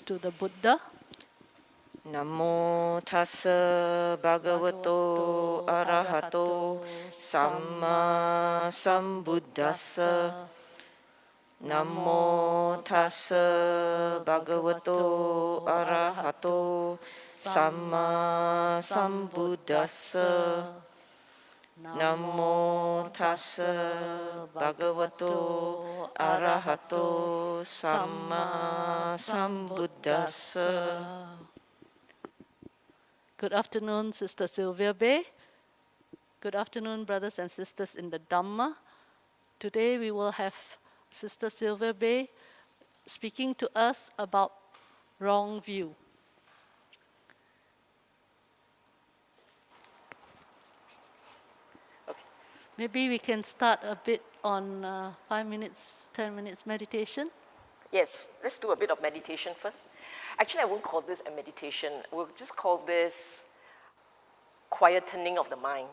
homage to the Buddha. Namo tassa bhagavato arahato samma sambuddhassa. Namo tassa bhagavato arahato samma sambuddhassa. Namo tassa bhagavato arahato samma sambuddhassa. Good afternoon, Sister Sylvia Bay. Good afternoon, brothers and sisters in the Dhamma. Today we will have Sister Sylvia Bay speaking to us about wrong view. Maybe we can start a bit on 5 minutes, 10 minutes meditation. Yes, let's do a bit of meditation first. Actually, I won't call this a meditation. We'll just call this quietening of the mind,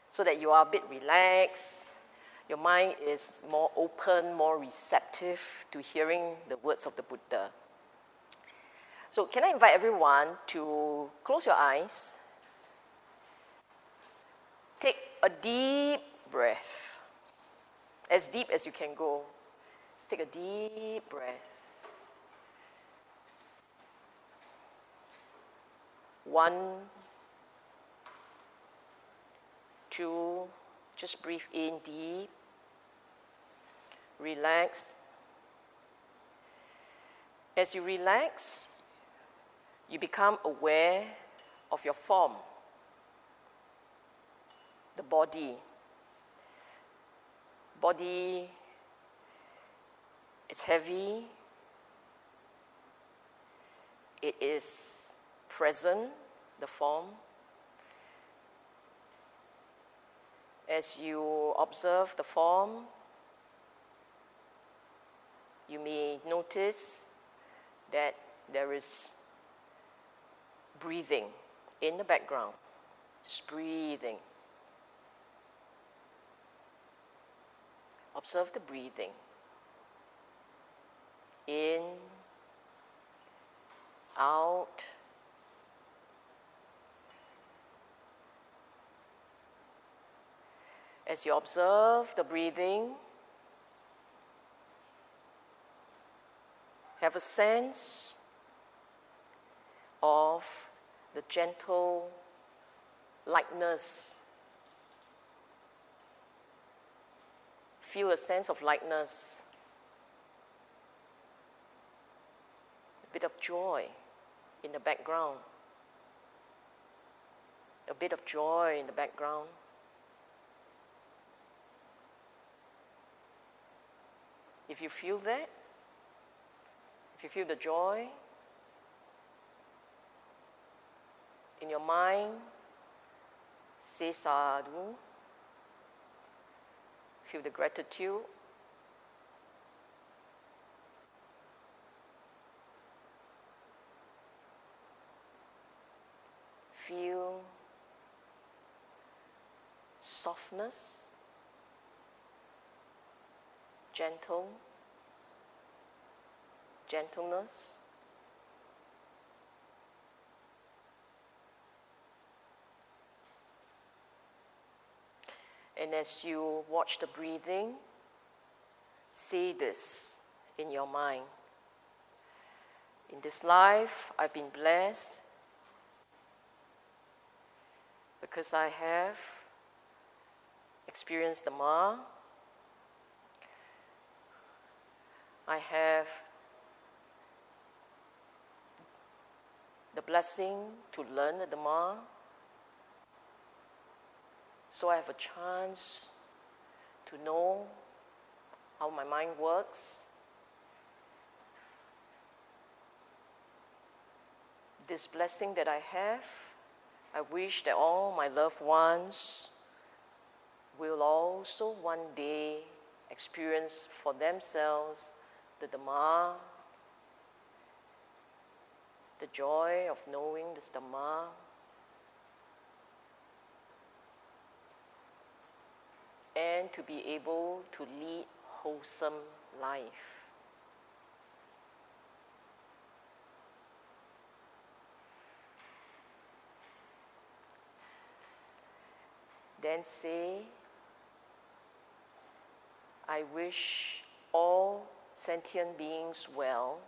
so that you are a bit relaxed. Your mind is more open, more receptive to hearing the words of the Buddha. So can I invite everyone to close your eyes, take a deep breath, as deep as you can go. Just take a deep breath. 1, 2, just breathe in deep. Relax. As you relax, you become aware of your form, the body. Body, it's heavy. It is present, the form. As you observe the form, you may notice that there is breathing in the background, just breathing. Observe the breathing. In, out. As you observe the breathing, have a sense of the gentle lightness. Feel a sense of lightness, a bit of joy in the background, a bit of joy in the background. If you feel that, if you feel the joy in your mind, say sadhu. Feel the gratitude. Feel softness, gentleness. And as you watch the breathing, say this in your mind. In this life, I've been blessed because I have experienced Dhamma. I have the blessing to learn the Dhamma. So I have a chance to know how my mind works. This blessing that I have, I wish that all my loved ones will also one day experience for themselves the Dhamma, the joy of knowing this Dhamma, and to be able to lead wholesome life. Then say, I wish all sentient beings well.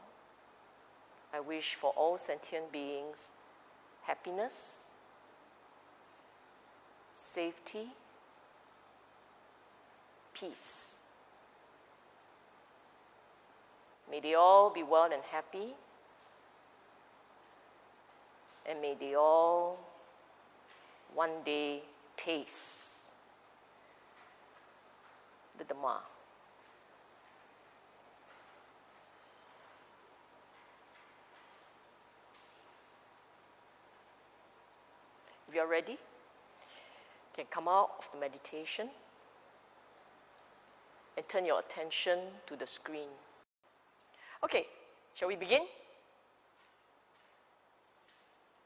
I wish for all sentient beings happiness, safety, peace. May they all be well and happy, and may they all one day taste the Dhamma. If you are ready, you can come out of the meditation and turn your attention to the screen. Okay, shall we begin?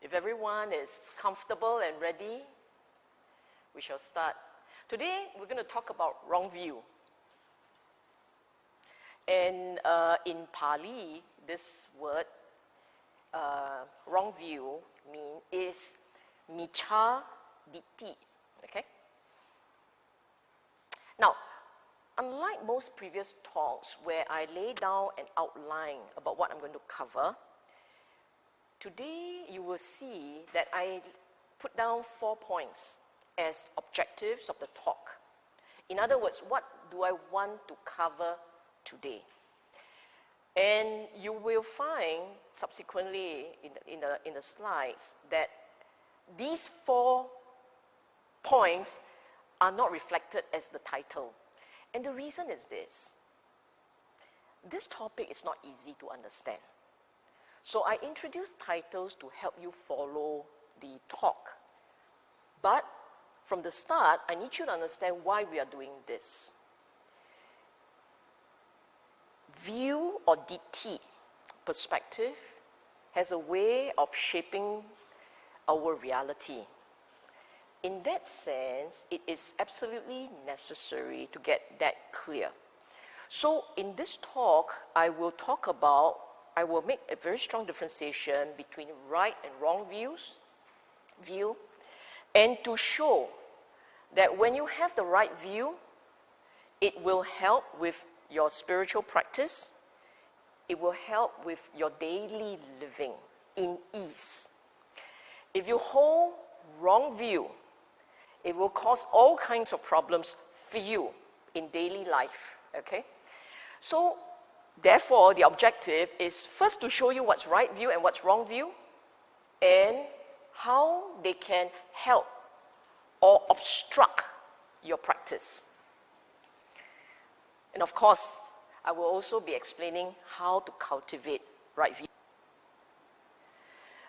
If everyone is comfortable and ready, we shall start. Today, we're going to talk about wrong view. And in Pali, this word, wrong view, is micchādiṭṭhi, okay? Now, unlike most previous talks where I lay down an outline about what I'm going to cover, today you will see that I put down 4 points as objectives of the talk. In other words, what do I want to cover today? And you will find subsequently in the slides that these 4 points are not reflected as the title. And the reason is this. This topic is not easy to understand. So I introduce titles to help you follow the talk. But from the start, I need you to understand why we are doing this. View or diṭṭhi, perspective, has a way of shaping our reality. In that sense, it is absolutely necessary to get that clear. So in this talk, I will make a very strong differentiation between right and wrong view, and to show that when you have the right view, it will help with your spiritual practice, it will help with your daily living in ease. If you hold wrong view, it will cause all kinds of problems for you in daily life, okay? So, therefore, the objective is first to show you what's right view and what's wrong view, and how they can help or obstruct your practice. And of course, I will also be explaining how to cultivate right view.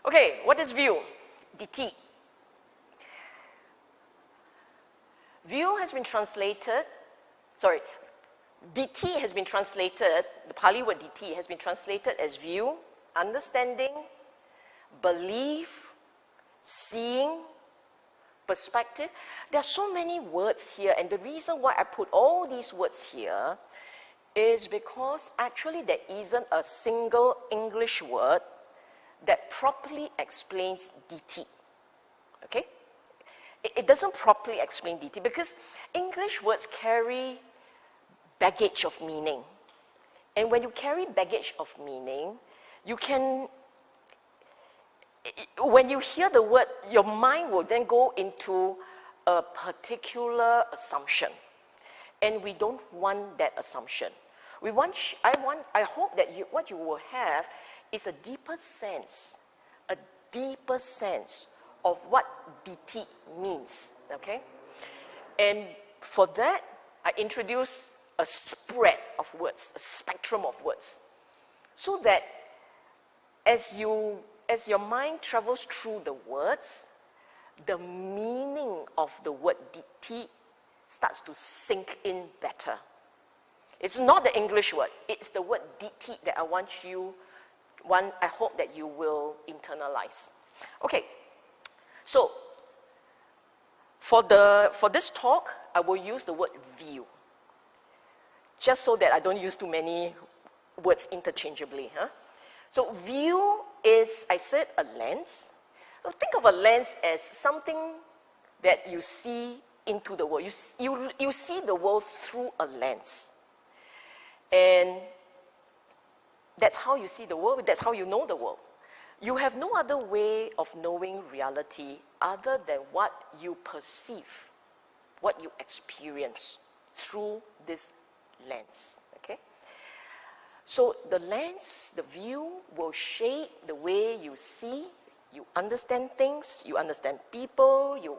Okay, what is view? Diṭṭhi. View has been translated, diṭṭhi has been translated, the Pali word diṭṭhi has been translated as view, understanding, belief, seeing, perspective. There are so many words here, and the reason why I put all these words here is because actually there isn't a single English word that properly explains diṭṭhi, okay? It doesn't properly explain diṭṭhi because English words carry baggage of meaning. And when you carry baggage of meaning, you can, when you hear the word, your mind will then go into a particular assumption. And we don't want that assumption. I hope that what you will have is a deeper sense of what diṭṭhi means, okay? And for that, I introduce a spread of words, a spectrum of words, so that as your mind travels through the words, the meaning of the word diṭṭhi starts to sink in better. It's not the English word, it's the word diṭṭhi that I hope that you will internalize. Okay, so for this talk, I will use the word view, just so that I don't use too many words interchangeably. So view is, I said, a lens. So think of a lens as something that you see into the world. You see the world through a lens. And that's how you see the world, that's how you know the world. You have no other way of knowing reality other than what you perceive, what you experience through this lens, okay? So the lens, the view will shape the way you see, you understand things, you understand people, you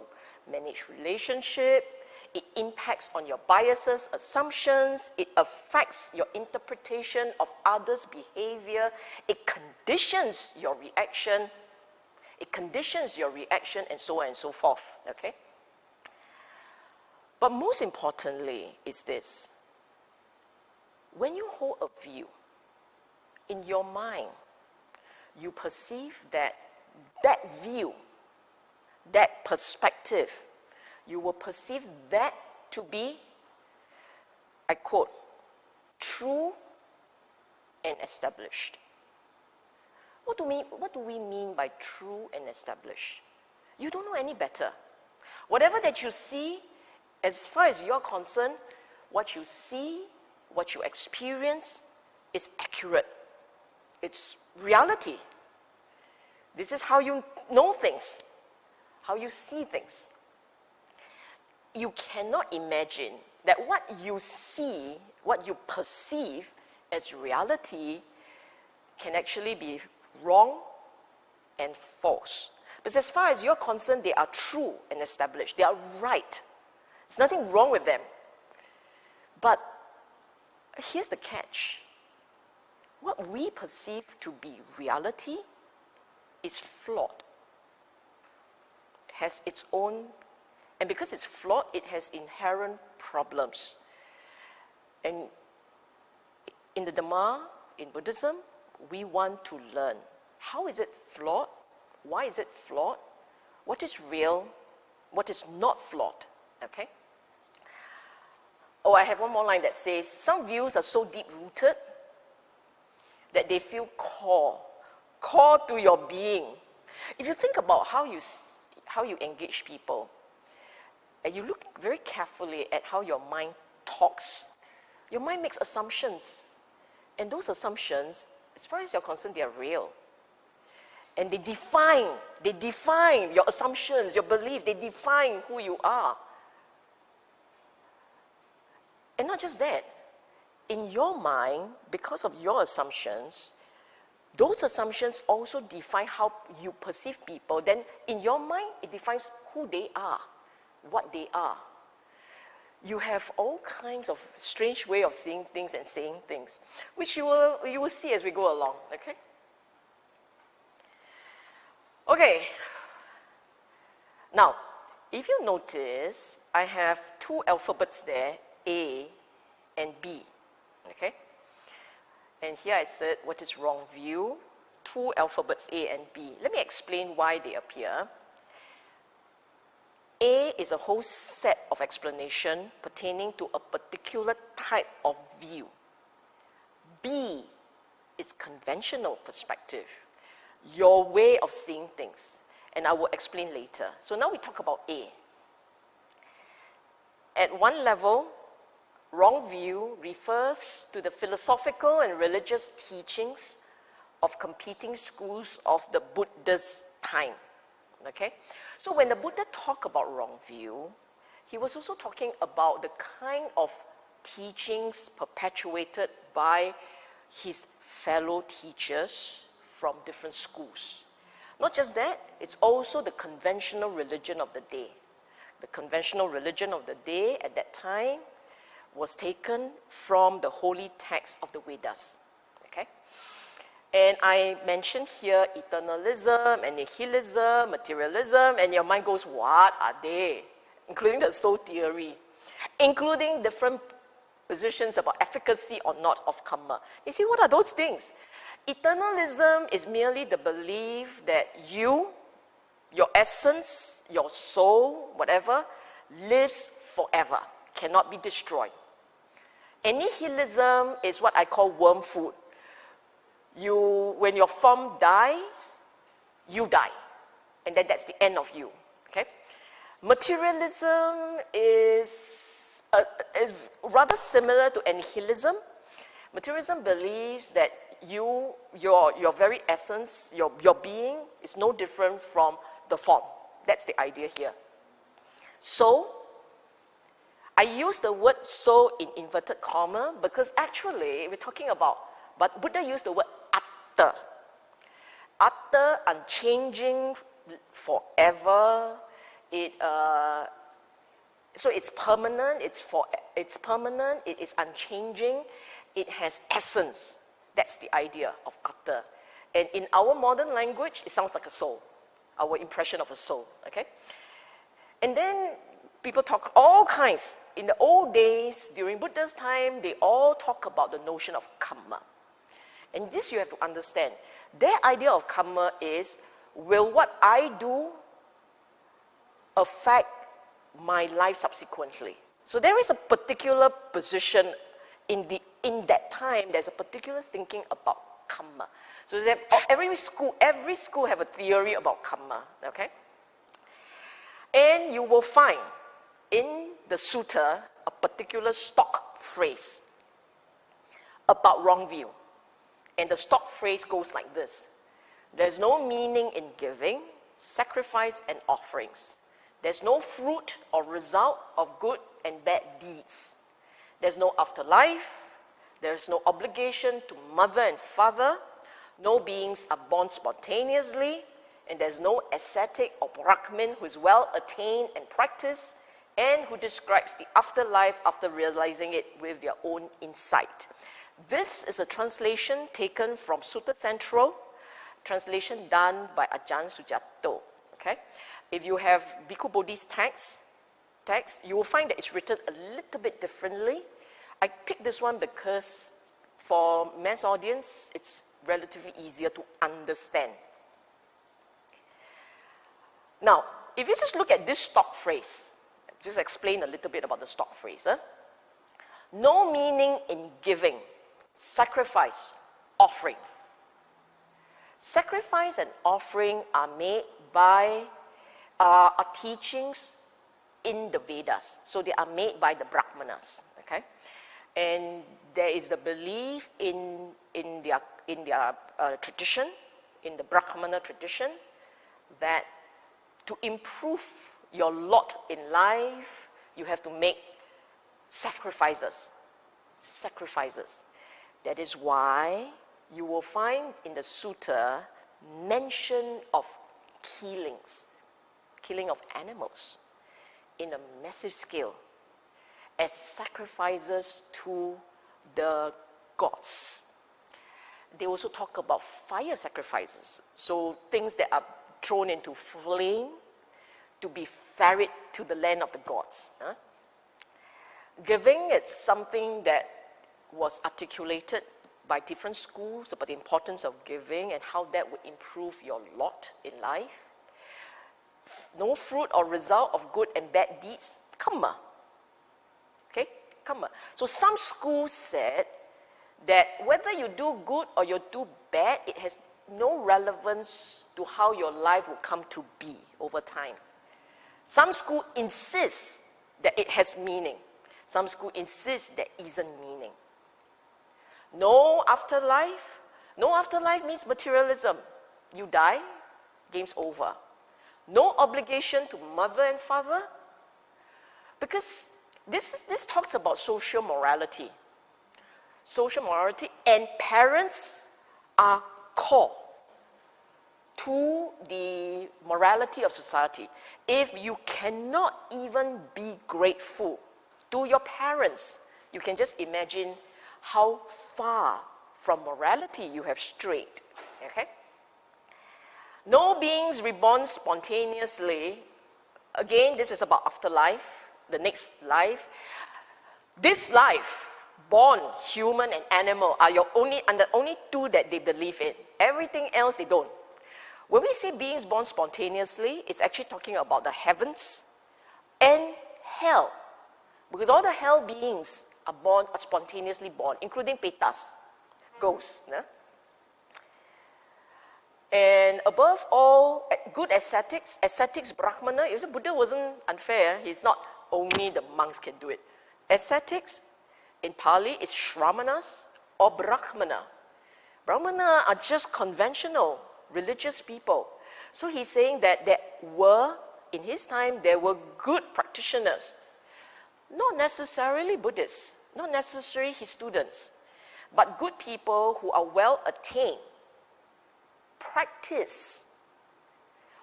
manage relationship, it impacts on your biases, assumptions, it affects your interpretation of others' behavior, it conditions your reaction, and so on and so forth, okay? But most importantly is this. When you hold a view, in your mind, you perceive that view, that perspective, you will perceive that to be, I quote, true and established. What do we mean by true and established? You don't know any better. Whatever that you see, as far as you're concerned, what you see, what you experience is accurate. It's reality. This is how you know things, how you see things. You cannot imagine that what you see, what you perceive as reality can actually be wrong and false. But as far as you're concerned, they are true and established. They are right. There's nothing wrong with them. But here's the catch. What we perceive to be reality is flawed. It has its own, and because it's flawed, it has inherent problems. And in the Dhamma, in Buddhism, we want to learn. How is it flawed? Why is it flawed? What is real? What is not flawed? Okay? Oh, I have one more line that says, some views are so deep-rooted that they feel core to your being. If you think about how you engage people, and you look very carefully at how your mind talks, your mind makes assumptions. And those assumptions, as far as you're concerned, they are real. And they define your assumptions, your belief, they define who you are. And not just that, in your mind, because of your assumptions, those assumptions also define how you perceive people. Then in your mind, it defines who they are, what they are. You have all kinds of strange way of seeing things and saying things, which you will see as we go along, okay? Okay. Now, if you notice, I have two alphabets there, A and B, okay? And here I said, what is wrong view? Two alphabets, A and B. Let me explain why they appear. A is a whole set of explanation pertaining to a particular type of view. B is conventional perspective, your way of seeing things. And I will explain later. So now we talk about A. At one level, wrong view refers to the philosophical and religious teachings of competing schools of the Buddha's time. Okay? So when the Buddha talked about wrong view, he was also talking about the kind of teachings perpetuated by his fellow teachers from different schools. Not just that, it's also the conventional religion of the day. The conventional religion of the day at that time was taken from the holy text of the Vedas. Okay? And I mentioned here eternalism and nihilism, materialism, and your mind goes, what are they? Including the soul theory, including different positions about efficacy or not of kamma. You see, what are those things? Eternalism is merely the belief that you, your essence, your soul, whatever, lives forever, cannot be destroyed. And nihilism is what I call worm food. When your form dies, you die. And then that's the end of you. Okay? Materialism is rather similar to nihilism. Materialism believes that your very essence, your being is no different from the form. That's the idea here. So, I use the word so in inverted comma because actually we're talking about, but Buddha used the word atta. Atta, unchanging forever. So it's permanent, it's permanent, it is unchanging, it has essence. That's the idea of atta. And in our modern language, it sounds like a soul, our impression of a soul, okay? And then people talk all kinds. In the old days, during Buddha's time, they all talk about the notion of kamma. And this you have to understand. Their idea of kamma is, will what I do affect my life subsequently? So there is a particular position in that time, there's a particular thinking about kamma. So every school have a theory about kamma, okay? And you will find in the sutta a particular stock phrase about wrong view. And the stock phrase goes like this: there's no meaning in giving, sacrifice, and offerings. There's no fruit or result of good and bad deeds. There's no afterlife. There's no obligation to mother and father. No beings are born spontaneously. And there's no ascetic or Brahmin who is well attained and practiced and who describes the afterlife after realizing it with their own insight. This is a translation taken from Sutta Central, translation done by Ajahn Sujato. Okay? If you have Bhikkhu Bodhi's text, you will find that it's written a little bit differently. I picked this one because for mass audience, it's relatively easier to understand. Now, if you just look at this stock phrase, just explain a little bit about the stock phrase. No meaning in giving, sacrifice, offering. Sacrifice and offering are made by are teachings in the Vedas. So they are made by the Brahmanas, okay? And there is the belief in their tradition, in the Brahmana tradition, that to improve your lot in life, you have to make sacrifices. Sacrifices. That is why you will find in the sutta mention of killings, killing of animals in a massive scale as sacrifices to the gods. They also talk about fire sacrifices, so things that are thrown into flame to be ferried to the land of the gods. Giving is something that was articulated by different schools about the importance of giving and how that would improve your lot in life. No fruit or result of good and bad deeds, kamma. Okay, kamma. So some schools said that whether you do good or you do bad, it has no relevance to how your life will come to be over time. Some schools insist that it has meaning. Some schools insist there isn't meaning. No afterlife. No afterlife means materialism. You die, game's over. No obligation to mother and father. Because this talks about social morality. Social morality, and parents are core to the morality of society. If you cannot even be grateful to your parents, you can just imagine how far from morality you have strayed. Okay? No beings reborn spontaneously. Again, this is about afterlife, the next life. This life, born, human and animal, are the only two that they believe in. Everything else they don't. When we say beings born spontaneously, it's actually talking about the heavens and hell. Because all the hell beings are spontaneously born, including petas, ghosts. And above all, good ascetics, Brahmana, you see, Buddha wasn't unfair. He's not only the monks can do it. Ascetics in Pali is Shramanas or Brahmana. Brahmana are just conventional religious people. So he's saying that in his time, there were good practitioners. Not necessarily Buddhists, not necessarily his students, but good people who are well attained, practice,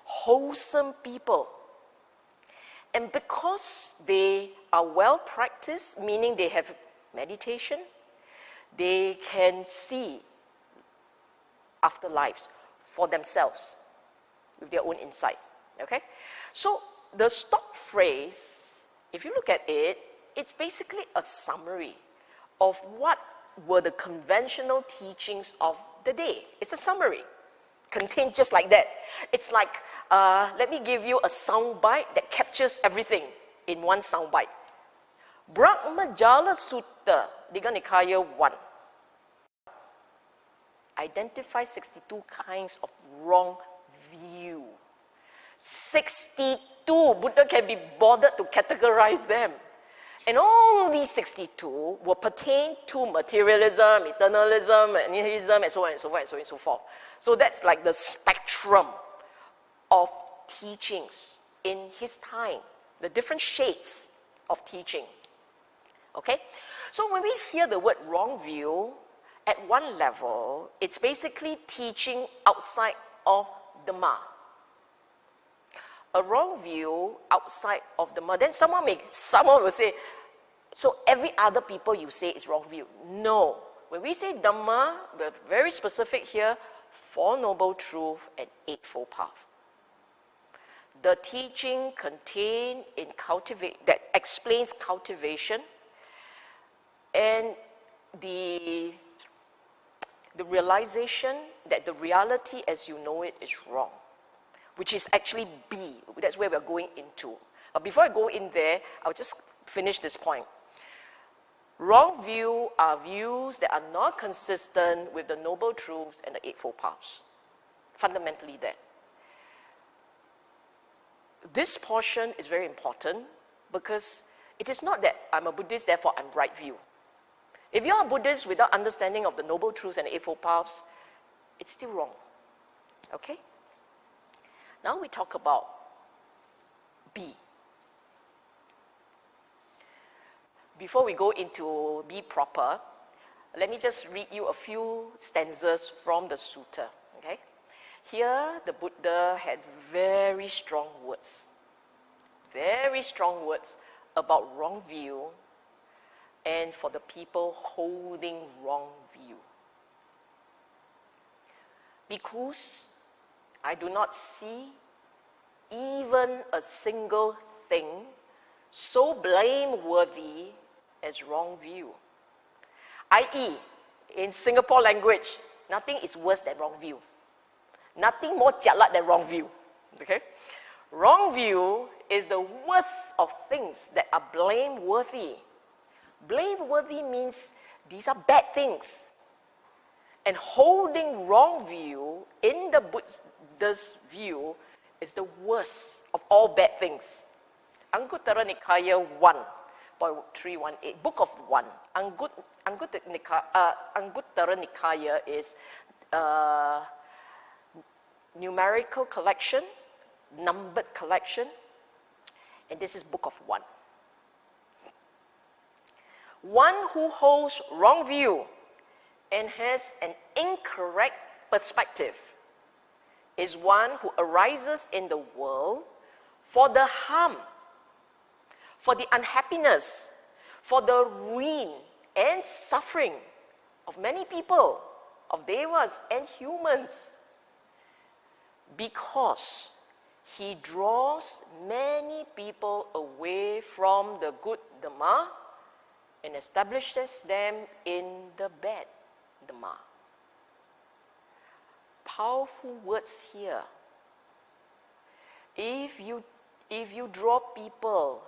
wholesome people. And because they are well practiced, meaning they have meditation, they can see afterlives for themselves with their own insight. Okay? So the stock phrase, if you look at it, it's basically a summary of what were the conventional teachings of the day. It's a summary, contained just like that. It's like, let me give you a sound bite that captures everything in one sound bite. Brahmajala Sutta, Digha Nikaya 1. Identify 62 kinds of wrong view. 62, Buddha can be bothered to categorize them. And all these 62 will pertain to materialism, eternalism, nihilism, and so on and so forth, and so on and so forth. So that's like the spectrum of teachings in his time, the different shades of teaching. Okay? So when we hear the word wrong view, at one level, it's basically teaching outside of Dhamma. A wrong view outside of Dhamma. Then someone will say, so every other people you say is wrong view. No. When we say Dhamma, we're very specific here, Four Noble Truths and Eightfold Path. The teaching contained in that explains cultivation and the realization that the reality as you know it is wrong, which is actually B. That's where we're going into. But before I go in there, I'll just finish this point. Wrong view are views that are not consistent with the Noble Truths and the Eightfold Paths. Fundamentally that. This portion is very important because it is not that I'm a Buddhist, therefore I'm right view. If you're a Buddhist without understanding of the Noble Truths and the Eightfold Paths, it's still wrong. Okay? Now we talk about B. Before we go into B proper, let me just read you a few stanzas from the sutta. Okay? Here, the Buddha had very strong words about wrong view and for the people holding wrong view. Because I do not see even a single thing so blameworthy as wrong view. I.e., in Singapore language, nothing is worse than wrong view. Nothing more jialat than wrong view. Okay? Wrong view is the worst of things that are blameworthy. Blameworthy means these are bad things. And holding wrong view in the Buddha's view is the worst of all bad things. Anguttara Nikaya 1.318, Book of 1. Anguttara Nikaya is numerical collection, numbered collection, and this is Book of 1. One who holds wrong view and has an incorrect perspective is one who arises in the world for the harm, for the unhappiness, for the ruin and suffering of many people, of devas and humans, because he draws many people away from the good Dhamma and establishes them in the bad Dhamma. Powerful words here. If you draw people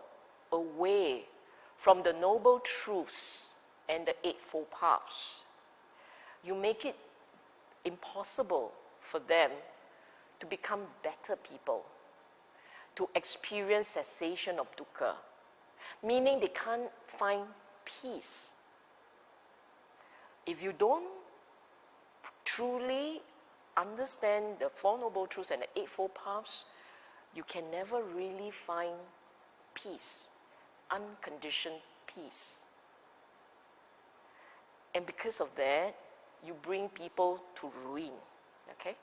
away from the Noble Truths and the Eightfold Paths, you make it impossible for them to become better people, to experience cessation of dukkha, meaning they can't find peace. If you don't truly understand the Four Noble Truths and the Eightfold Paths, you can never really find peace, unconditioned peace. And because of that, you bring people to ruin, okay?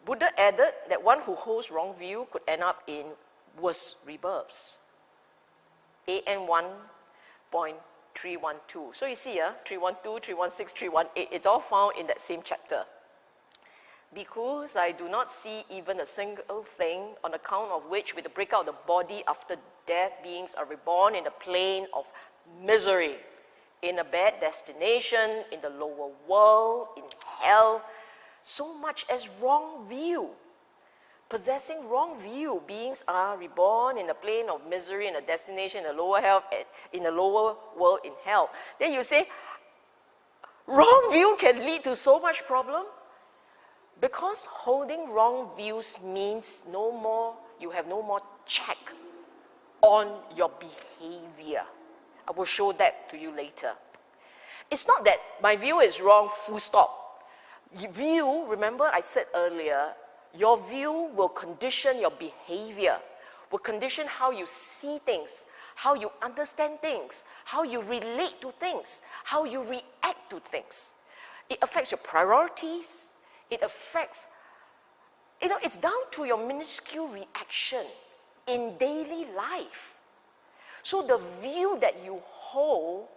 Buddha added that one who holds wrong view could end up in worse rebirths. AN 1.312. So you see, 312, 316, 318, it's all found in that same chapter. Because I do not see even a single thing on account of which, with the breakout of the body after death, beings are reborn in the plane of misery, in a bad destination, in the lower world, in hell, so much as wrong view. Possessing wrong view, beings are reborn in the plane of misery, in a destination, in the lower hell, in the lower world, in hell. Then you say, wrong view can lead to so much problem? Because holding wrong views means no more, you have no more check on your behavior. I will show that to you later. It's not that my view is wrong, full stop. View, remember I said earlier, your view will condition your behavior, will condition how you see things, how you understand things, how you relate to things, how you react to things. It affects your priorities. It affects, it's down to your minuscule reaction in daily life. So the view that you hold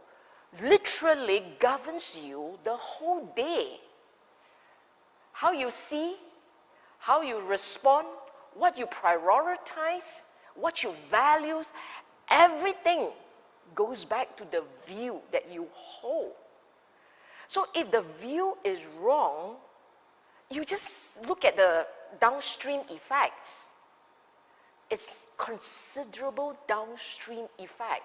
literally governs you the whole day. How you see, how you respond, what you prioritize, what you values, everything goes back to the view that you hold. So if the view is wrong, you just look at the downstream effects. It's considerable downstream effect.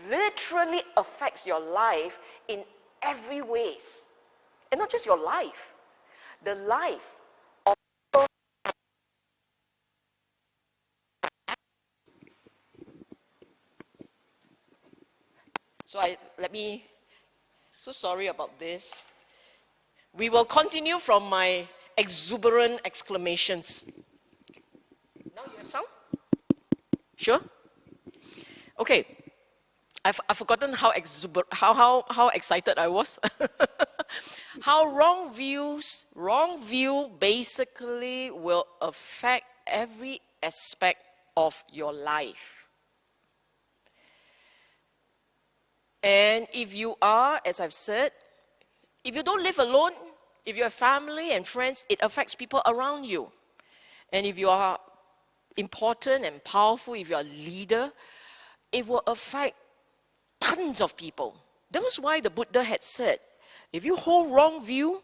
Literally affects your life in every ways. And not just your life, the life of people. So sorry about this. We will continue from my exuberant exclamations. Now you have some? Sure? Okay. I've forgotten how excited I was. How wrong view basically will affect every aspect of your life. And if you are, as I've said, if you don't live alone, if you have family and friends, it affects people around you. And if you are important and powerful, if you are a leader, it will affect tons of people. That was why the Buddha had said, if you hold wrong view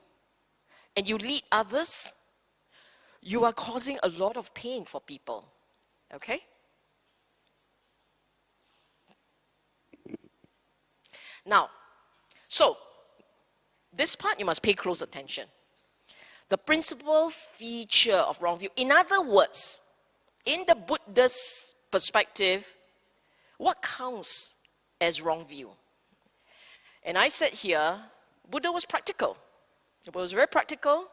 and you lead others, you are causing a lot of pain for people. Okay? Now, so, this part you must pay close attention. The principal feature of wrong view. In other words, in the Buddha's perspective, what counts as wrong view? And I said here, Buddha was practical. It was very practical.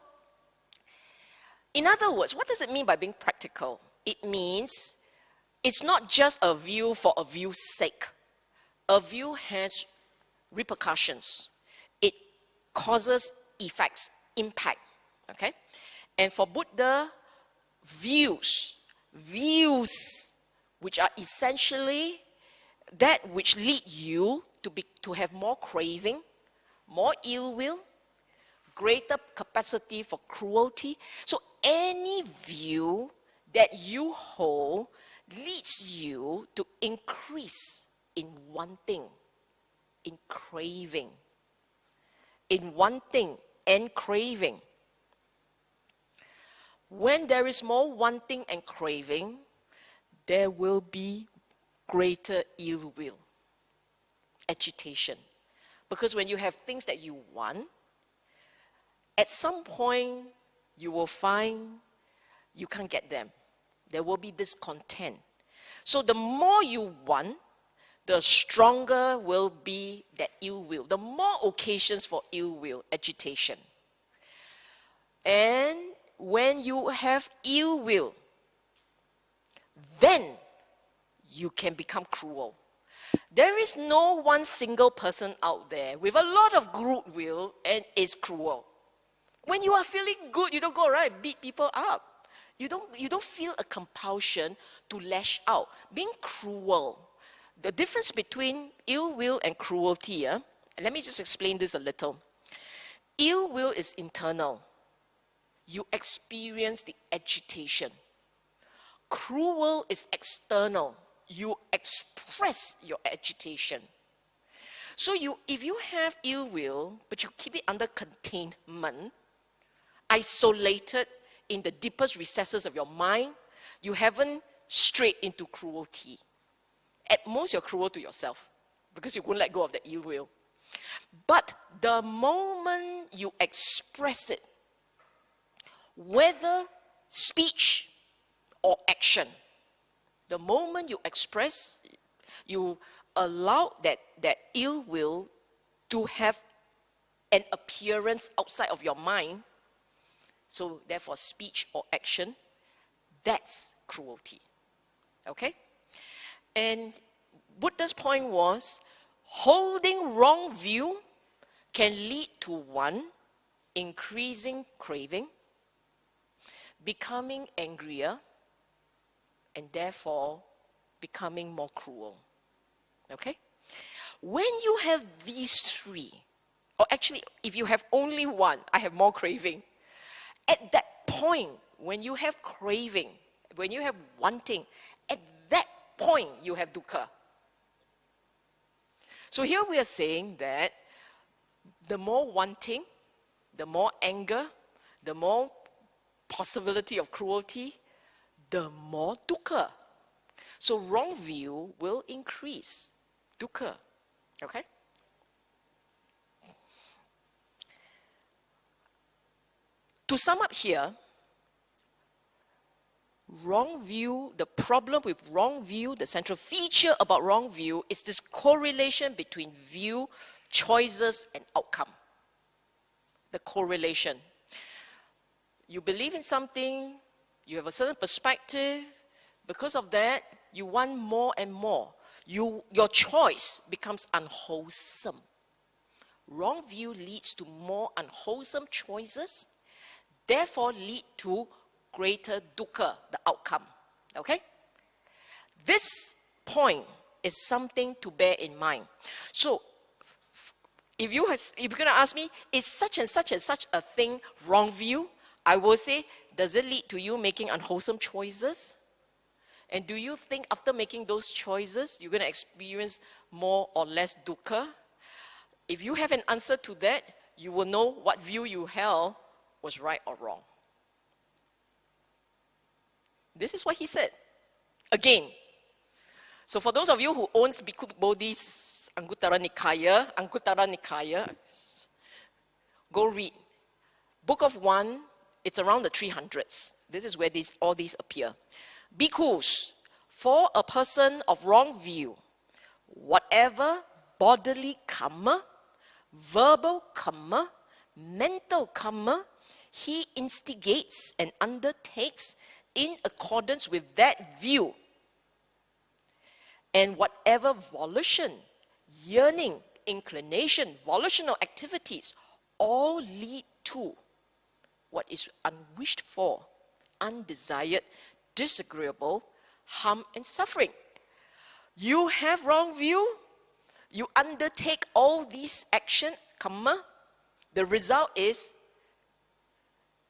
In other words, what does it mean by being practical? It means it's not just a view for a view's sake. A view has repercussions. It causes effects, impact, okay? And for Buddha, views, which are essentially that which lead you to have more craving, more ill will, greater capacity for cruelty. So any view that you hold leads you to increase in wanting, in craving. In wanting and craving. When there is more wanting and craving, there will be greater ill will, agitation. Because when you have things that you want, at some point you will find you can't get them. There will be discontent. So the more you want, the stronger will be that ill will. The more occasions for ill will, agitation. And when you have ill will, then you can become cruel. There is no one single person out there with a lot of goodwill and is cruel. When you are feeling good, you don't go around and beat people up. You don't feel a compulsion to lash out. Being cruel. The difference between ill will and cruelty, let me just explain this a little. Ill will is internal. You experience the agitation. Cruel is external. You express your agitation. So if you have ill will, but you keep it under containment, isolated in the deepest recesses of your mind, you haven't strayed into cruelty. At most, you're cruel to yourself because you won't let go of the ill will. But the moment you express it, whether speech or action, the moment you express, you allow that ill will to have an appearance outside of your mind. So therefore, speech or action, that's cruelty. Okay? And Buddha's point was, holding wrong view can lead to one, increasing craving, becoming angrier, and therefore becoming more cruel. Okay? When you have these three, or actually, if you have only one, I have more craving. At that point, when you have craving, when you have wanting, at that point, you have dukkha. So here we are saying that the more wanting, the more anger, the more possibility of cruelty, the more dukkha. So wrong view will increase dukkha. Okay? To sum up here, wrong view, the problem with wrong view, the central feature about wrong view is this correlation between view, choices, and outcome. The correlation. You believe in something, you have a certain perspective, because of that, you want more and more. Your choice becomes unwholesome. Wrong view leads to more unwholesome choices, therefore lead to greater dukkha, the outcome. Okay? This point is something to bear in mind. So, if you're going to ask me, is such and such a thing wrong view? I will say, does it lead to you making unwholesome choices? And do you think after making those choices, you're going to experience more or less dukkha? If you have an answer to that, you will know what view you held was right or wrong. This is what he said. Again. So for those of you who owns Bhikkhu Bodhi's Anguttara Nikaya, go read. Book of 1, it's around the 300s. This is where all these appear. Bhikkhus, for a person of wrong view, whatever bodily kamma, verbal kamma, mental kamma, he instigates and undertakes in accordance with that view. And whatever volition, yearning, inclination, volitional activities, all lead to what is unwished for, undesired, disagreeable, harm and suffering. You have wrong view, you undertake all these action, kamma, the result is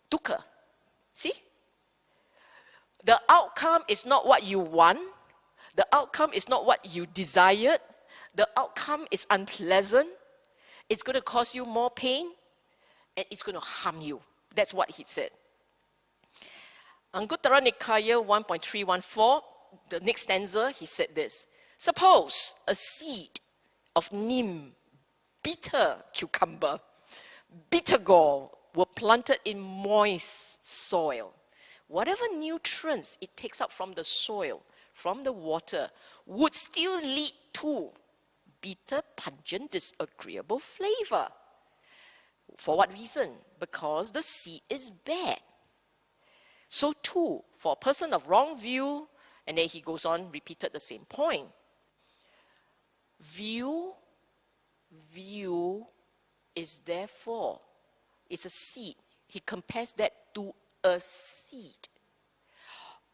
dukkha. See? The outcome is not what you want. The outcome is not what you desired. The outcome is unpleasant. It's going to cause you more pain and it's going to harm you. That's what he said. Anguttara Nikaya 1.314, the next stanza, he said this. Suppose a seed of neem, bitter cucumber, bitter gall, were planted in moist soil, whatever nutrients it takes up from the soil, from the water, would still lead to bitter, pungent, disagreeable flavor. For what reason? Because the seed is bad. So too, for a person of wrong view, and then he goes on, repeated the same point. View is therefore, it's a seed. He compares that to a seed.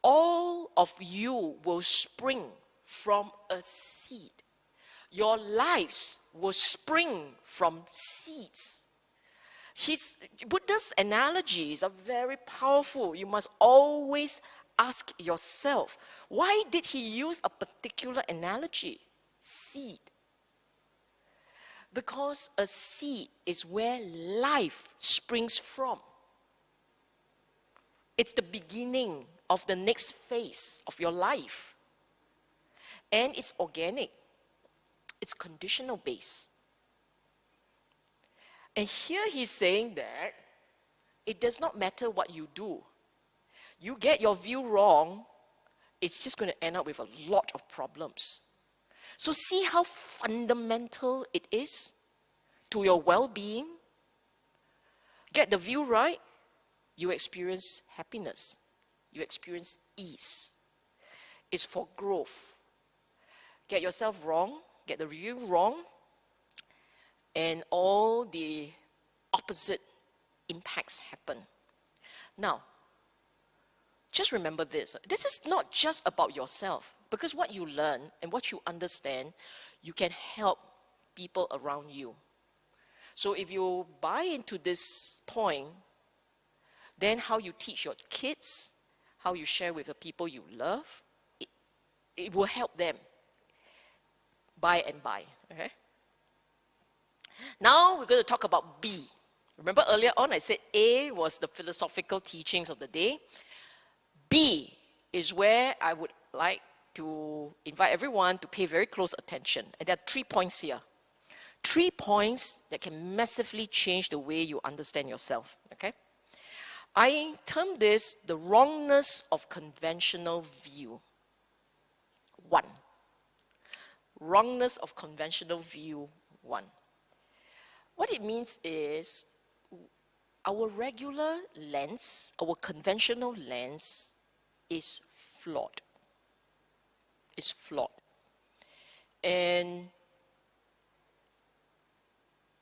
All of you will spring from a seed. Your lives will spring from seeds. Buddha's analogies are very powerful. You must always ask yourself, why did he use a particular analogy? Seed. Because a seed is where life springs from. It's the beginning of the next phase of your life. And it's organic. It's conditional based. And here he's saying that it does not matter what you do. You get your view wrong, it's just going to end up with a lot of problems. So see how fundamental it is to your well-being. Get the view right, you experience happiness. You experience ease. It's for growth. Get yourself wrong, get the view wrong, and all the opposite impacts happen. Now, just remember this. This is not just about yourself, because what you learn and what you understand, you can help people around you. So if you buy into this point, then how you teach your kids, how you share with the people you love, it will help them by and by. Okay? Now we're going to talk about B. Remember earlier on I said A was the philosophical teachings of the day. B is where I would like to invite everyone to pay very close attention. And there are 3 points here. 3 points that can massively change the way you understand yourself. Okay? I term this the wrongness of conventional view. 1. Wrongness of conventional view 1. What it means is our regular lens, our conventional lens is flawed. It's flawed. And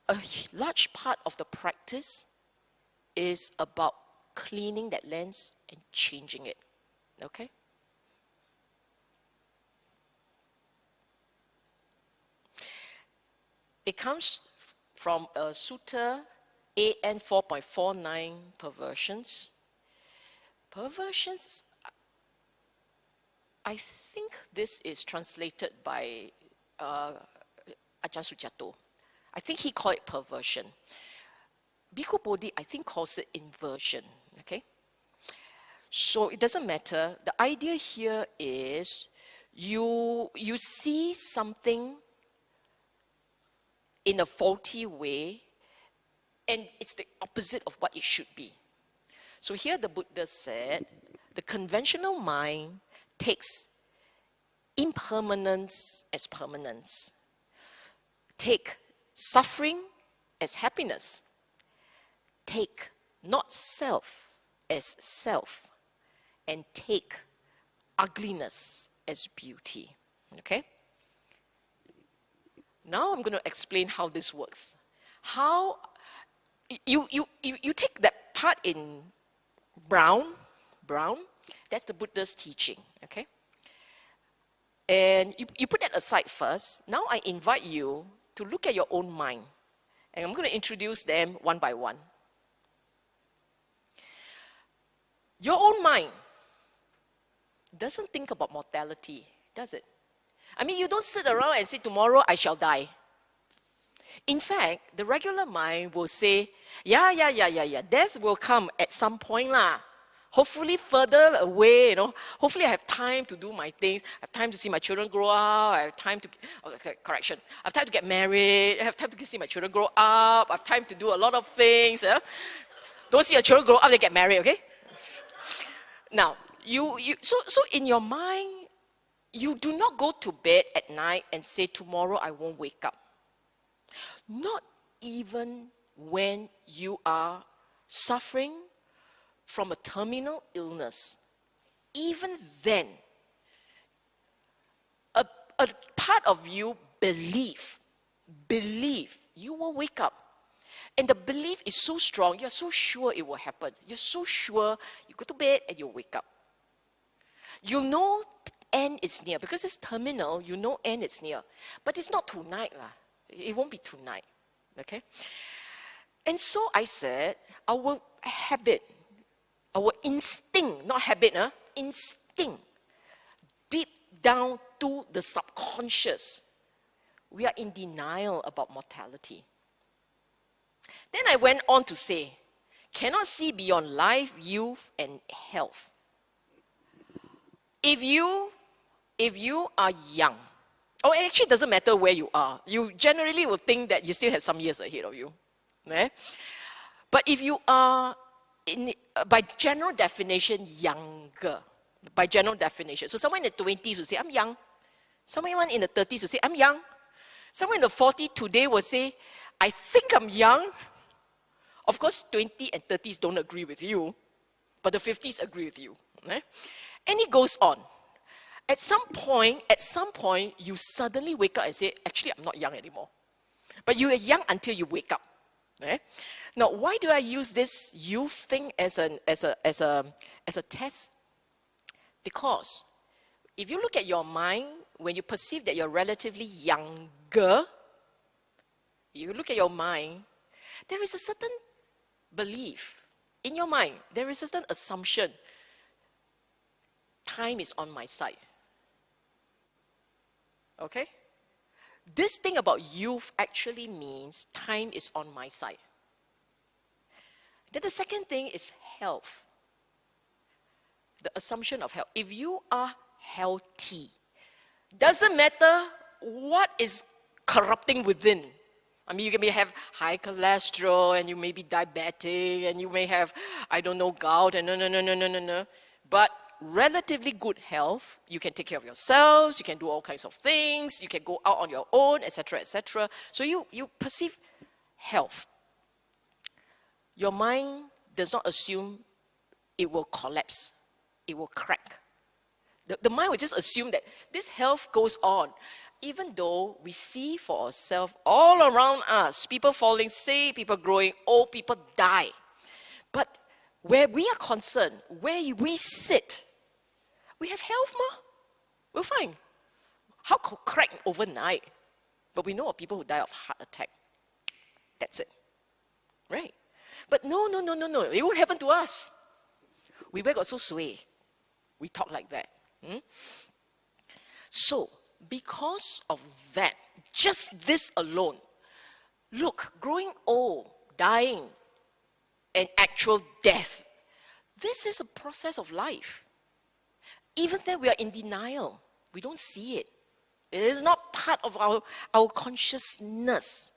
a large part of the practice is about cleaning that lens and changing it. Okay? It comes from a sutta, AN 4.49, perversions. Perversions, I think this is translated by Ajahn Sujato. I think he called it perversion. Bhikkhu Bodhi, I think, calls it inversion. Okay? So it doesn't matter. The idea here is you see something in a faulty way, and it's the opposite of what it should be. So here the Buddha said, the conventional mind takes impermanence as permanence. Take suffering as happiness. Take not self as self. And take ugliness as beauty. Okay? Now I'm going to explain how this works. How you take that part in brown, that's the Buddha's teaching, okay? And you put that aside first. Now I invite you to look at your own mind. And I'm going to introduce them one by one. Your own mind doesn't think about mortality, does it? I mean, you don't sit around and say, tomorrow I shall die. In fact, the regular mind will say, yeah, death will come at some point lah. Hopefully further away, Hopefully I have time to do my things. I have time to see my children grow up. I have time to, I have time to get married. I have time to see my children grow up. I have time to do a lot of things. Don't see your children grow up, they get married, okay? Now, so in your mind, you do not go to bed at night and say, tomorrow I won't wake up. Not even when you are suffering from a terminal illness. Even then, a part of you believe you will wake up. And the belief is so strong, you're so sure it will happen. You're so sure you go to bed and you'll wake up. You know end is near. Because it's terminal, you know end is near. But it's not tonight. It won't be tonight. Okay? And so I said, our habit, our instinct, not habit, instinct, deep down to the subconscious, we are in denial about mortality. Then I went on to say, cannot see beyond life, youth, and health. If you are young, oh, it actually doesn't matter where you are. You generally will think that you still have some years ahead of you. Eh? But if you are, by general definition, younger, by general definition, so someone in the 20s will say, I'm young. Someone in the 30s will say, I'm young. Someone in the 40s today will say, I think I'm young. Of course, 20 and 30s don't agree with you, but the 50s agree with you. Eh? And it goes on. At some point, you suddenly wake up and say, actually, I'm not young anymore. But you are young until you wake up. Eh? Now, why do I use this youth thing as a test? Because if you look at your mind, when you perceive that you're relatively younger, you look at your mind, there is a certain belief in your mind. There is a certain assumption. Time is on my side. Okay? This thing about youth actually means time is on my side. Then the second thing is health. The assumption of health. If you are healthy, doesn't matter what is corrupting within. I mean, you may have high cholesterol, and you may be diabetic, and you may have, I don't know, gout, and no. But relatively good health, you can take care of yourselves, you can do all kinds of things, you can go out on your own, etc., etc. So you perceive health. Your mind does not assume it will collapse, it will crack. The mind will just assume that this health goes on. Even though we see for ourselves all around us, people falling sick, people growing old, people die. But where we are concerned, where we sit, we have health, we're fine. How could crack overnight? But we know of people who die of heart attack. That's it. Right? But no. It won't happen to us. We got so sway. We talk like that. So, because of that, just this alone, look, growing old, dying, and actual death, this is a process of life. Even then, we are in denial. We don't see it. It is not part of our consciousness.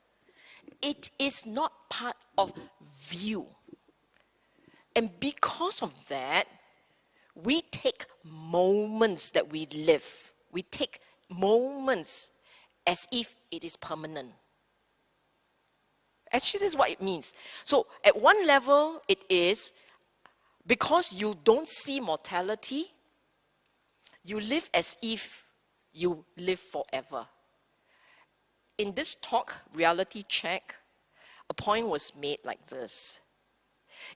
It is not part of view. And because of that, we take moments that we live. We take moments as if it is permanent. Actually, this is what it means. So, at one level, it is because you don't see mortality, you live as if you live forever. In this talk, Reality Check, a point was made like this.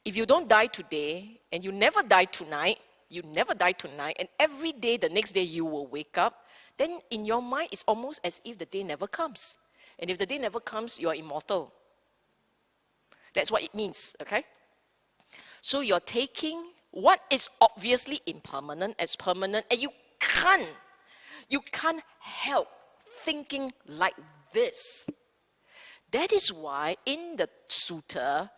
If you don't die today, and you never die tonight, and every day, the next day, you will wake up, then in your mind, it's almost as if the day never comes. And if the day never comes, you're immortal. That's what it means, okay? So you're taking what is obviously impermanent as permanent, and you can't help thinking like this. That is why in the sutta,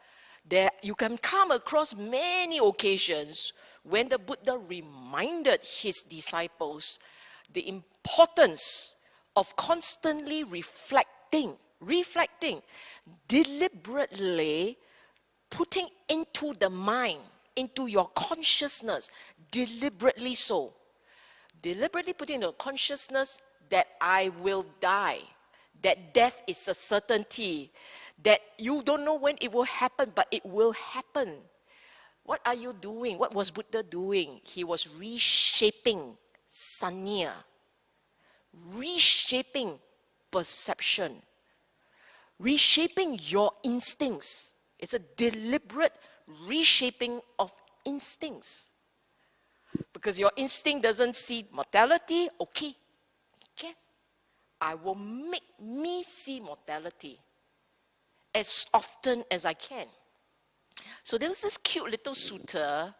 you can come across many occasions when the Buddha reminded his disciples the importance of constantly reflecting, deliberately putting into the mind, into your consciousness, deliberately so. Deliberately putting into consciousness that I will die, that death is a certainty, that you don't know when it will happen, but it will happen. What are you doing? What was Buddha doing? He was reshaping sanya, reshaping perception, reshaping your instincts. It's a deliberate reshaping of instincts. Because your instinct doesn't see mortality, okay. I will make me see mortality as often as I can. So there was this cute little sutta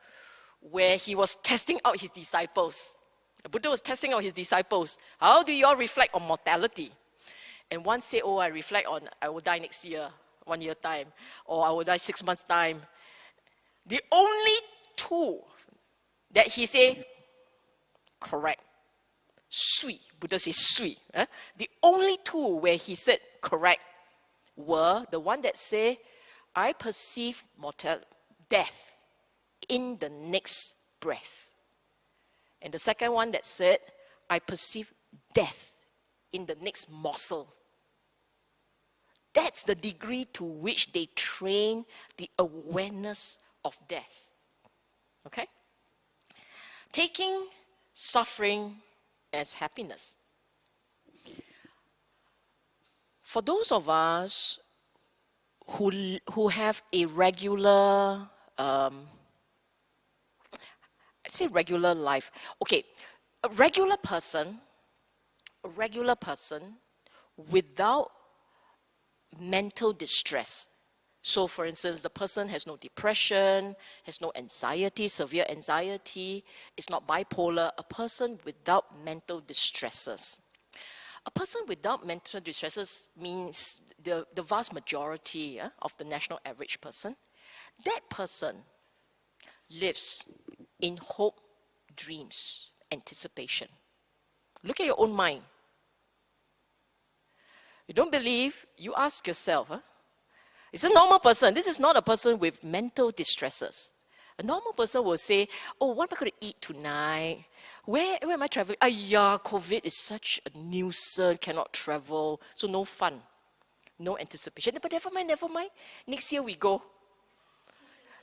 where he was testing out his disciples. The Buddha was testing out his disciples. How do you all reflect on mortality? And one said, oh, I reflect on, I will die next year, 1 year time, or I will die 6 months time. The only two that he said, correct, sui, Buddha says sui. The only two where he said correct were the one that said, I perceive death in the next breath. And the second one that said, I perceive death in the next morsel. That's the degree to which they train the awareness of death. Okay? Taking suffering as happiness. For those of us who have a regular, I'd say regular life. Okay, a regular person without mental distress. So for instance, the person has no depression, has no anxiety, severe anxiety, is not bipolar, a person without mental distresses. A person without mental distresses means the vast majority of the national average person. That person lives in hope, dreams, anticipation. Look at your own mind. You don't believe, you ask yourself, it's a normal person. This is not a person with mental distresses. A normal person will say, oh, what am I going to eat tonight? Where am I traveling? COVID is such a nuisance, cannot travel, so no fun, no anticipation. But never mind. Next year we go.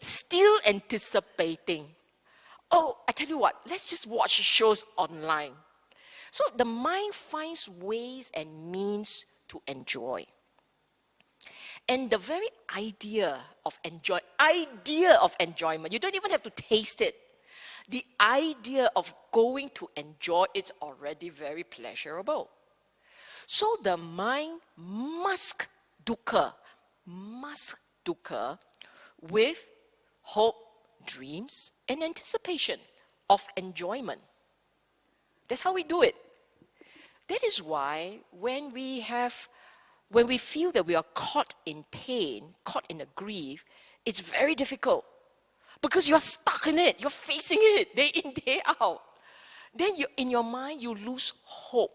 Still anticipating. Oh, I tell you what, let's just watch shows online. So the mind finds ways and means to enjoy. And the very idea of enjoyment, you don't even have to taste it. The idea of going to enjoy is already very pleasurable. So the mind masks dukkha with hope, dreams, and anticipation of enjoyment. That's how we do it. That is why when we feel that we are caught in pain, caught in a grief, it's very difficult. Because you're stuck in it, you're facing it day in, day out. Then in your mind, you lose hope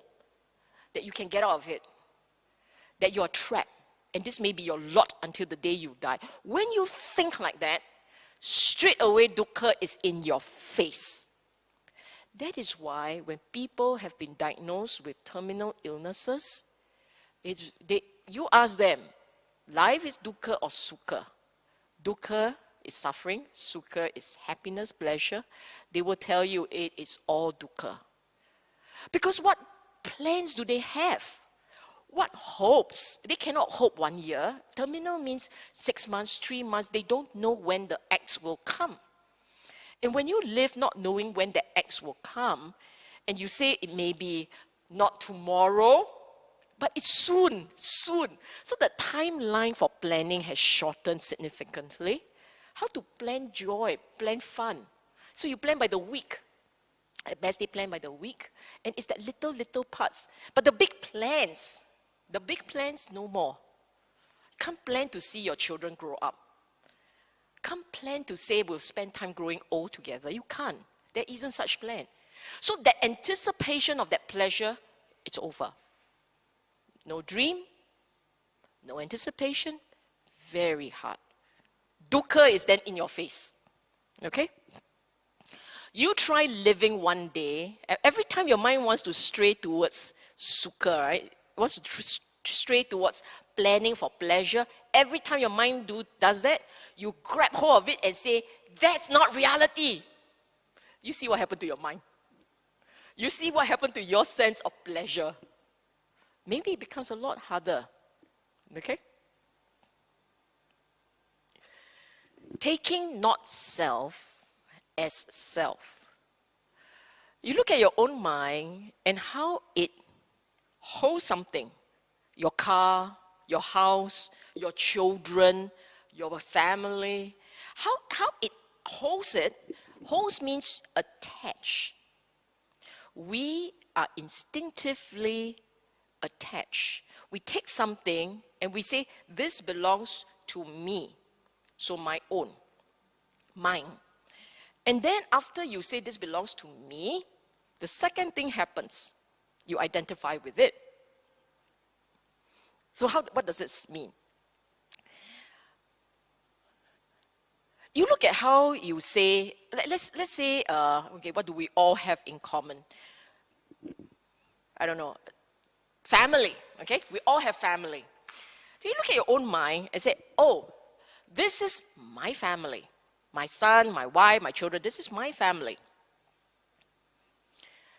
that you can get out of it, that you're trapped, and this may be your lot until the day you die. When you think like that, straight away dukkha is in your face. That is why when people have been diagnosed with terminal illnesses, you ask them, life is dukkha or sukha? Dukkha is suffering, sukha is happiness, pleasure. They will tell you it is all dukkha. Because what plans do they have? What hopes? They cannot hope 1 year. Terminal means 6 months, 3 months. They don't know when the X will come. And when you live not knowing when the X will come, and you say it may be not tomorrow, but it's soon. So the timeline for planning has shortened significantly. How to plan joy, plan fun. So you plan by the week. At best they plan by the week. And it's that little parts. But the big plans, no more. You can't plan to see your children grow up. Can't plan to say we'll spend time growing old together. You can't. There isn't such plan. So that anticipation of that pleasure, it's over. No dream, no anticipation, very hard. Dukkha is then in your face. Okay? You try living one day, every time your mind wants to stray towards sukha, right? It wants to stray towards planning for pleasure. Every time your mind does that, you grab hold of it and say, that's not reality. You see what happened to your mind. You see what happened to your sense of pleasure. Maybe it becomes a lot harder. Okay? Taking not self as self. You look at your own mind and how it holds something. Your car, your house, your children, your family. How it holds it. Holds means attach. We are instinctively attached. We take something and we say, this belongs to me. So my own, mine. And then after you say this belongs to me, the second thing happens. You identify with it. So what does this mean? You look at how you say, let's say, okay, what do we all have in common? I don't know, family, okay? We all have family. So you look at your own mind and say, oh, this is my family. My son, my wife, my children, this is my family.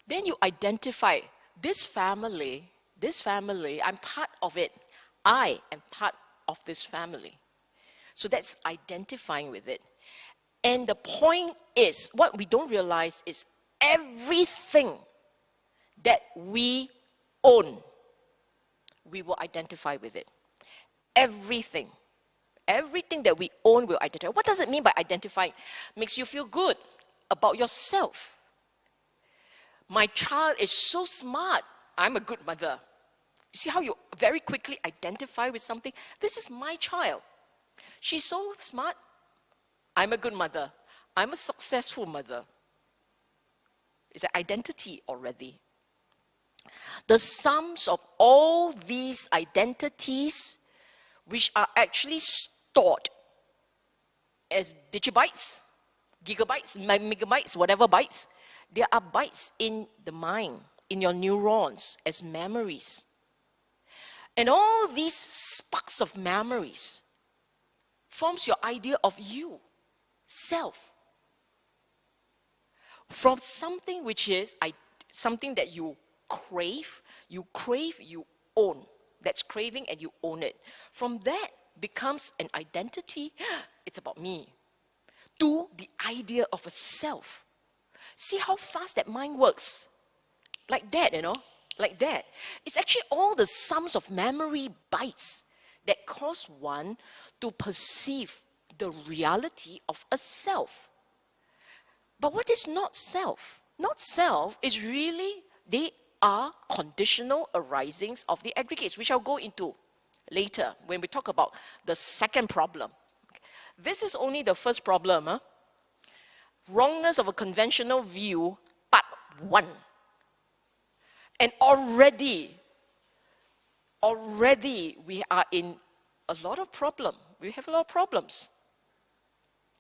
Then you identify this family, I'm part of it. I am part of this family. So that's identifying with it. And the point is, what we don't realize is everything that we own, we will identify with it. Everything. Everything that we own will identify. What does it mean by identifying? Makes you feel good about yourself. My child is so smart. I'm a good mother. You see how you very quickly identify with something? This is my child. She's so smart. I'm a good mother. I'm a successful mother. It's an identity already. The sums of all these identities, which are actually stored as digibytes, gigabytes, megabytes, whatever bytes, there are bytes in the mind, in your neurons, as memories. And all these sparks of memories forms your idea of you, self. From something which is something that you crave, you own. That's craving and you own it. From that becomes an identity, it's about me, to the idea of a self. See how fast that mind works. Like that, like that. It's actually all the sums of memory bytes that cause one to perceive the reality of a self. But what is not self? Not self is really, they are conditional arisings of the aggregates, which I'll go into later when we talk about the second problem. This is only the first problem. Wrongness of a conventional view, part 1. And already we are in a lot of problem. We have a lot of problems.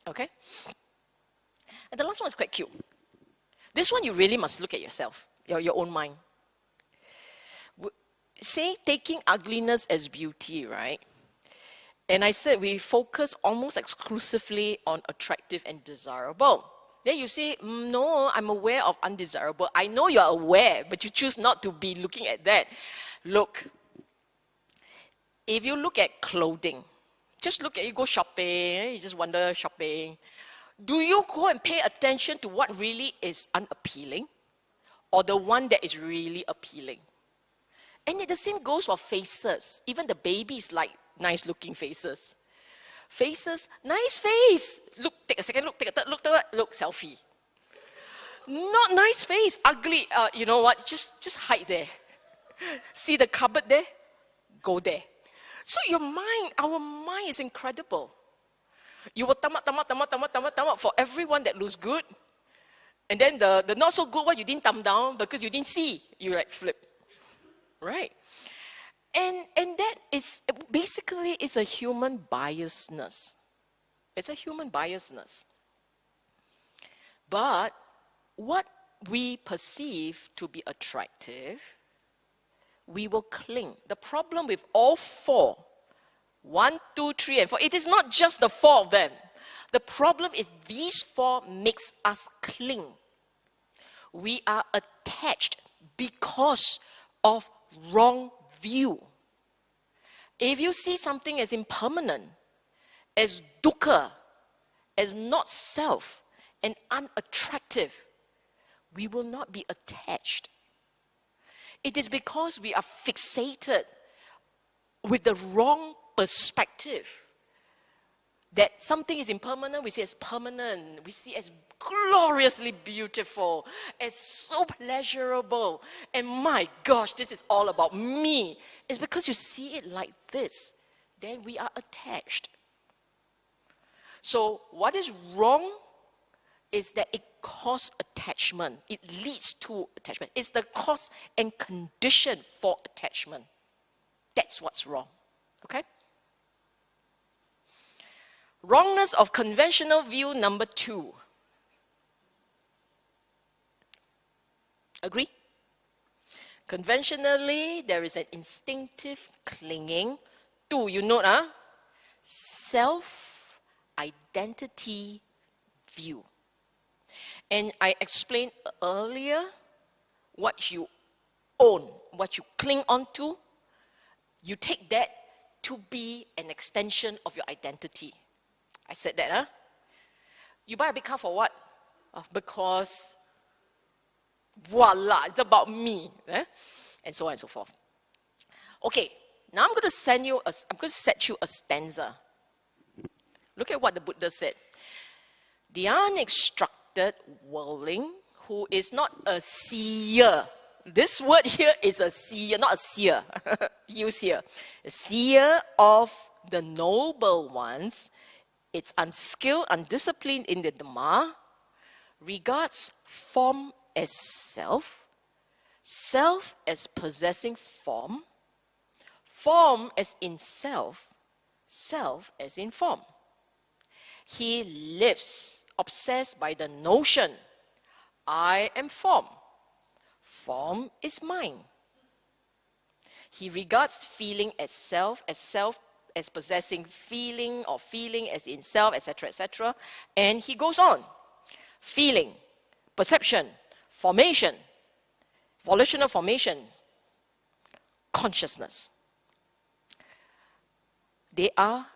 Okay? And the last one is quite cute. This one you really must look at yourself, your own mind. Say taking ugliness as beauty, right? And I said we focus almost exclusively on attractive and desirable. Then you say, no, I'm aware of undesirable. I know you're aware, but you choose not to be looking at that. Look, if you look at clothing, just look at you go shopping, you just wander shopping. Do you go and pay attention to what really is unappealing or the one that is really appealing? And the same goes for faces. Even the babies like nice looking faces. Faces, nice face. Look, take a second, look, take a third, look, selfie. Not nice face, ugly. You know what? Just hide there. See the cupboard there? Go there. So your mind, our mind is incredible. You will thumb up for everyone that looks good. And then the not so good one, you didn't thumb down because you didn't see. You like flip. Right? And that is basically is a human biasness. It's a human biasness. But what we perceive to be attractive, we will cling. The problem with all four, 1, 2, 3, and 4, it is not just the four of them. The problem is these four makes us cling. We are attached because of wrong view. If you see something as impermanent, as dukkha, as not self, and unattractive, we will not be attached. It is because we are fixated with the wrong perspective that something is impermanent, we see as permanent, we see as gloriously beautiful, as so pleasurable, and my gosh, this is all about me. It's because you see it like this, then we are attached. So what is wrong is that it causes attachment. It leads to attachment. It's the cause and condition for attachment. That's what's wrong. Okay? Wrongness of conventional view number 2. Agree? Conventionally, there is an instinctive clinging to, you note, self-identity view. And I explained earlier what you own, what you cling onto, you take that to be an extension of your identity. I said that, You buy a big car for what? Because, voila, it's about me. And so on and so forth. Okay, now I'm going to set you a stanza. Look at what the Buddha said. The uninstructed worldling who is not a seer. This word here is a seer, not a seer. Use here. A seer of the noble ones, it's unskilled, undisciplined in the Dhamma, regards form as self, self as possessing form, form as in self, self as in form. He lives obsessed by the notion, I am form. Form is mine. He regards feeling as self as possessing feeling, or feeling as in self, etc., etc. And he goes on. Feeling, perception, formation, volitional formation, consciousness. They are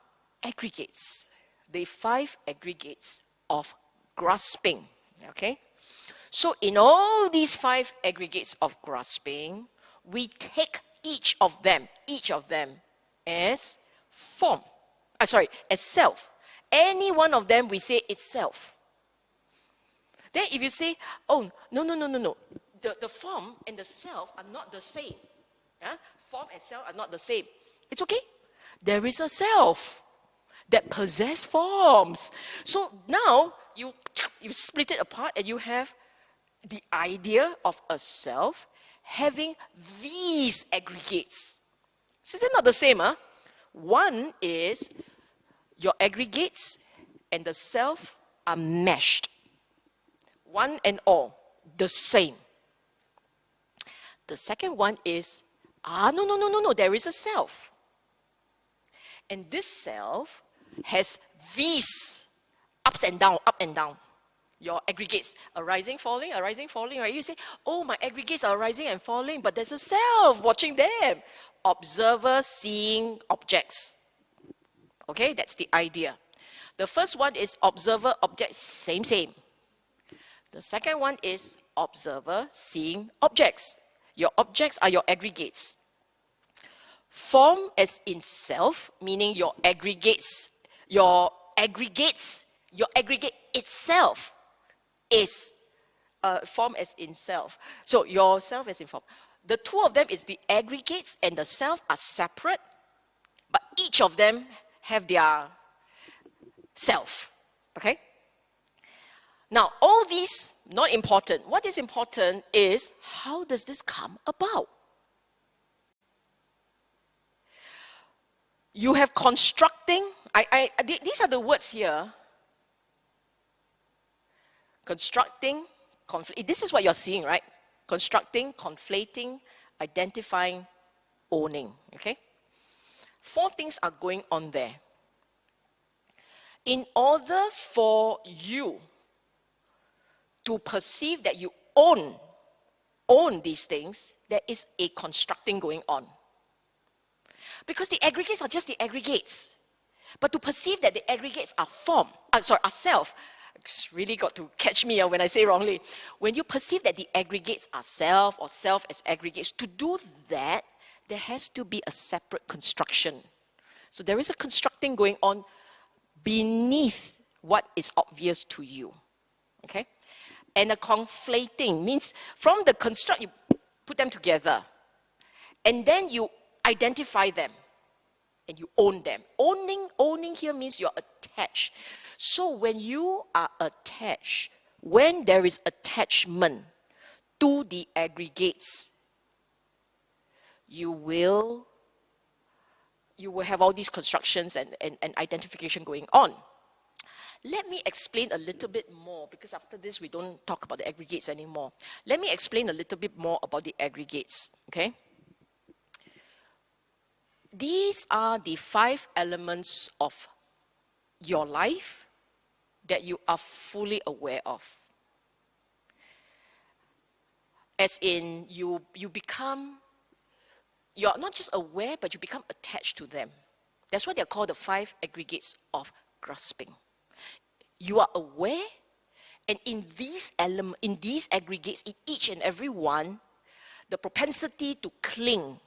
aggregates. They 5 aggregates of grasping. Okay? So in all these 5 aggregates of grasping, we take each of them as form. As self. Any one of them we say it's self. Then if you say, oh, no. The form and the self are not the same. Form and self are not the same. It's okay. There is a self that possesses forms. So now you split it apart and you have the idea of a self having these aggregates. So they're not the same. One is your aggregates and the self are meshed. One and all, the same. The second one is, no, there is a self. And this self has these ups and down, up and down. Your aggregates, arising, falling, right? You say, oh, my aggregates are arising and falling, but there's a self watching them. Observer seeing objects. Okay, that's the idea. The first one is observer, object, same. The second one is observer seeing objects. Your objects are your aggregates. Form as in self, meaning your aggregate itself is form as in self. So your self as in form. The two of them is the aggregates and the self are separate, but each of them have their self. Okay? Now, all these, not important. What is important is, how does this come about? You have constructing. These are the words here. Constructing, this is what you're seeing, right? Constructing, conflating, identifying, owning, okay? 4 things are going on there. In order for you to perceive that you own these things, there is a constructing going on. Because the aggregates are just the aggregates. But to perceive that the aggregates are are self, it's really got to catch me when I say wrongly. When you perceive that the aggregates are self or self as aggregates, to do that, there has to be a separate construction. So there is a constructing going on beneath what is obvious to you. Okay? And a conflating means from the construct, you put them together. And then you identify them. And you own them. Owning here means you're attached. So when you are attached, when there is attachment to the aggregates, you will have all these constructions and identification going on. Let me explain a little bit more, because after this we don't talk about the aggregates anymore. Let me explain a little bit more about the aggregates, okay? These are the 5 elements of your life that you are fully aware of. As in, you're not just aware, but you become attached to them. That's what they're called the 5 aggregates of grasping. You are aware, and in these aggregates, in each and every one, the propensity to cling,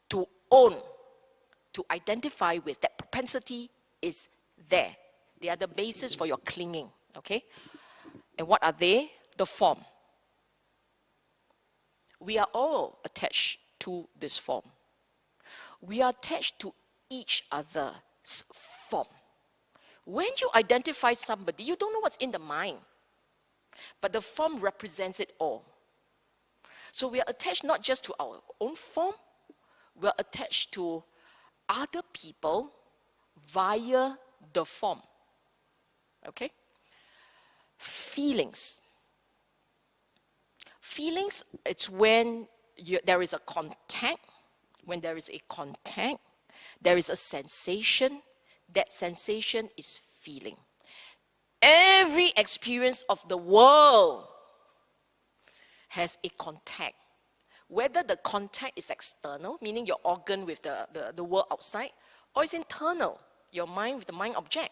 to own, to identify with, that propensity is there. They are the basis for your clinging, okay? And what are they? The form. We are all attached to this form. We are attached to each other's form. When you identify somebody, you don't know what's in the mind, but the form represents it all. So we are attached not just to our own form, we are attached to other people via the form. Okay? Feelings. Feelings, it's when there is a contact. When there is a contact, there is a sensation. That sensation is feeling. Every experience of the world has a contact. Whether the contact is external, meaning your organ with the world outside, or it's internal, your mind with the mind object.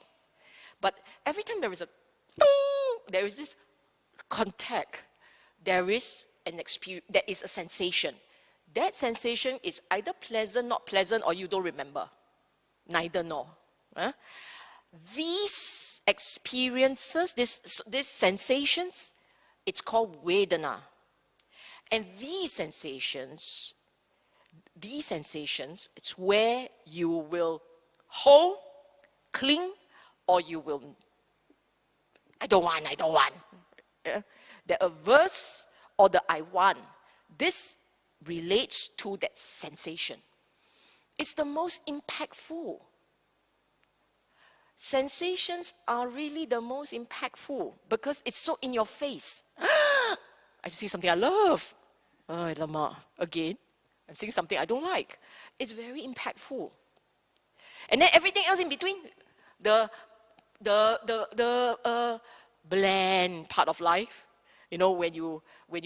But every time there is there is this contact, there is an experience, there is a sensation. That sensation is either pleasant, not pleasant, or you don't remember. Neither nor. These experiences, these sensations, it's called vedana. And these sensations, it's where you will hold, cling, or you will, I don't want. Yeah? The averse or the I want. This relates to that sensation. It's the most impactful. Sensations are really the most impactful because it's so in your face. I see something I love. Oh, lama, again. I'm seeing something I don't like. It's very impactful. And then everything else in between, the bland part of life. You know, when you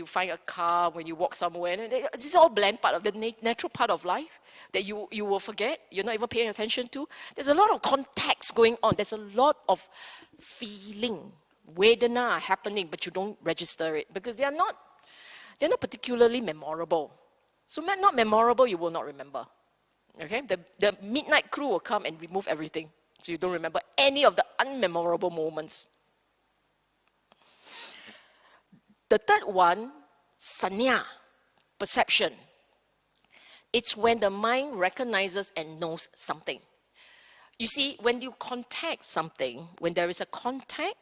find a car, when you walk somewhere, this is all bland part of the natural part of life that you will forget, you're not even paying attention to. There's a lot of context going on. There's a lot of feeling, vedana happening, but you don't register it because they're not particularly memorable. So not memorable, you will not remember. Okay? The midnight crew will come and remove everything. So you don't remember any of the unmemorable moments. The third one, sanya, perception. It's when the mind recognizes and knows something. You see, when you contact something, when there is a contact,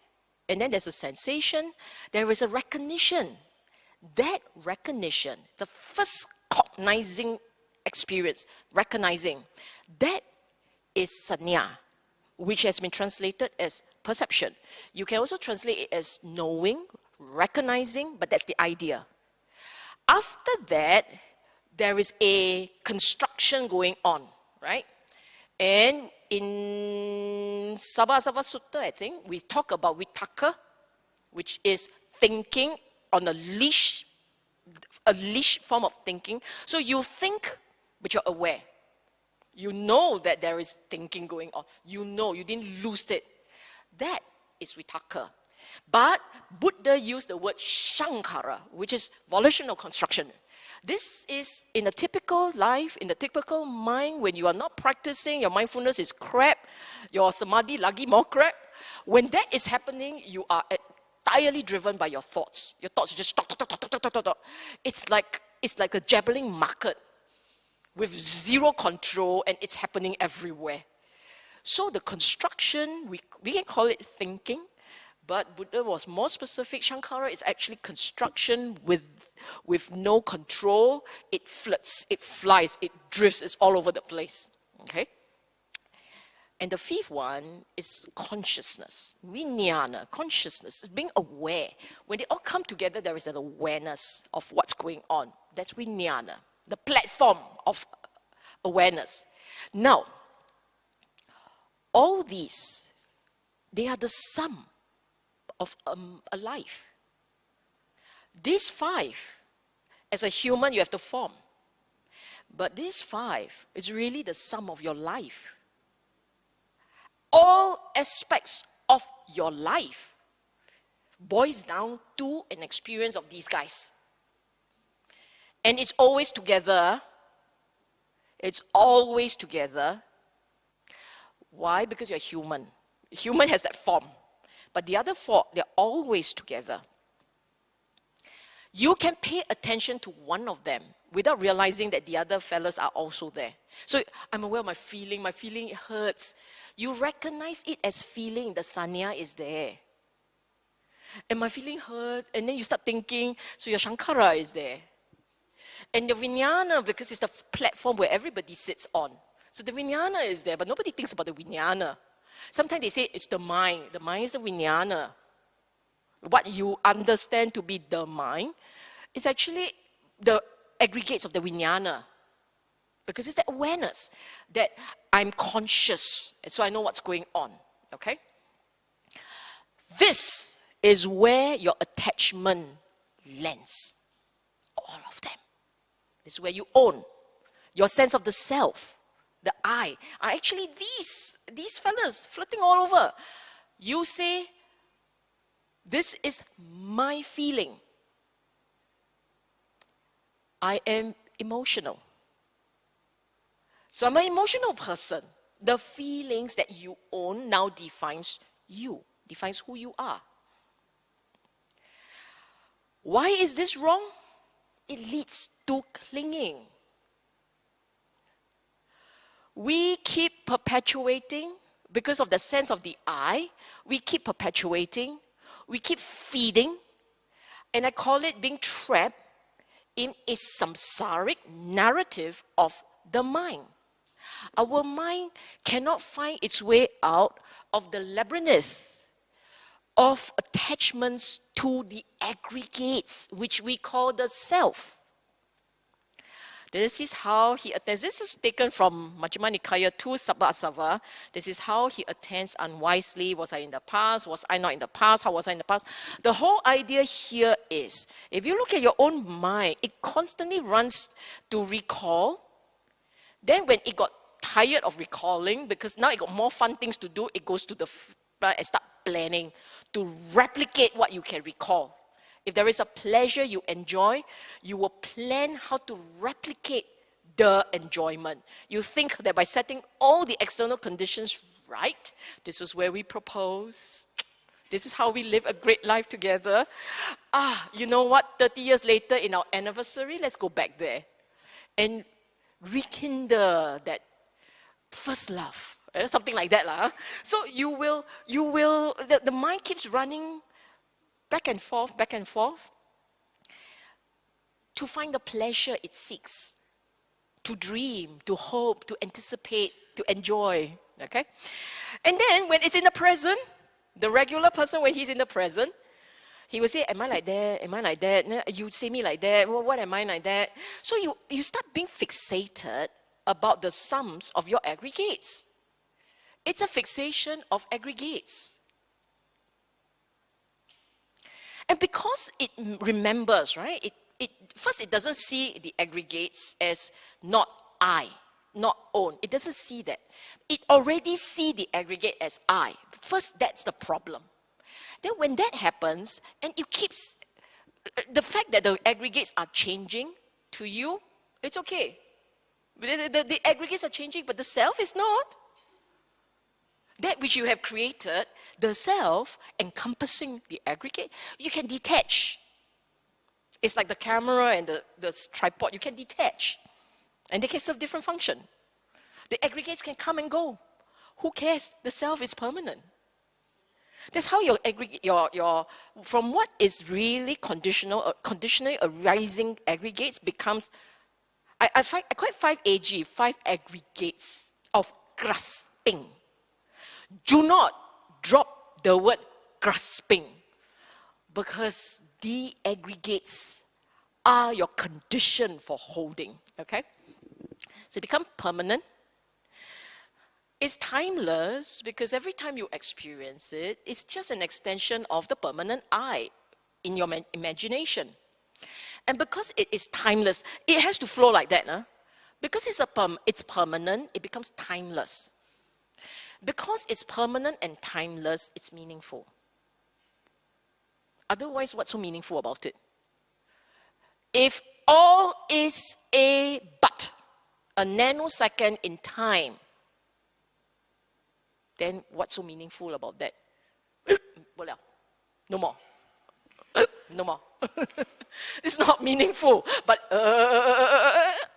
and then there's a sensation, there is a recognition. That recognition, the first cognizing experience, recognizing, that is sanya, which has been translated as perception. You can also translate it as knowing, recognizing, but that's the idea. After that, there is a construction going on, right? And in Sabasava Sutta, I think, we talk about vitakka, which is thinking on a leash form of thinking. So you think, but you're aware. You know that there is thinking going on. You know, you didn't lose it. That is vitakka. But Buddha used the word sankhara, which is volitional construction. This is in a typical life, in the typical mind, when you are not practicing, your mindfulness is crap, your samadhi lagi more crap. When that is happening, you are entirely driven by your thoughts. Your thoughts just talk, talk, talk, talk, talk, talk, talk. It's like a jabbling market with zero control, and it's happening everywhere. So the construction, we can call it thinking, but Buddha was more specific. Sankhara is actually construction with no control. It flits, it flies, it drifts, it's all over the place. Okay? And the fifth one is consciousness. Vijnana, consciousness, is being aware. When they all come together, there is an awareness of what's going on. That's vijnana, the platform of awareness. Now, all these, they are the sum of a life. These five, as a human, you have to form. But these five is really the sum of your life. All aspects of your life boils down to an experience of these guys. And it's always together. It's always together. Why? Because you're human. Human has that form. But the other four, they're always together. You can pay attention to one of them without realizing that the other fellas are also there. So I'm aware of my feeling hurts. You recognize it as feeling, the sanya is there. And my feeling hurt, and then you start thinking, so your sankhara is there. And the vijnana, because it's the platform where everybody sits on. So the vijnana is there, but nobody thinks about the vijnana. Sometimes they say it's the mind. The mind is the vijnana. What you understand to be the mind is actually the aggregates of the vijnana. Because it's the awareness that I'm conscious, and so I know what's going on. Okay? This is where your attachment lands. All of them. This is where you own. Your sense of the self, the I, are actually these fellas flirting all over. You say, this is my feeling. I am emotional. So I'm an emotional person. The feelings that you own now defines you, defines who you are. Why is this wrong? It leads to clinging. We keep perpetuating, because of the sense of the I, we keep perpetuating, we keep feeding, and I call it being trapped in a samsaric narrative of the mind. Our mind cannot find its way out of the labyrinth of attachments to the aggregates, which we call the self. This is how he attends. This is taken from Majjhima Nikaya 2 Sabbasava. This is how he attends unwisely. Was I in the past? Was I not in the past? How was I in the past? The whole idea here is, if you look at your own mind, it constantly runs to recall. Then when it got tired of recalling, because now it got more fun things to do, it goes to the and start planning to replicate what you can recall. If there is a pleasure you enjoy, you will plan how to replicate the enjoyment. You think that by setting all the external conditions right, this is where we propose, this is how we live a great life together. You know what, 30 years later in our anniversary, let's go back there and rekindle that first love, something like that. So the mind keeps running back and forth, to find the pleasure it seeks, to dream, to hope, to anticipate to enjoy, okay? And then when it's in the present, the regular person, when he's in the present, he will say, am I like that? Am I like that? You say me like that. Well, what am I like that? So you start being fixated about the sums of your aggregates. It's a fixation of aggregates. And because it remembers, right? First, it doesn't see the aggregates as not I, not own. It doesn't see that. It already see the aggregate as I. First, that's the problem. Then when that happens, and it keeps, the fact that the aggregates are changing to you, it's okay. The aggregates are changing, but the self is not. That which you have created, the self encompassing the aggregate, you can detach. It's like the camera and the tripod, you can detach. And they can serve different function. The aggregates can come and go. Who cares? The self is permanent. That's how your aggregate, from what is really conditionally arising aggregates becomes, I call it 5 AG, 5 aggregates of grasping. Do not drop the word grasping, because the aggregates are your condition for holding, okay? So become permanent. It's timeless because every time you experience it, it's just an extension of the permanent I in your imagination. And because it is timeless, it has to flow like that. Huh? Because it's permanent, it becomes timeless. Because it's permanent and timeless, it's meaningful. Otherwise, what's so meaningful about it? If all is a but, a nanosecond in time, then what's so meaningful about that? No more. No more. It's not meaningful, but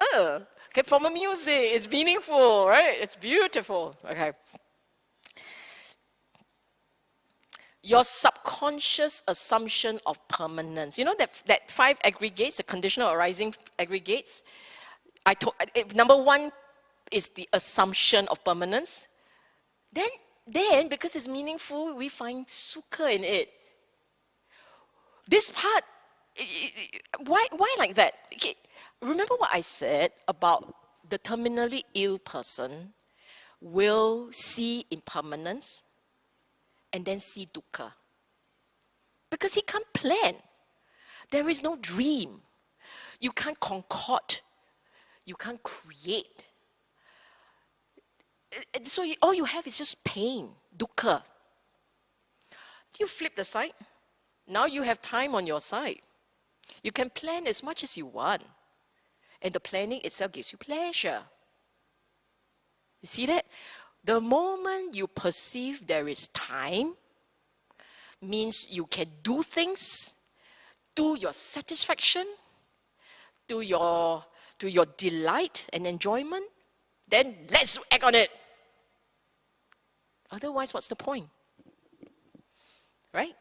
okay, from a music, it's meaningful, right? It's beautiful. Okay. Your subconscious assumption of permanence. You know that 5 aggregates, the conditional arising aggregates? Number 1 is the assumption of permanence. Then, because it's meaningful, we find sukha in it. This part, why like that? Okay, remember what I said about the terminally ill person will see impermanence and then see dukkha. Because he can't plan. There is no dream. You can't concoct. You can't create. So all you have is just pain, dukkha. You flip the side. Now you have time on your side. You can plan as much as you want. And the planning itself gives you pleasure. You see that? The moment you perceive there is time, means you can do things to your satisfaction, to your delight and enjoyment, then let's act on it. Otherwise, what's the point? Right?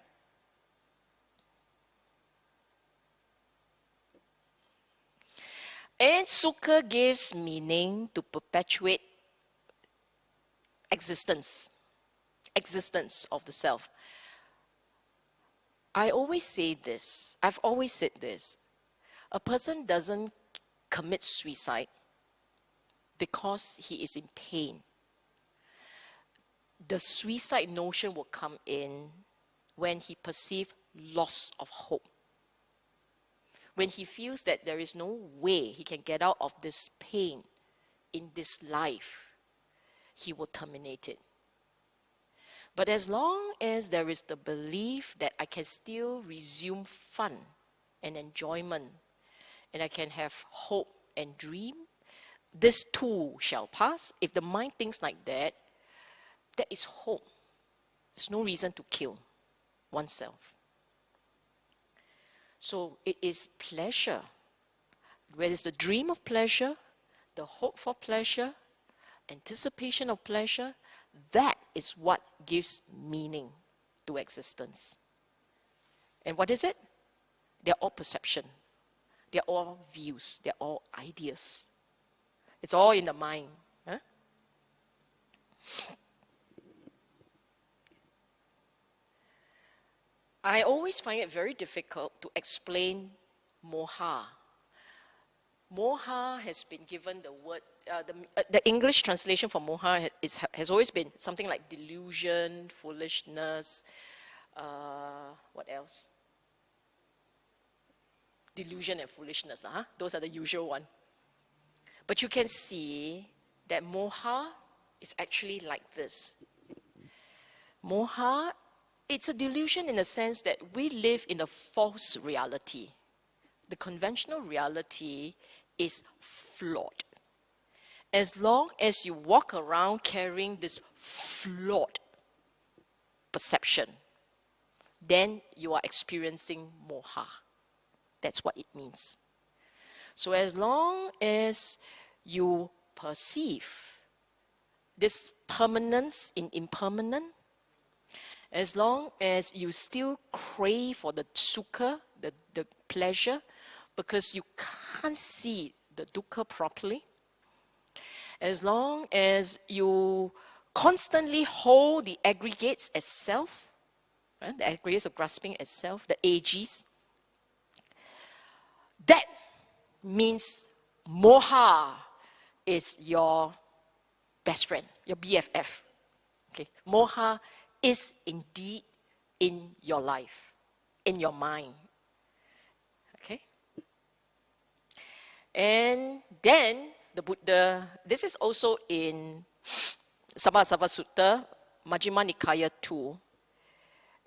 And sukha gives meaning to perpetuate existence of the self. I always say this, I've always said this, a person doesn't commit suicide because he is in pain. The suicide notion will come in when he perceives loss of hope. When he feels that there is no way he can get out of this pain in this life, he will terminate it. But as long as there is the belief that I can still resume fun and enjoyment, and I can have hope and dream, this too shall pass. If the mind thinks like that, that is hope. There's no reason to kill oneself. So it is pleasure. Where is the dream of pleasure, the hope for pleasure, anticipation of pleasure, that is what gives meaning to existence. And what is it? They're all perception. They're all views. They're all ideas. It's all in the mind. Huh? I always find it very difficult to explain moha. Moha has been given the word, the English translation for moha has always been something like delusion, foolishness, what else? Delusion and foolishness, those are the usual one. But you can see that moha is actually like this. Moha, it's a delusion in the sense that we live in a false reality. The conventional reality is flawed. As long as you walk around carrying this flawed perception, then you are experiencing moha. That's what it means. So as long as you perceive this permanence in impermanent, as long as you still crave for the sukha, the pleasure, because you can't see the dukkha properly, as long as you constantly hold the aggregates as self, right? The aggregates of grasping as self, the AGs, that means moha is your best friend, your BFF. Okay, moha is indeed in your life, in your mind. Okay? And then the Buddha, this is also in Samasara Sutta, Majjhima Nikaya 2.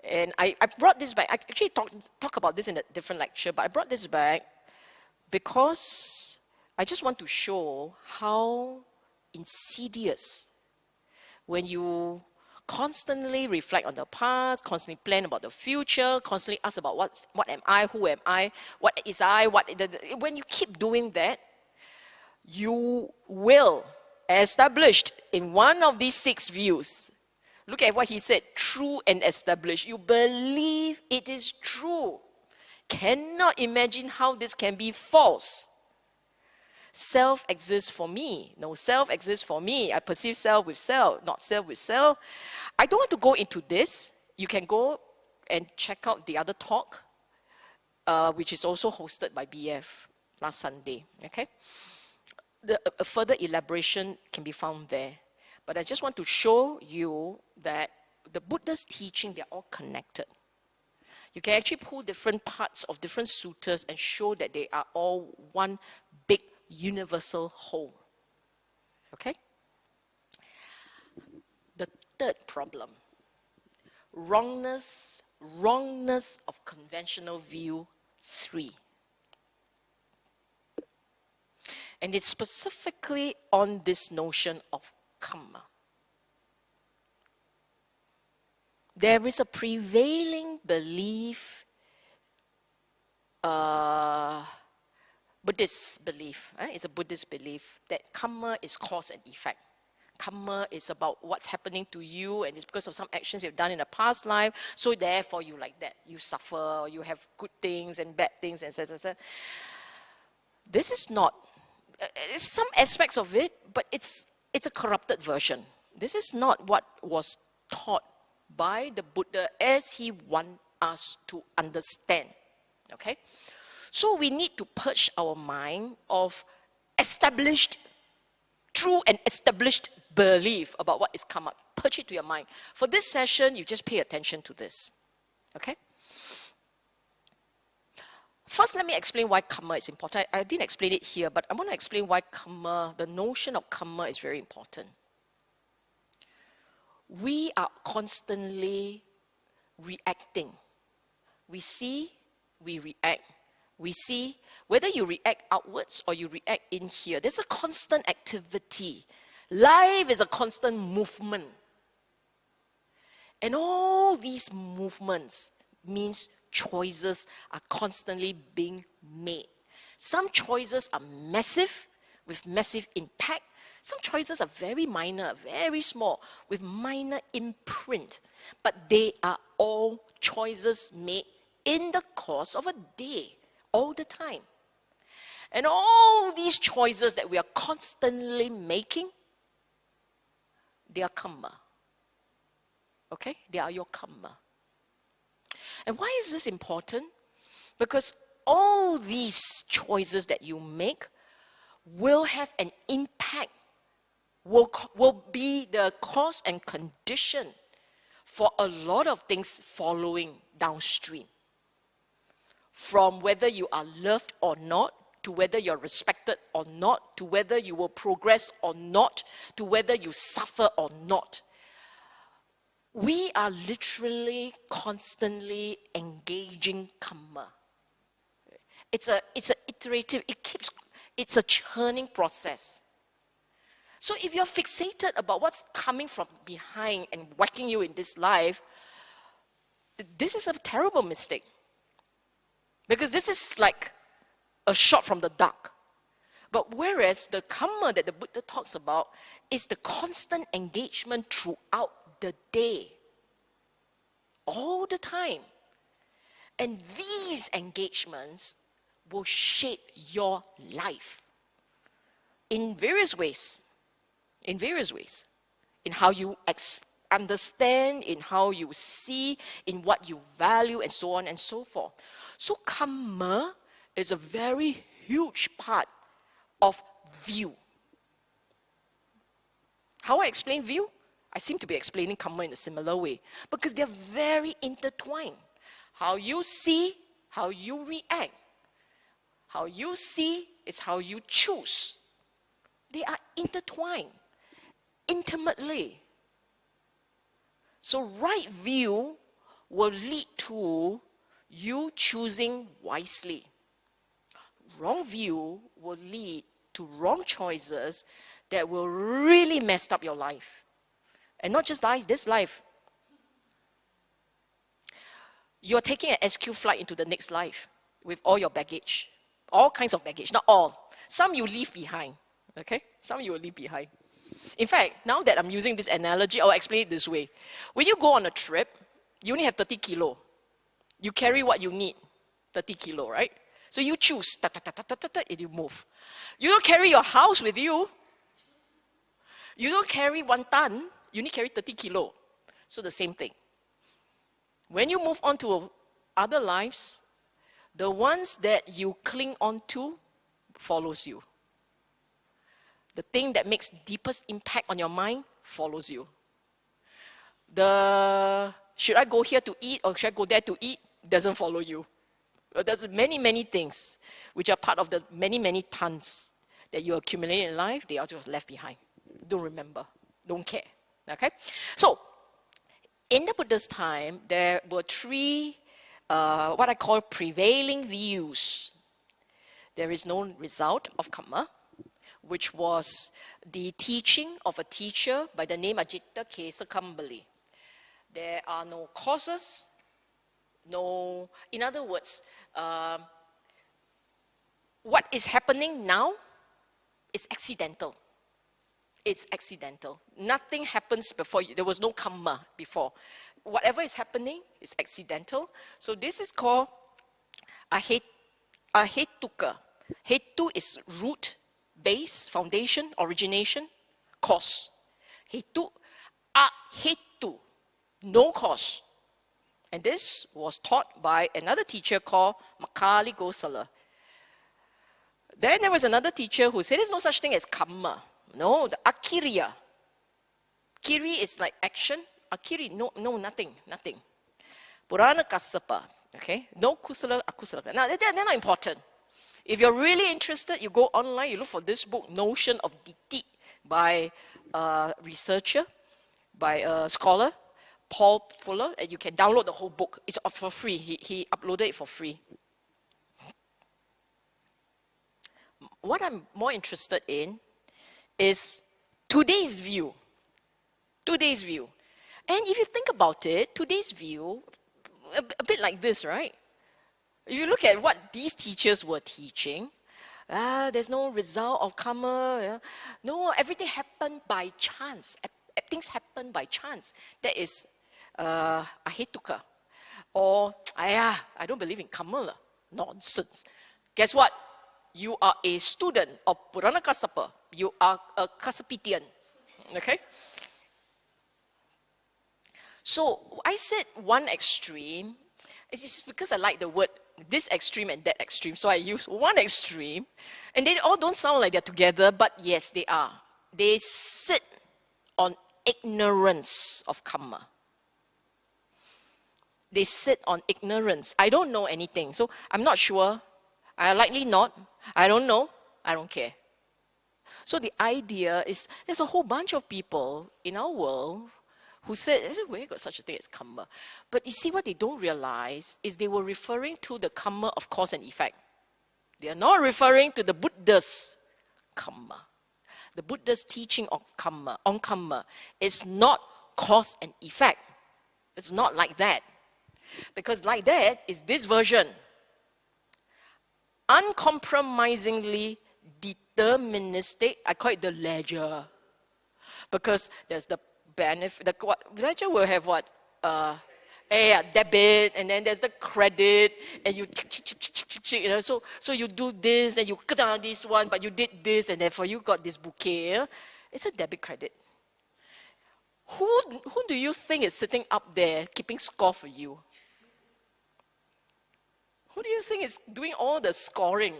And I brought this back. I actually talk about this in a different lecture, but I brought this back because I just want to show how insidious when you constantly reflect on the past, constantly plan about the future, constantly ask about what am I, who am I, what is I, when you keep doing that, you will establish in one of these 6 views. Look at what he said, true and established. You believe it is true. Cannot imagine how this can be false. Self exists for me. No, self exists for me. I perceive self with self, not self with self. I don't want to go into this. You can go and check out the other talk, which is also hosted by BF last Sunday. Okay, a further elaboration can be found there. But I just want to show you that the Buddha's teaching, they're all connected. You can actually pull different parts of different suttas and show that they are all one big universal whole. Okay? The third problem, wrongness of conventional view 3. And it's specifically on this notion of kamma. There is a prevailing belief, Buddhist belief, it's a Buddhist belief that kamma is cause and effect. Kamma is about what's happening to you, and it's because of some actions you've done in a past life, so therefore you like that. You suffer, you have good things and bad things, etc. This is not, some aspects of it, but it's a corrupted version. This is not what was taught by the Buddha as he wants us to understand. Okay? So we need to purge our mind of established, true and established belief about what is kamma. Purge it to your mind. For this session, you just pay attention to this. Okay? First, let me explain why kamma is important. I didn't explain it here, but I want to explain why kamma, the notion of kamma is very important. We are constantly reacting. We see, we react. We see whether you react outwards or you react in here. There's a constant activity. Life is a constant movement. And all these movements means choices are constantly being made. Some choices are massive, with massive impact. Some choices are very minor, very small, with minor imprint. But they are all choices made in the course of a day, all the time. And all these choices that we are constantly making, they are kamma. Okay? They are your kamma. And why is this important? Because all these choices that you make will have an impact, will be the cause and condition for a lot of things following downstream. From whether you are loved or not, to whether you're respected or not, to whether you will progress or not, to whether you suffer or not. We are literally constantly engaging kamma. It's a iterative, it's a churning process. So if you're fixated about what's coming from behind and whacking you in this life, this is a terrible mistake. Because this is like a shot from the dark. But whereas the kamma that the Buddha talks about is the constant engagement throughout the day, all the time. And these engagements will shape your life in various ways. In various ways. In how you understand, in how you see, in what you value, and so on and so forth. So kamma is a very huge part of view. How I explain view? I seem to be explaining kamma in a similar way. Because they're very intertwined. How you see, how you react. How you see is how you choose. They are intertwined, intimately. So right view will lead to you choosing wisely. Wrong view will lead to wrong choices that will really mess up your life. And not just this life. You're taking an SQ flight into the next life with all your baggage. All kinds of baggage, not all. Some you leave behind, okay? Some you will leave behind. In fact, now that I'm using this analogy, I'll explain it this way. When you go on a trip, you only have 30 kilo. You carry what you need, 30 kilo, right? So you choose, and you move. You don't carry your house with you. You don't carry 1 ton, you only carry 30 kilo. So the same thing. When you move on to other lives, the ones that you cling on to follows you. The thing that makes deepest impact on your mind follows you. Should I go here to eat or should I go there to eat doesn't follow you. There's many, many things which are part of the many, many tons that you accumulate in life, they are just left behind. Don't remember, don't care, okay? So, in the Buddha's time, there were 3, what I call prevailing views. There is no result of kamma, which was the teaching of a teacher by the name Ajita Kesa Kambali. There are no causes, in other words, what is happening now is accidental. It's accidental. Nothing happens before you. There was no kamma before. Whatever is happening is accidental. So this is called ahetuka. Hetu is root, base, foundation, origination, cause. Hetu, ahetu, no cause. And this was taught by another teacher called micchādiṭṭhi. Then there was another teacher who said there's no such thing as kamma. No, the akiriya. Kiri is like action. Akiri, no, nothing. Purana Kassapa, okay? No kusala, akusala. Now, they're not important. If you're really interested, you go online, you look for this book, Notion of Diṭṭhi, by a researcher, by a scholar, Paul Fuller, and you can download the whole book. It's for free. He uploaded it for free. What I'm more interested in is today's view. Today's view. And if you think about it, today's view, a bit like this, right? If you look at what these teachers were teaching, there's no result of karma. No, everything happened by chance. Things happen by chance. That is ahetuka. Or, I don't believe in karma. Nonsense. Guess what? You are a student of Purana Kassapa. You are a Kassapitian. Okay? So I said one extreme. It's just because I like the word this extreme and that extreme. So I use one extreme. And they all don't sound like they're together, but yes, they are. They sit on ignorance of kamma. They sit on ignorance. I don't know anything, so I'm not sure. I likely not. I don't know. I don't care. So the idea is there's a whole bunch of people in our world who said, where got such a thing as kamma? But you see, what they don't realize is they were referring to the kamma of cause and effect. They are not referring to the Buddha's kamma. The Buddha's teaching of kamma, on kamma, is not cause and effect. It's not like that. Because like that is this version. Uncompromisingly deterministic, I call it the ledger. Because there's the benefit, the ledger will have what? Debit, and then there's the credit, and you, so you do this, and you cut down this one, but you did this, and therefore you got this bouquet. It's a debit credit. Who do you think is sitting up there keeping score for you? Who do you think is doing all the scoring?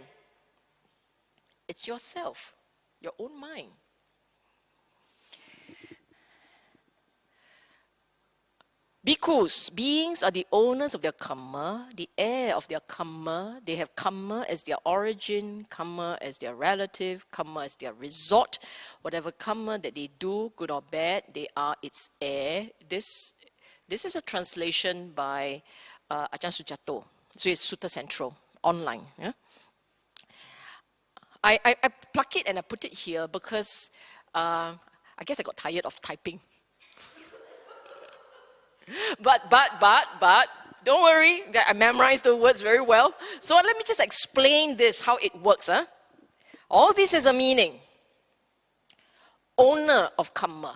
It's yourself, your own mind. Bhikkhus, beings are the owners of their kamma, the heir of their kamma. They have kamma as their origin, kamma as their relative, kamma as their resort. Whatever kamma that they do, good or bad, they are its heir. This is a translation by Ajahn Sujato. So it's Sutta Central, online. Yeah? I pluck it and I put it here because I guess I got tired of typing. But, don't worry, I memorized the words very well. So let me just explain this, how it works. Huh? All this has a meaning. Owner of kamma.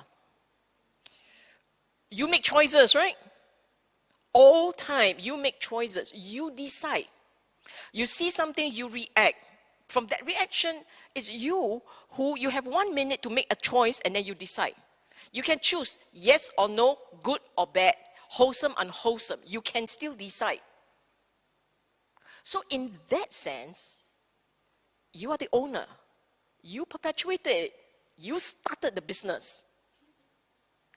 You make choices, right? All time, you make choices. You decide. You see something, you react. From that reaction, it's you who, you have 1 minute to make a choice and then you decide. You can choose yes or no, good or bad, wholesome, unwholesome. You can still decide. So in that sense, you are the owner. You perpetuated it. You started the business.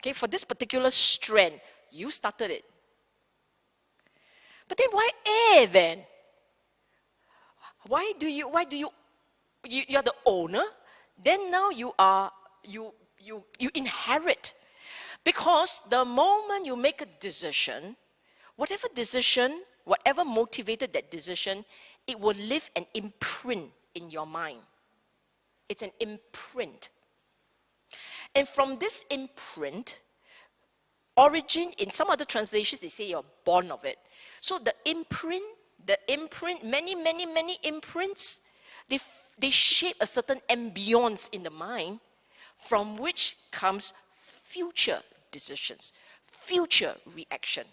Okay, for this particular strand, you started it. But then why heir then? Why do you are the owner, then now you inherit. Because the moment you make a decision, whatever motivated that decision, it will leave an imprint in your mind. It's an imprint. And from this imprint, origin, in some other translations, they say you're born of it. So the imprint, many imprints, they shape a certain ambience in the mind from which comes future decisions, future reaction.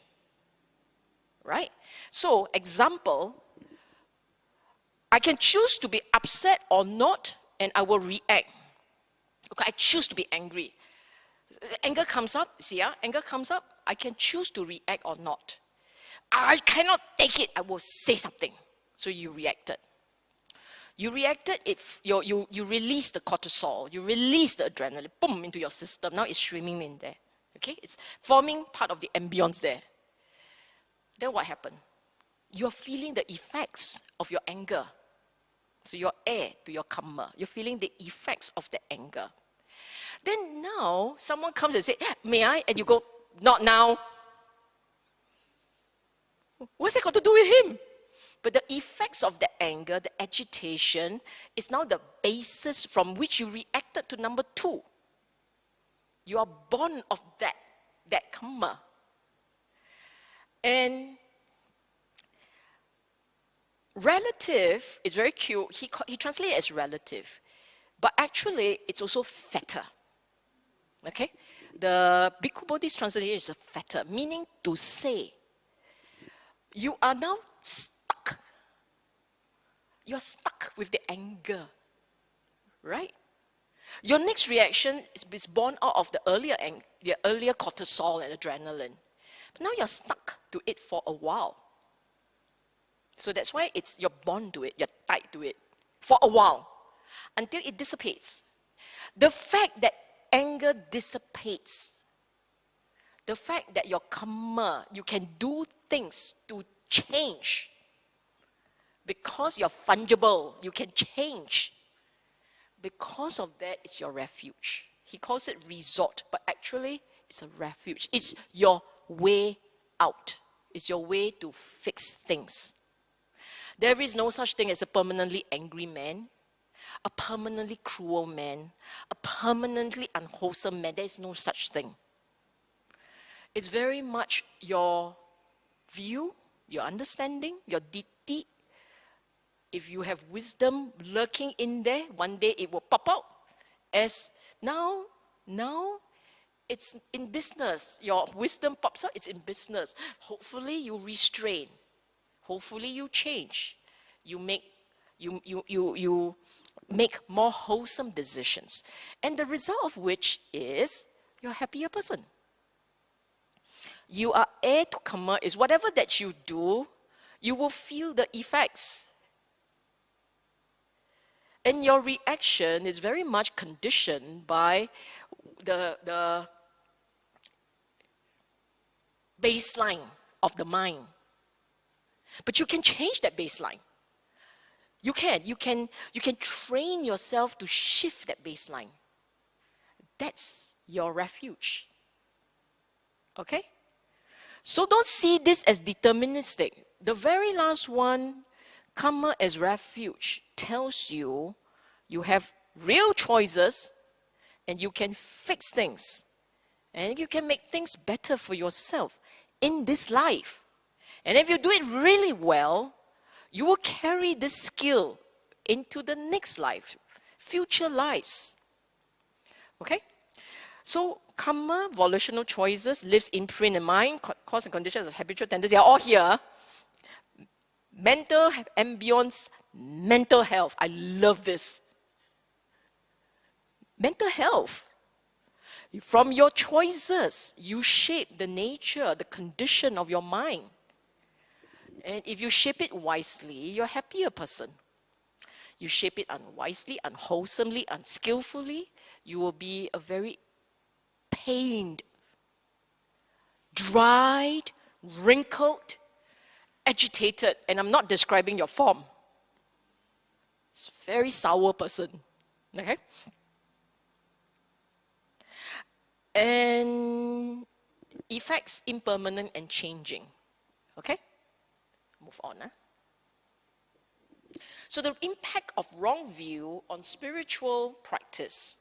Right? So, example, I can choose to be upset or not, and I will react. Okay, I choose to be angry. Anger comes up, see, anger comes up, I can choose to react or not. I cannot take it, I will say something. So you reacted. You reacted, if you release the cortisol, you release the adrenaline, boom, into your system. Now it's streaming in there. Okay? It's forming part of the ambience there. Then what happened? You're feeling the effects of your anger. So you're heir to your kamma. You're feeling the effects of the anger. Then now, someone comes and says, may I? And you go, not now. What's it got to do with him? But the effects of the anger, the agitation, is now the basis from which you reacted to number 2. You are born of that kamma. And relative is very cute. He translates it as relative. But actually, it's also fetter. Okay? The Bhikkhu Bodhi's translation is a fetter, meaning to say, you are now stuck. You're stuck with the anger. Right? Your next reaction is born out of the earlier cortisol and adrenaline. Now you're stuck to it for a while. So that's why you're bound to it, you're tied to it for a while until it dissipates. The fact that anger dissipates, the fact that your kamma, you can do things to change because you're fungible, you can change. Because of that, it's your refuge. He calls it resort, but actually it's a refuge. It's your way out. It's your way to fix things. There is no such thing as a permanently angry man, a permanently cruel man, a permanently unwholesome man. There is no such thing. It's very much your view, your understanding, your diṭṭhi. If you have wisdom lurking in there, one day it will pop out. As now it's in business. Your wisdom pops out, it's in business. Hopefully you restrain. Hopefully you change. You make more wholesome decisions. And the result of which is you're a happier person. You are heir to kamma, is whatever that you do, you will feel the effects. And your reaction is very much conditioned by the baseline of the mind. But you can change that baseline. You can train yourself to shift that baseline. That's your refuge. Okay? So don't see this as deterministic. The very last one, kamma as refuge, tells you you have real choices and you can fix things. And you can make things better for yourself in this life. And if you do it really well, you will carry this skill into the next life, future lives. Okay? So, kamma, volitional choices, lives imprint in mind, cause and conditions, habitual tendencies, they are all here. Mental ambience, mental health. I love this. Mental health. From your choices, you shape the nature, the condition of your mind. And if you shape it wisely, you're a happier person. You shape it unwisely, unwholesomely, unskillfully, you will be a very pained, dried, wrinkled, agitated, and I'm not describing your form. It's a very sour person, okay? And effects impermanent and changing, okay? Move on. So the impact of wrong view on spiritual practice.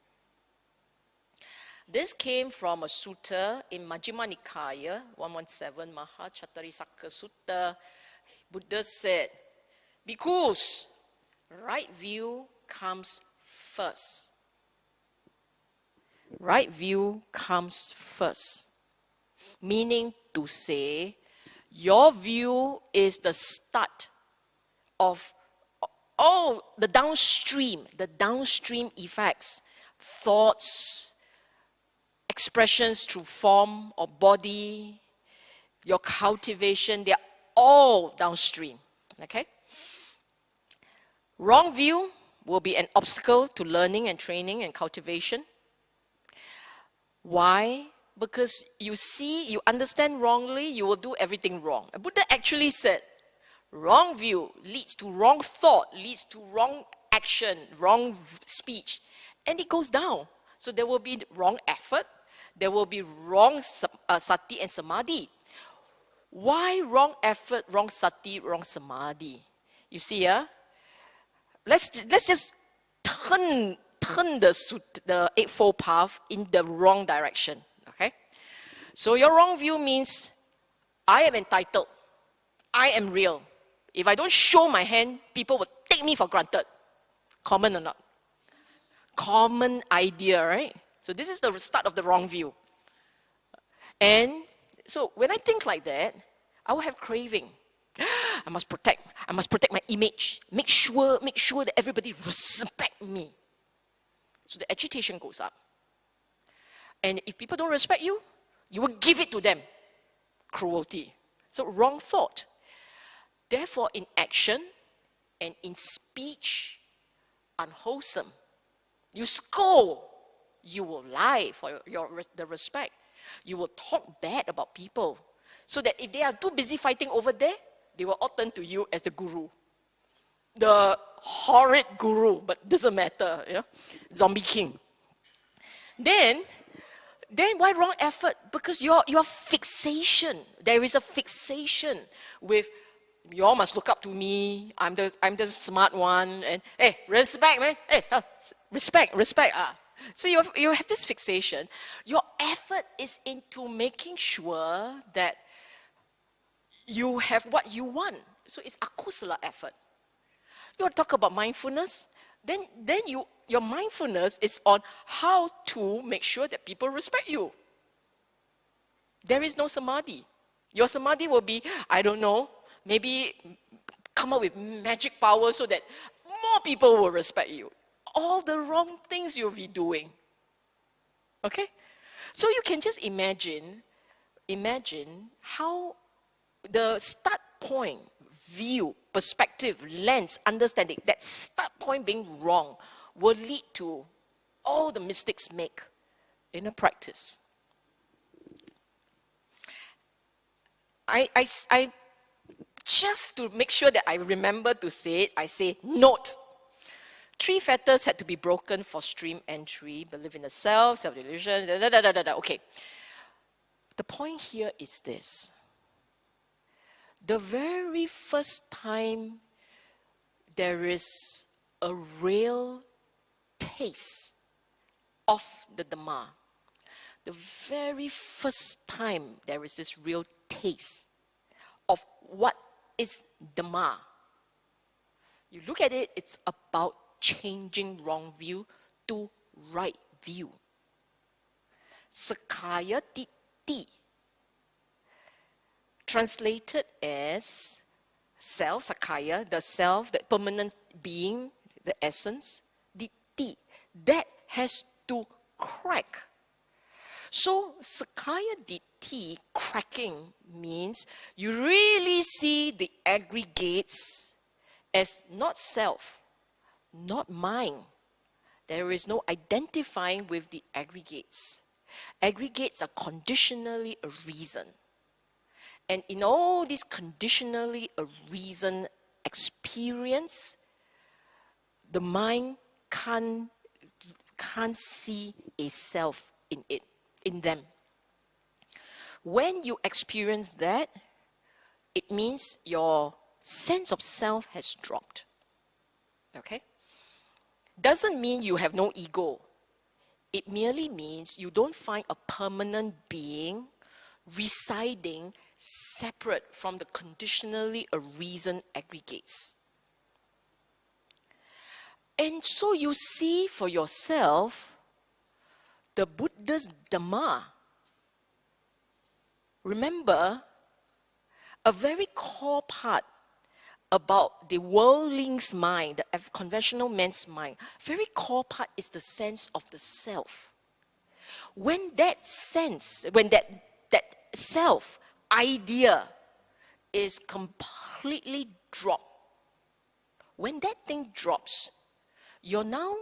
This came from a sutta in Majjhima Nikaya, 117, micchādiṭṭhi Sutta. Buddha said, Bhikkhus, right view comes first. Right view comes first. Meaning to say, your view is the start of all the downstream effects, thoughts, expressions through form or body, your cultivation, they're all downstream, okay? Wrong view will be an obstacle to learning and training and cultivation. Why? Because you see, you understand wrongly, you will do everything wrong. Buddha actually said, wrong view leads to wrong thought, leads to wrong action, wrong speech, and it goes down. So there will be wrong effort, there will be wrong sati and samadhi. Why wrong effort, wrong sati, wrong samadhi? You see, let's just turn the Eightfold Path in the wrong direction, okay? So your wrong view means, I am entitled, I am real. If I don't show my hand, people will take me for granted. Common or not? Common idea, right? So this is the start of the wrong view. And so when I think like that, I will have craving. I must protect my image. Make sure that everybody respect me. So the agitation goes up. And if people don't respect you, you will give it to them. cruelty. So wrong thought. Therefore, in action and in speech, unwholesome. You scold, you will lie for the respect. You will talk bad about people, so that if they are too busy fighting over there, they will all turn to you as the guru. The horrid guru, but doesn't matter, you know, zombie king. Then why wrong effort? Because your fixation, there is a fixation with, you all must look up to me, I'm the smart one, and hey, respect, man, hey, respect. So you have this fixation. Your effort is into making sure that you have what you want. So it's akusala effort. You want to talk about mindfulness? Then your mindfulness is on how to make sure that people respect you. There is no samadhi. Your samadhi will be, I don't know, maybe come up with magic power so that more people will respect you. All the wrong things you'll be doing. Okay? So you can just imagine how the start point, view, perspective, lens, understanding, that start point being wrong will lead to all the mistakes make in a practice. I just to make sure that I remember to say it, I say, note. 3 fetters had to be broken for stream entry. Believe in the self, self-delusion, Okay. The point here is this. The very first time there is a real taste of the Dhamma, the very first time there is this real taste of what is Dhamma, you look at it, it's about changing wrong view to right view. Micchādiṭṭhi, translated as self, sakaya, the self, the permanent being, the essence, diṭṭhi, that has to crack. So micchādiṭṭhi cracking means you really see the aggregates as not self, not mine. There is no identifying with the aggregates. Aggregates are conditionally a reason. And in all this conditionally a reason experience, the mind can't see a self in it, in them. When you experience that, it means your sense of self has dropped. Okay? Doesn't mean you have no ego. It merely means you don't find a permanent being residing separate from the conditionally a reason aggregates. And so you see for yourself the Buddha's Dhamma. Remember, a very core part about the worldling's mind, the conventional man's mind, very core part is the sense of the self. When that sense, when that self idea is completely dropped, when that thing drops, you now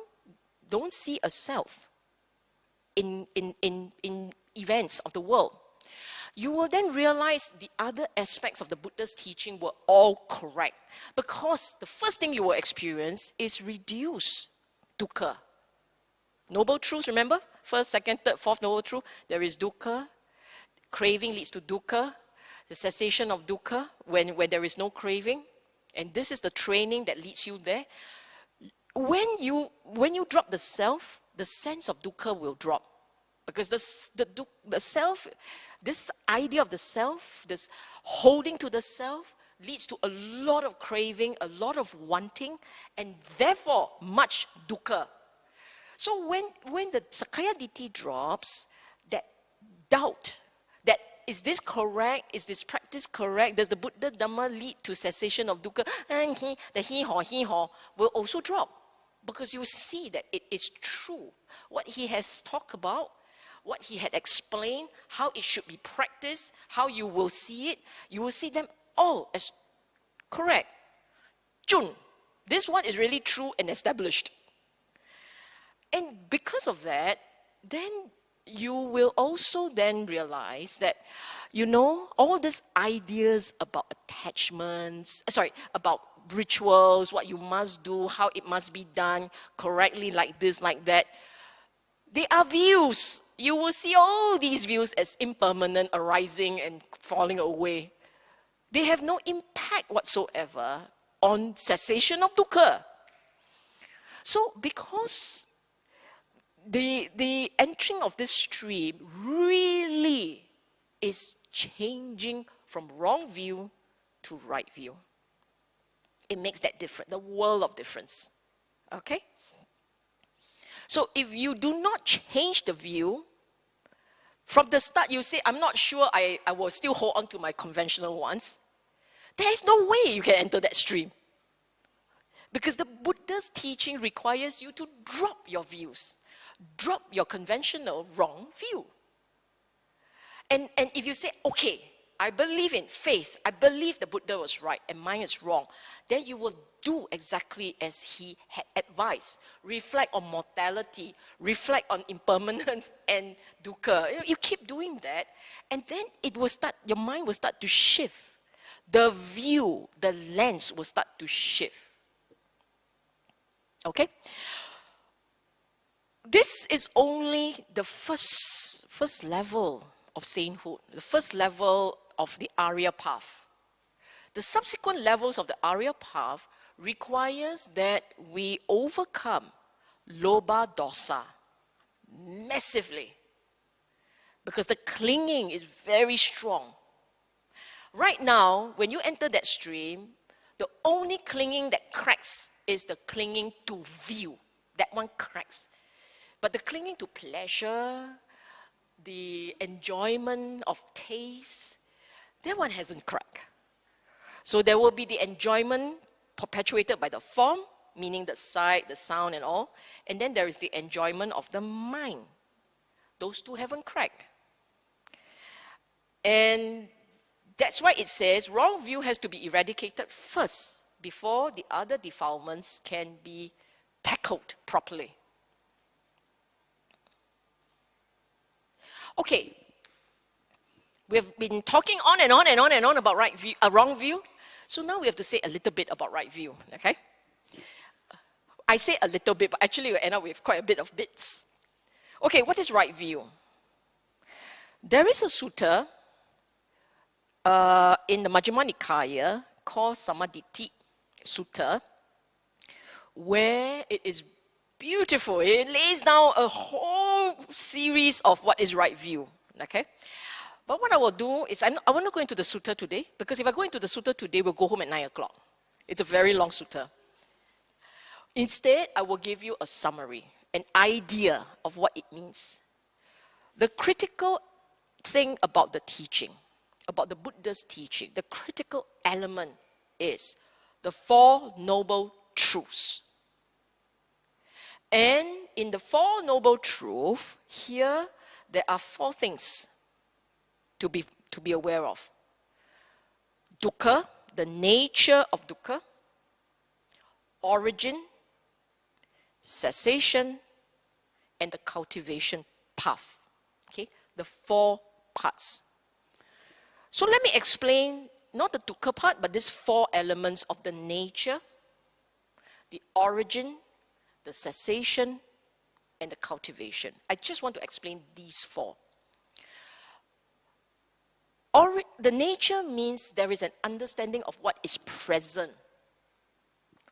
don't see a self in events of the world. You will then realize the other aspects of the Buddha's teaching were all correct. Because the first thing you will experience is reduced dukkha. Noble truths, remember? First, second, third, fourth noble truth. There is dukkha. Craving leads to dukkha. The cessation of dukkha when there is no craving. And this is the training that leads you there. When you drop the self, the sense of dukkha will drop. Because the self, this idea of the self, this holding to the self, leads to a lot of craving, a lot of wanting, and therefore much dukkha. So when the micchādiṭṭhi drops, that doubt, that is this correct, is this practice correct, does the Buddha's Dhamma lead to cessation of dukkha, and the he will also drop. Because you see that it is true. What he has talked about, what he had explained, how it should be practiced, how you will see it, you will see them all as correct. Jun, this one is really true and established. And because of that, then you will also then realize that, you know, all these ideas about attachments, about rituals, what you must do, how it must be done correctly, like this, like that, they are views. You will see all these views as impermanent, arising and falling away. They have no impact whatsoever on cessation of dukkha. So because the entering of this stream really is changing from wrong view to right view. It makes that difference, the world of difference. Okay? So if you do not change the view, from the start you say, I'm not sure I will still hold on to my conventional ones, there is no way you can enter that stream. Because the Buddha's teaching requires you to drop your views, drop your conventional wrong view. And if you say, okay, I believe in faith, I believe the Buddha was right and mine is wrong, then you will do exactly as he had advised. Reflect on mortality, reflect on impermanence and dukkha. You keep doing that, and then it will start, your mind will start to shift. The view, the lens will start to shift. Okay? This is only the first level of sainthood, the first level of the Arya path. The subsequent levels of the Arya path requires that we overcome lobha dosa massively, because the clinging is very strong. Right now, when you enter that stream, the only clinging that cracks is the clinging to view. That one cracks. But the clinging to pleasure, the enjoyment of taste, that one hasn't cracked. So there will be the enjoyment perpetuated by the form, meaning the sight, the sound and all. And then there is the enjoyment of the mind. Those two haven't cracked. And that's why it says wrong view has to be eradicated first before the other defilements can be tackled properly. Okay, we've been talking on and on and on and on about right view, wrong view. So now we have to say a little bit about right view, okay? I say a little bit, but actually we end up with quite a bit of bits. Okay, what is right view? There is a sutta in the Majjhima Nikaya called Samaditthi Sutta, where it is beautiful. It lays down a whole series of what is right view, okay? But what I will do is, I will not go into the sutta today, because if I go into the sutta today, we'll go home at 9 o'clock. It's a very long sutta. Instead, I will give you a summary, an idea of what it means. The critical thing about the teaching, about the Buddha's teaching, the critical element is the Four Noble Truths. And in the Four Noble Truths, here there are four things to be aware of. Dukkha, the nature of dukkha, origin, cessation, and the cultivation path. Okay, the four parts. So let me explain not the dukkha part, but these four elements of the nature, the origin, the cessation, and the cultivation. I just want to explain these four. The nature means there is an understanding of what is present.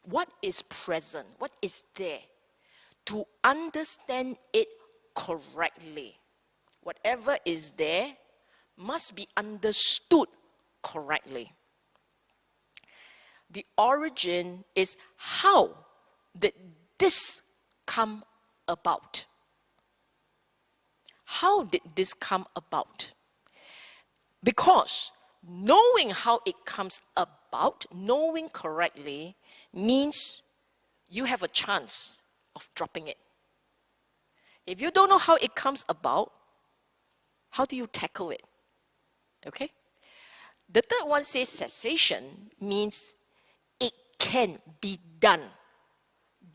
What is present? What is there? To understand it correctly, whatever is there must be understood correctly. The origin is how did this come about? How did this come about? Because knowing how it comes about, knowing correctly, means you have a chance of dropping it. If you don't know how it comes about, How do you tackle it? Okay? The third one says cessation means it can be done.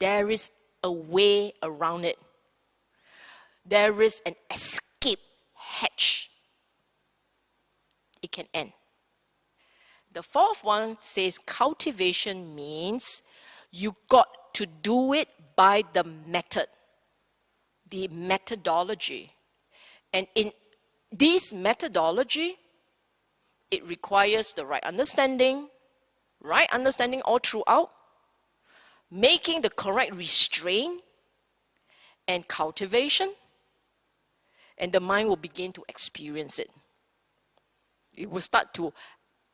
There is a way around it. There is an escape hatch. It can end. The fourth one says cultivation means you got to do it by the method, the methodology. And in this methodology, it requires the right understanding all throughout, making the correct restraint and cultivation, and the mind will begin to experience it. It will start to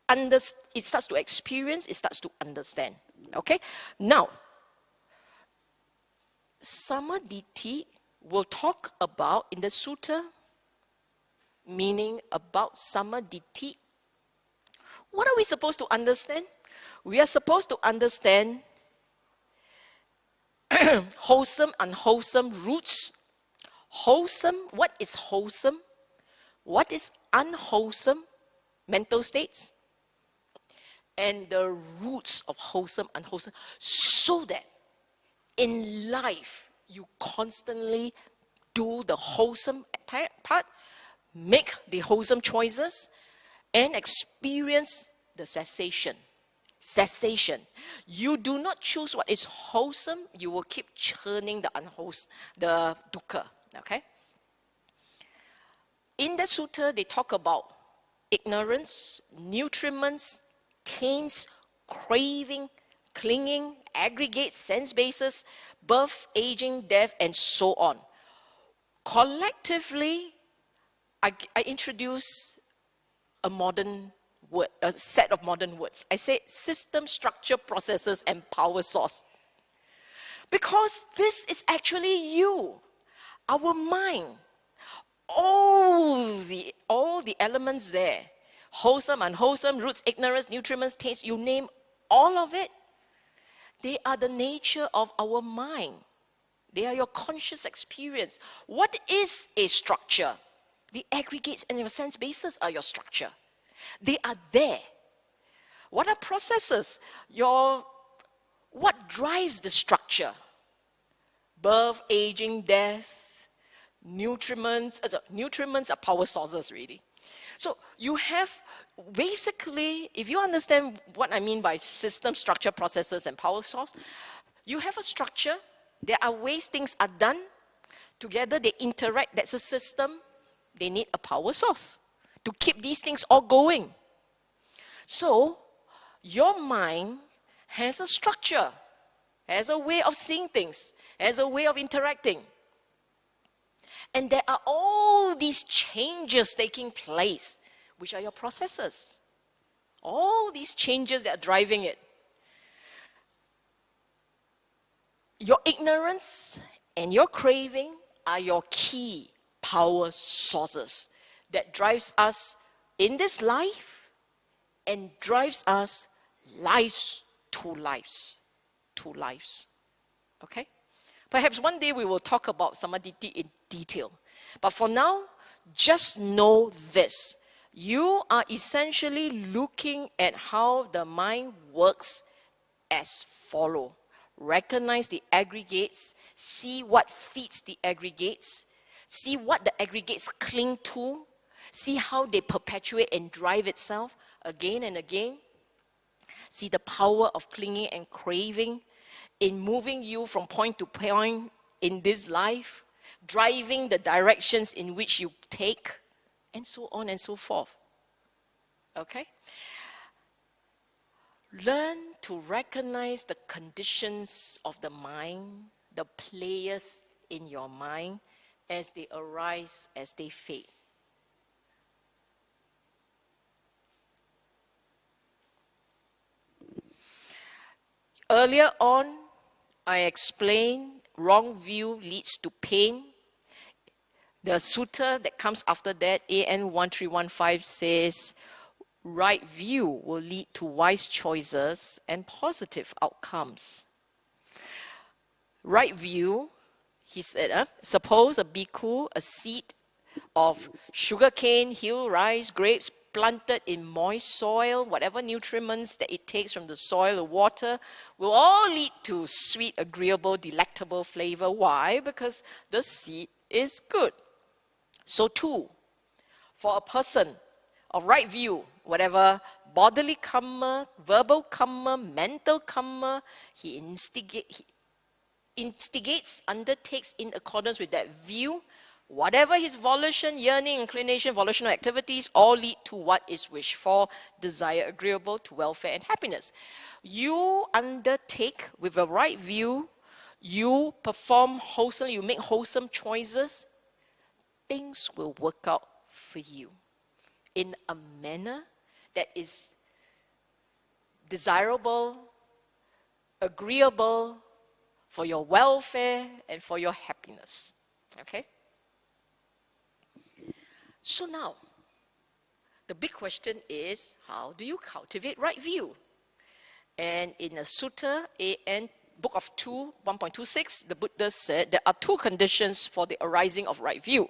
it starts to experience, it starts to understand. Okay? Now, Samadhi will talk about in the sutta, meaning about Samadhi. What are we supposed to understand? We are supposed to understand wholesome, unwholesome roots. Wholesome, what is wholesome? What is unwholesome mental states? And the roots of wholesome, unwholesome, so that in life you constantly do the wholesome part, make the wholesome choices, and experience the cessation. Cessation. You do not choose what is wholesome, you will keep churning the unwholesome, the dukkha. Okay? In the sutta, they talk about ignorance, nutriments, taints, craving, clinging, aggregates, sense bases, birth, aging, death, and so on. Collectively, I introduce a modern word, a set of modern words. I say system, structure, processes, and power source. Because this is actually you, our mind. All the elements there, wholesome, unwholesome, roots, ignorance, nutriments, taints, you name all of it, they are the nature of our mind. They are your conscious experience. What is a structure? The aggregates and your sense bases are your structure. They are there. What are processes? What drives the structure? Birth, aging, death, nutriments. Nutriments are power sources, really. So you have, basically, if you understand what I mean by system, structure, processes, and power source, you have a structure. There are ways things are done. Together they interact. That's a system. They need a power source to keep these things all going. So your mind has a structure, has a way of seeing things, has a way of interacting. And there are all these changes taking place, which are your processes. All these changes that are driving it. Your ignorance and your craving are your key power sources that drives us in this life and drives us lives to lives. Okay? Perhaps one day we will talk about Samadhi in detail. But for now, just know this. You are essentially looking at how the mind works as follow. Recognize the aggregates, see what feeds the aggregates, see what the aggregates cling to, see how they perpetuate and drive itself again and again. See the power of clinging and craving in moving you from point to point in this life, driving the directions in which you take, and so on and so forth. Okay? Learn to recognize the conditions of the mind, the players in your mind, as they arise, as they fade. Earlier on, I explained wrong view leads to pain. The sutta that comes after that, AN 1315, says, right view will lead to wise choices and positive outcomes. Right view, he said, suppose a bhikkhu, a seed, of sugarcane, hill rice, grapes planted in moist soil, whatever nutriments that it takes from the soil or water, will all lead to sweet, agreeable, delectable flavor. Why? Because the seed is good. So too, for a person of right view, whatever bodily kamma, verbal kamma, mental kamma, he instigates, undertakes in accordance with that view, whatever his volition, yearning, inclination, volitional activities, all lead to what is wished for, desire, agreeable to welfare and happiness. You undertake with a right view, you perform wholesomely, you make wholesome choices, things will work out for you in a manner that is desirable, agreeable for your welfare and for your happiness. Okay? So now, the big question is, how do you cultivate right view? And in a sutta, AN, Book of 2, 1.26, the Buddha said there are two conditions for the arising of right view.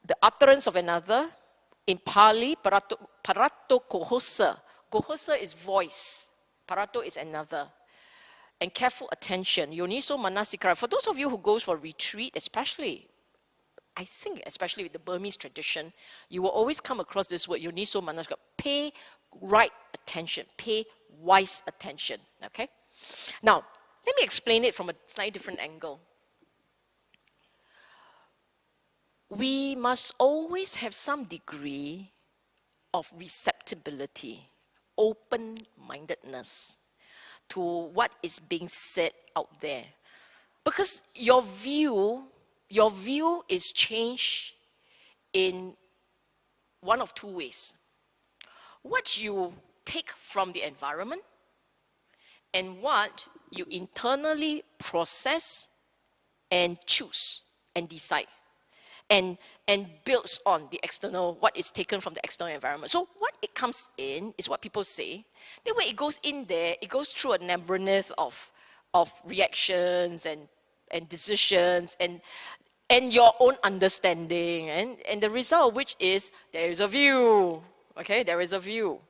The utterance of another, in Pali, parato kohosa. Kohosa is voice, parato is another. And careful attention, yoniso manasikara. For those of you who goes for retreat, especially, I think especially with the Burmese tradition, you will always come across this word, yoniso manasikara. Pay right attention, pay wise attention, okay? Now, let me explain it from a slightly different angle. We must always have some degree of receptibility, open-mindedness to what is being said out there. Because your view is changed in one of two ways. What you take from the environment and what you internally process and choose and decide. And builds on the external, what is taken from the external environment. So what it comes in is what people say. Then when it goes in there, it goes through a labyrinth of reactions and decisions and your own understanding. And the result of which is, there is a view. Okay, there is a view.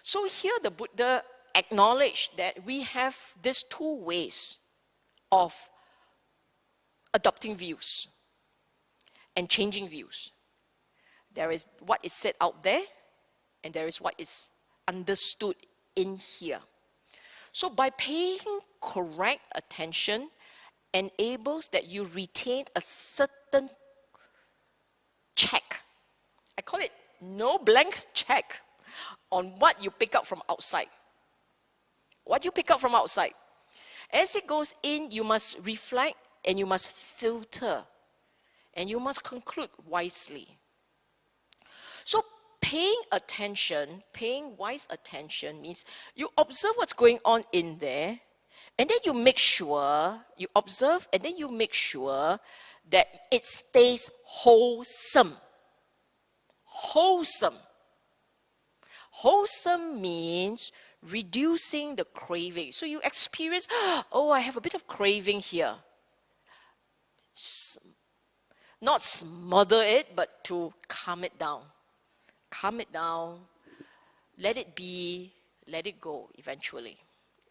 So here the Buddha acknowledged that we have these two ways of adopting views and changing views. There is what is said out there, and there is what is understood in here. So by paying correct attention enables that you retain a certain check. I call it no blank check on what you pick up from outside. What you pick up from outside. As it goes in, you must reflect and you must filter. And you must conclude wisely. So paying attention, paying wise attention means you observe what's going on in there, and then you make sure, you observe, and then you make sure that it stays wholesome. Wholesome. Wholesome means reducing the craving. So you experience, oh, I have a bit of craving here. Not smother it, but to calm it down. Calm it down, let it be, let it go eventually.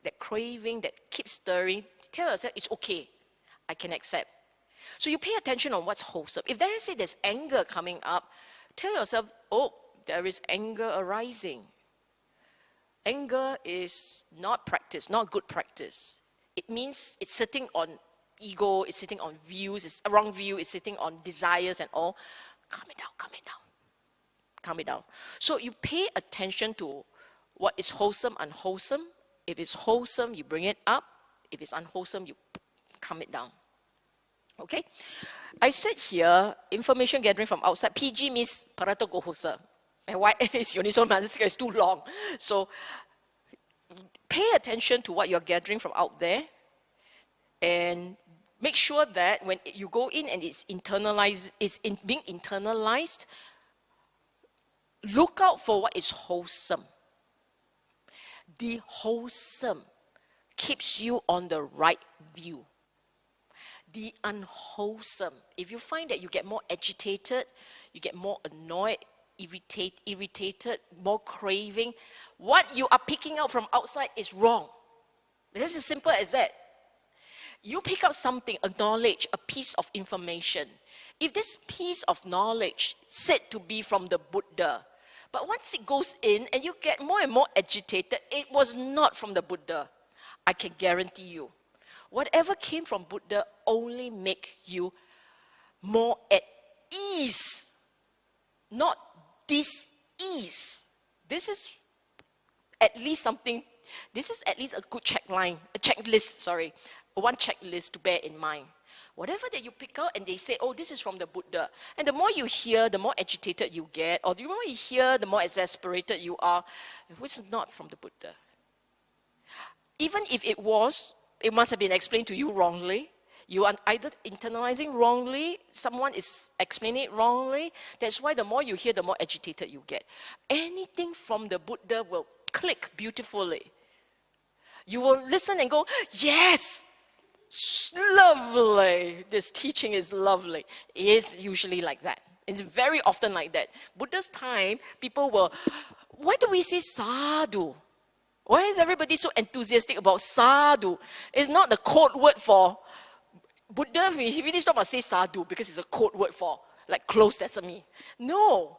That craving that keeps stirring, tell yourself it's okay, I can accept. So you pay attention on what's wholesome. If there's anger coming up, tell yourself, oh, there is anger arising. Anger is not practice, not good practice. It means it's sitting on ego, is sitting on views, it's a wrong view, it's sitting on desires and all. Calm it down, calm it down. Calm it down. So you pay attention to what is wholesome, unwholesome. If it's wholesome, you bring it up. If it's unwholesome, you calm it down. Okay? I said here, information gathering from outside. PG means parato gohosa. And why is yoniso manasikara is too long. So pay attention to what you're gathering from out there. And make sure that when you go in and it's internalized, being internalized, look out for what is wholesome. The wholesome keeps you on the right view. the unwholesome. If you find that you get more agitated, you get more annoyed, irritated, more craving, what you are picking out from outside is wrong. It's as simple as that. You pick up something, a knowledge, a piece of information. If this piece of knowledge said to be from the Buddha, but once it goes in and you get more and more agitated, it was not from the Buddha. I can guarantee you. Whatever came from Buddha only make you more at ease, not dis-ease. This is at least something, this is at least a good one checklist to bear in mind. Whatever that you pick out and they say, oh, this is from the Buddha. And the more you hear, the more agitated you get, or the more you hear, the more exasperated you are. Which is not from the Buddha. Even if it was, it must have been explained to you wrongly. You are either internalizing wrongly, someone is explaining it wrongly. That's why the more you hear, the more agitated you get. Anything from the Buddha will click beautifully. You will listen and go, yes, lovely. This teaching is lovely. It is usually like that. It's very often like that. Buddha's time, people will, why do we say sadhu? Why is everybody so enthusiastic about sadhu? It's not the code word for Buddha. He really stopped and say sadhu because it's a code word for like closed sesame. No.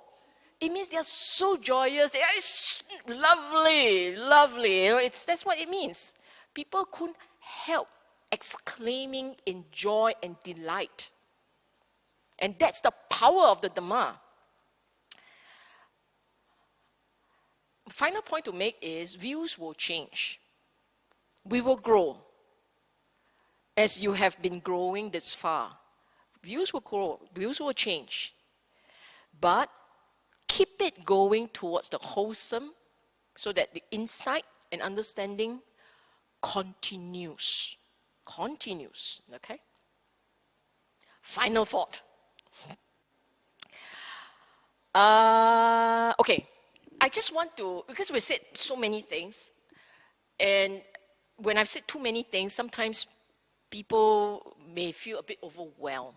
It means they are so joyous. They are lovely, lovely. You know, that's what it means. People couldn't help exclaiming in joy and delight. And that's the power of the Dhamma. Final point to make is views will change. We will grow. As you have been growing this far, views will grow, views will change. But keep it going towards the wholesome so that the insight and understanding continues. Continues, okay? Final thought. Okay, I just want to, because we said so many things, and when I've said too many things, sometimes people may feel a bit overwhelmed.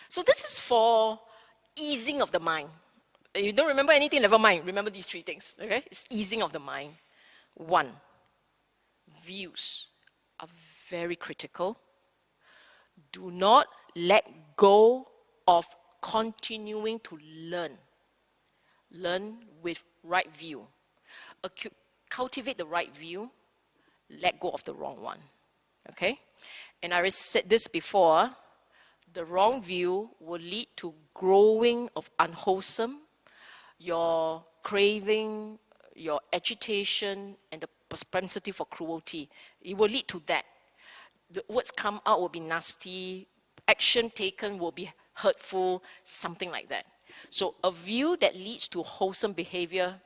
So this is for easing of the mind. You don't remember anything, never mind. Remember these three things, okay? It's easing of the mind. 1, views are very critical. Do not let go of continuing to learn. Learn with right view. Cultivate the right view. Let go of the wrong one. Okay? And I already said this before. The wrong view will lead to growing of unwholesome, your craving, your agitation, and the propensity for cruelty. It will lead to that. The words come out will be nasty, action taken will be hurtful, something like that. So a view that leads to wholesome behavior,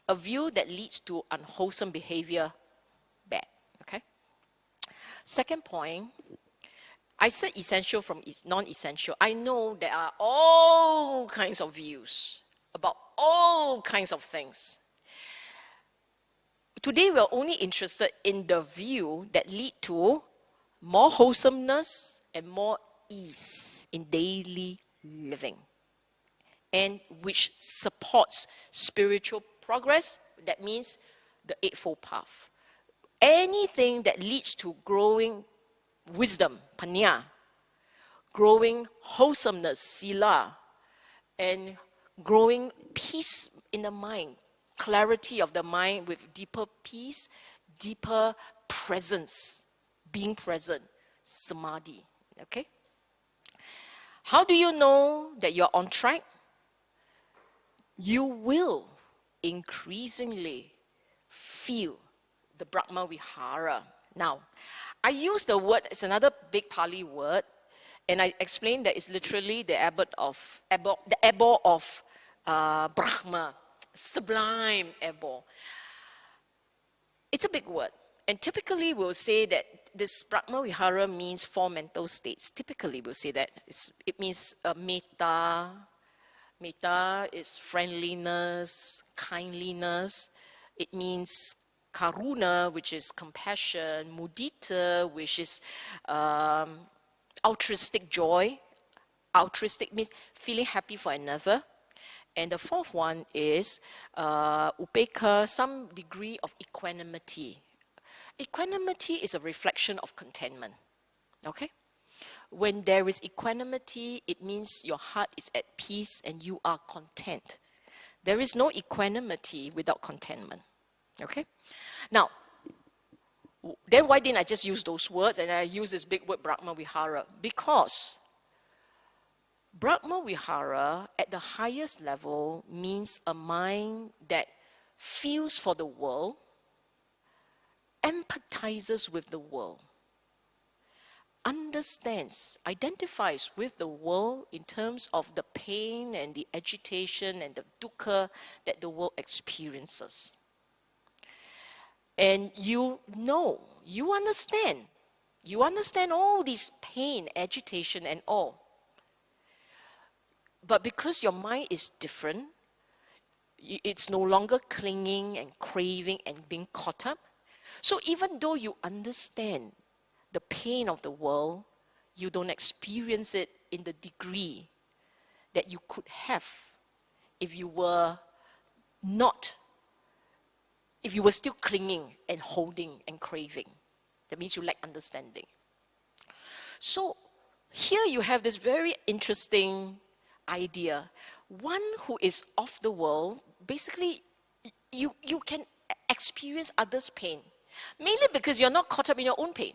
a view that leads to unwholesome behavior, bad, okay? Second point, I said essential from non-essential. I know there are all kinds of views about all kinds of things. Today we're only interested in the view that lead to more wholesomeness and more ease in daily living, and which supports spiritual progress. That means the Eightfold Path. Anything that leads to growing wisdom, panya, growing wholesomeness, sīla, and growing peace in the mind, clarity of the mind with deeper peace, deeper presence, being present, samadhi, okay? How do you know that you're on track? You will increasingly feel the Brahma Vihara. Now, I use the word, it's another big Pali word, and I explained that it's literally the abode of Brahma, sublime abode. It's a big word, and typically we'll say that this Brahma Vihara means 4 mental states. Typically we'll say that. It means metta. Metta is friendliness, kindliness. It means karuna, which is compassion, mudita, which is altruistic joy. Altruistic means feeling happy for another. And the fourth one is upekkha, some degree of equanimity. Equanimity is a reflection of contentment. Okay? When there is equanimity, it means your heart is at peace and you are content. There is no equanimity without contentment. Okay? Now, then why didn't I just use those words and I use this big word Brahma Vihara? Because Brahma Vihara at the highest level means a mind that feels for the world, empathizes with the world, understands, identifies with the world in terms of the pain and the agitation and the dukkha that the world experiences. And you know, you understand all this pain, agitation and all. But because your mind is different, it's no longer clinging and craving and being caught up. So even though you understand the pain of the world, you don't experience it in the degree that you could have if you were still clinging and holding and craving. That means you lack understanding. So here you have this very interesting idea. One who is of the world, basically you can experience others' pain, mainly because you're not caught up in your own pain.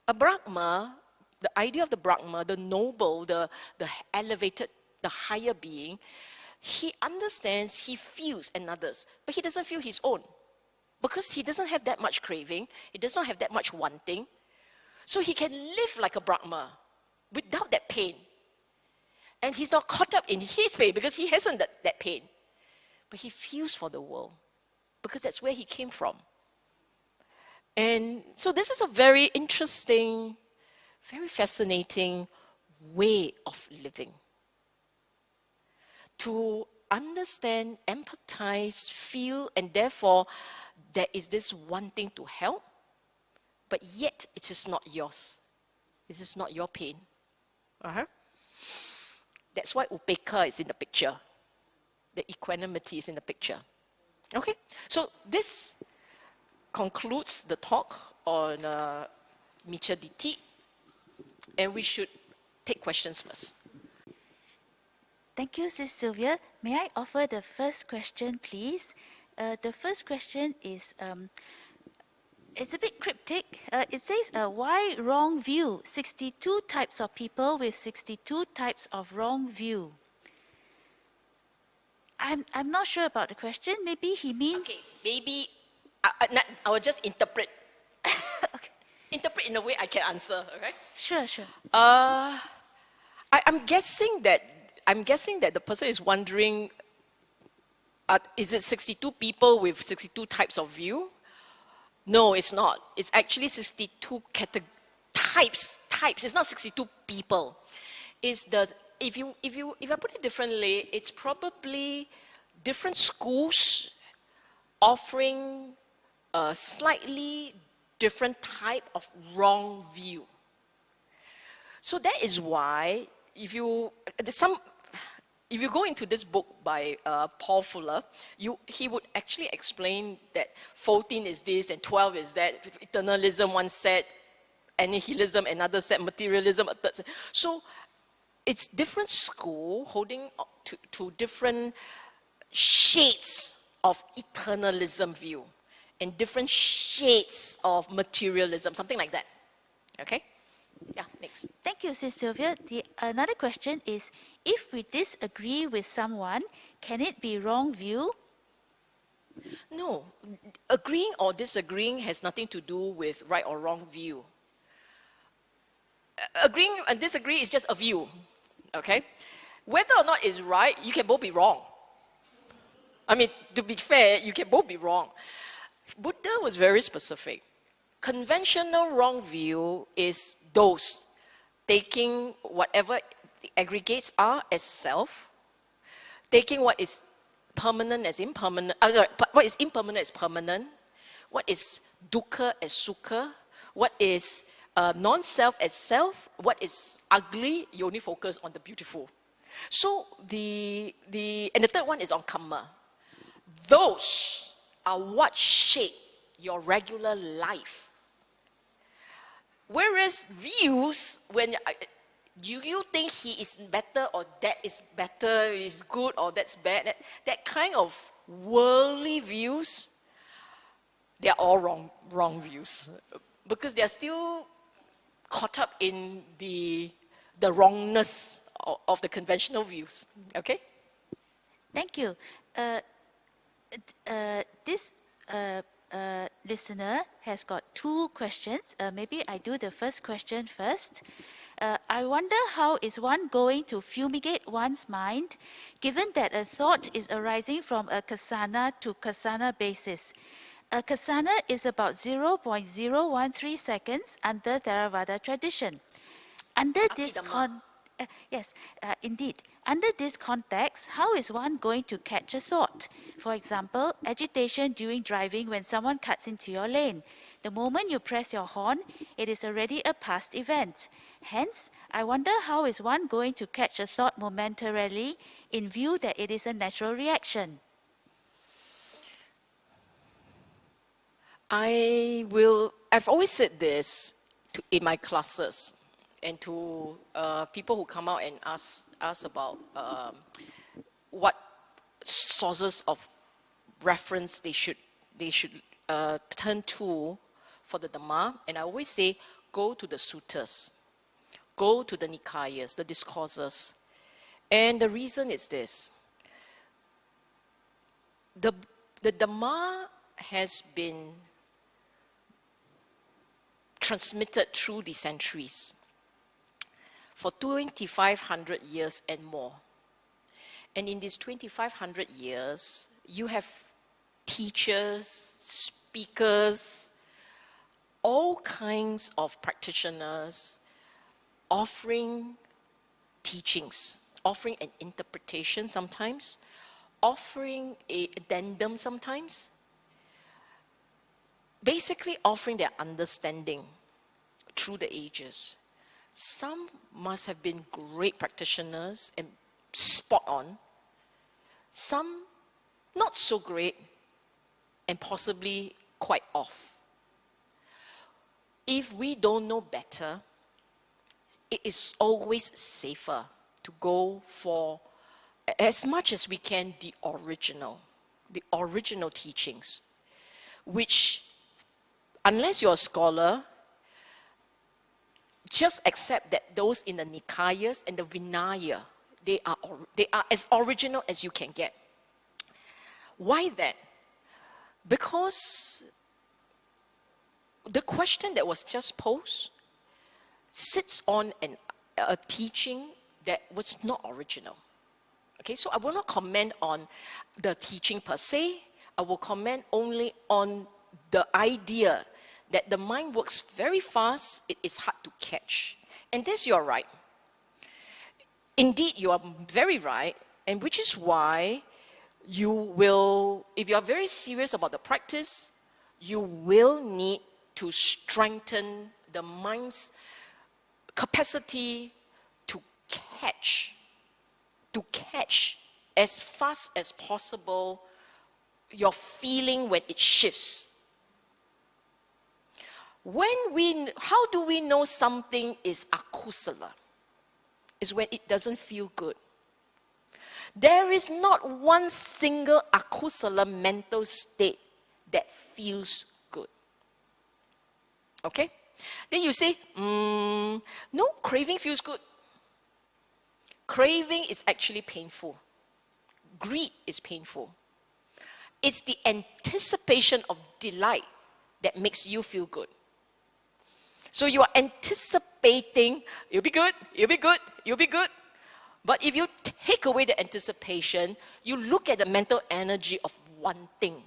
A Brahma, the idea of the Brahma, the noble, the elevated, the higher being, he understands, he feels another's, but he doesn't feel his own. Because he doesn't have that much craving, he does not have that much wanting, so he can live like a Brahma without that pain. And he's not caught up in his pain because he hasn't that pain. But he feels for the world because that's where he came from. And so this is a very interesting, very fascinating way of living. To understand, empathize, feel, and therefore there is this wanting to help, but yet it is not yours. This is not your pain. That's why upekkha is in the picture. The equanimity is in the picture. Okay, so this concludes the talk on micchādiṭṭhi, and we should take questions first. Thank you, Sis Sylvia. May I offer the first question, please? The first question is, it's a bit cryptic. It says, why wrong view? 62 types of people with 62 types of wrong view. I'm not sure about the question. Maybe he means... Okay, maybe I will just interpret. Okay. Interpret in a way I can answer, okay? Sure. I'm guessing that the person is wondering, is it 62 people with 62 types of view? No, it's not. It's actually 62 types. It's not 62 people. It's if I put it differently, it's probably different schools offering a slightly different type of wrong view. So that is why if you go into this book by Paul Fuller, he would actually explain that 14 is this and 12 is that, eternalism one set, annihilism another set, materialism a third set. So it's different school holding to different shades of eternalism view and different shades of materialism, something like that. Okay? Yeah, next. Thank you, Sis Sylvia. Another question is, if we disagree with someone, can it be wrong view? No. Agreeing or disagreeing has nothing to do with right or wrong view. Agreeing and disagreeing is just a view. Okay? Whether or not it's right, you can both be wrong. I mean, to be fair, you can both be wrong. Buddha was very specific. Conventional wrong view is those taking whatever the aggregates are as self, taking what is permanent as impermanent, what is impermanent as permanent, what is dukkha as sukha, what is non-self as self. What is ugly, you only focus on the beautiful. So and the third one is on kamma. Those are what shape your regular life. Whereas views, when do you think he is better or that is better, is good or that's bad, that kind of worldly views, they are all wrong views, because they are still caught up in the wrongness of the conventional views. Okay? Thank you. This listener has got two questions. Maybe I do the first question first. I wonder how is one going to fumigate one's mind, given that a thought is arising from a kasana to kasana basis. A kasana is about 0.013 seconds under Theravada tradition. Under this indeed. Under this context, how is one going to catch a thought? For example, agitation during driving when someone cuts into your lane. The moment you press your horn, it is already a past event. Hence, I wonder how is one going to catch a thought momentarily in view that it is a natural reaction? I've always said this in my classes and to people who come out and ask about what sources of reference they should turn to for the Dhamma. And I always say, go to the suttas, go to the Nikayas, the discourses. And the reason is this. The Dhamma has been transmitted through the centuries for 2,500 years and more. And in these 2,500 years, you have teachers, speakers, all kinds of practitioners offering teachings, offering an interpretation sometimes, offering an addendum sometimes, basically offering their understanding through the ages. Some must have been great practitioners and spot on. Some not so great and possibly quite off. If we don't know better, it is always safer to go for, as much as we can, the original teachings, which, unless you're a scholar, just accept that those in the Nikayas and the Vinaya, they are as original as you can get. Why that? Because the question that was just posed sits on a teaching that was not original. Okay, so I will not comment on the teaching per se. I will comment only on the idea that the mind works very fast, it is hard to catch. And this, you're right. Indeed, you are very right, and which is why you will, if you are very serious about the practice, you will need to strengthen the mind's capacity to catch as fast as possible your feeling when it shifts. How do we know something is akusala? Is when it doesn't feel good. There is not one single akusala mental state that feels good. Okay? Then you say, no, craving feels good. Craving is actually painful. Greed is painful. It's the anticipation of delight that makes you feel good. So you are anticipating, you'll be good, you'll be good, you'll be good. But if you take away the anticipation, you look at the mental energy of wanting.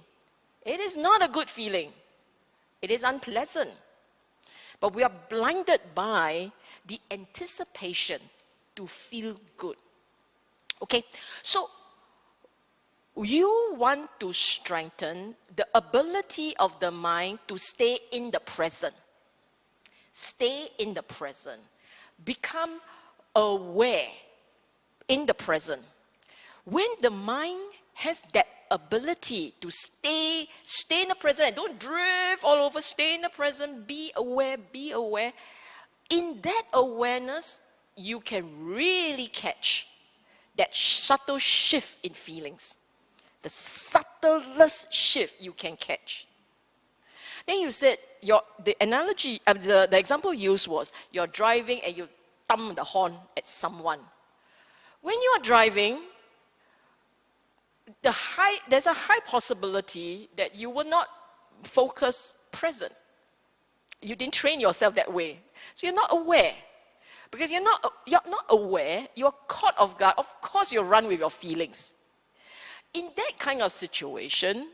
It is not a good feeling. It is unpleasant. But we are blinded by the anticipation to feel good. Okay, so you want to strengthen the ability of the mind to stay in the present. Stay in the present. Become aware in the present. When the mind has that ability to stay in the present, don't drift all over, stay in the present, be aware, be aware. In that awareness, you can really catch that subtle shift in feelings. The subtlest shift you can catch. Then you said, the analogy, the example used was, you're driving and you thumb the horn at someone. When you are driving, there's a high possibility that you will not focus present. You didn't train yourself that way. So you're not aware. Because you're not aware, you're caught off guard. Of course you'll run with your feelings. In that kind of situation,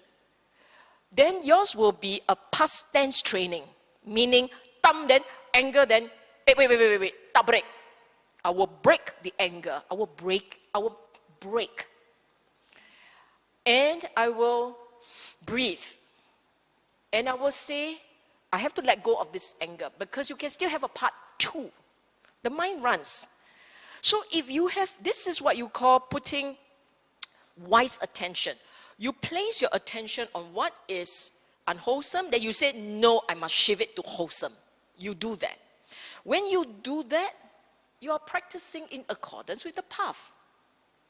then yours will be a past tense training. Meaning, thumb then, anger then, wait, tak break. I will break the anger. I will break. And I will breathe. And I will say, I have to let go of this anger because you can still have a part 2. The mind runs. So if you have, this is what you call putting wise attention. You place your attention on what is unwholesome, then you say, no, I must shift it to wholesome. You do that. When you do that, you are practicing in accordance with the path.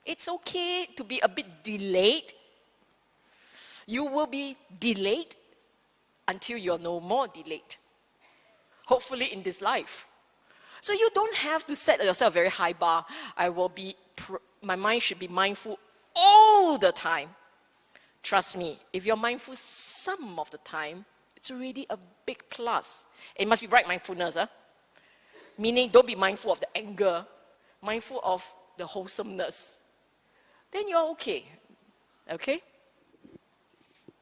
It's okay to be a bit delayed. You will be delayed until you're no more delayed. Hopefully in this life. So you don't have to set yourself a very high bar. My mind should be mindful all the time. Trust me, if you're mindful some of the time, it's already a big plus. It must be right mindfulness. Meaning, don't be mindful of the anger, mindful of the wholesomeness. Then you're okay. Okay?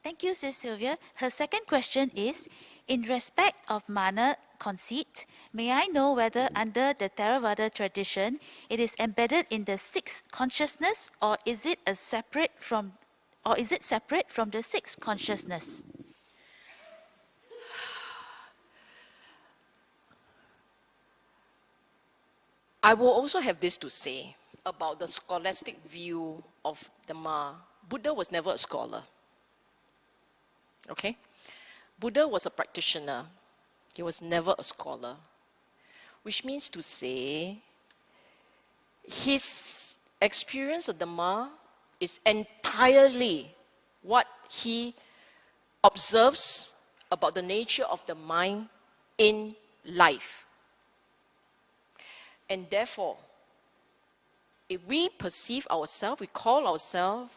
Thank you, Sis Sylvia. Her second question is, in respect of mana conceit, may I know whether under the Theravada tradition, it is embedded in the sixth consciousness, or is it separate from the sixth consciousness? I will also have this to say about the scholastic view of Dhamma. Buddha was never a scholar. Okay? Buddha was a practitioner. He was never a scholar. Which means to say, his experience of Dhamma is entirely what he observes about the nature of the mind in life. And therefore, if we perceive ourselves, we call ourselves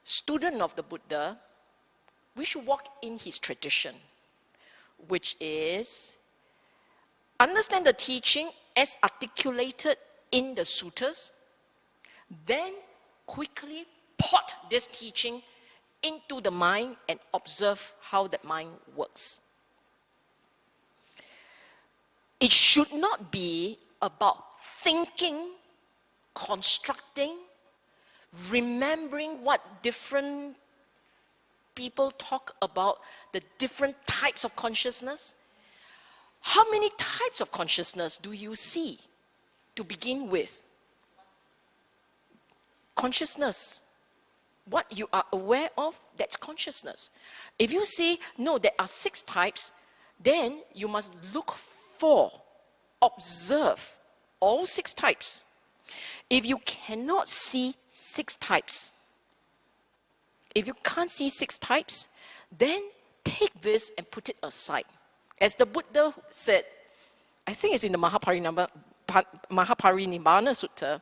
student of the Buddha, we should walk in his tradition, which is understand the teaching as articulated in the suttas, then quickly put this teaching into the mind and observe how that mind works. It should not be about thinking, constructing, remembering what different people talk about, the different types of consciousness. How many types of consciousness do you see to begin with? Consciousness. What you are aware of, that's consciousness. If you say, no, there are 6 types, then you must look for, observe all 6 types. If you cannot see 6 types, if you can't see 6 types, then take this and put it aside. As the Buddha said, I think it's in the Mahaparinibbana Sutta,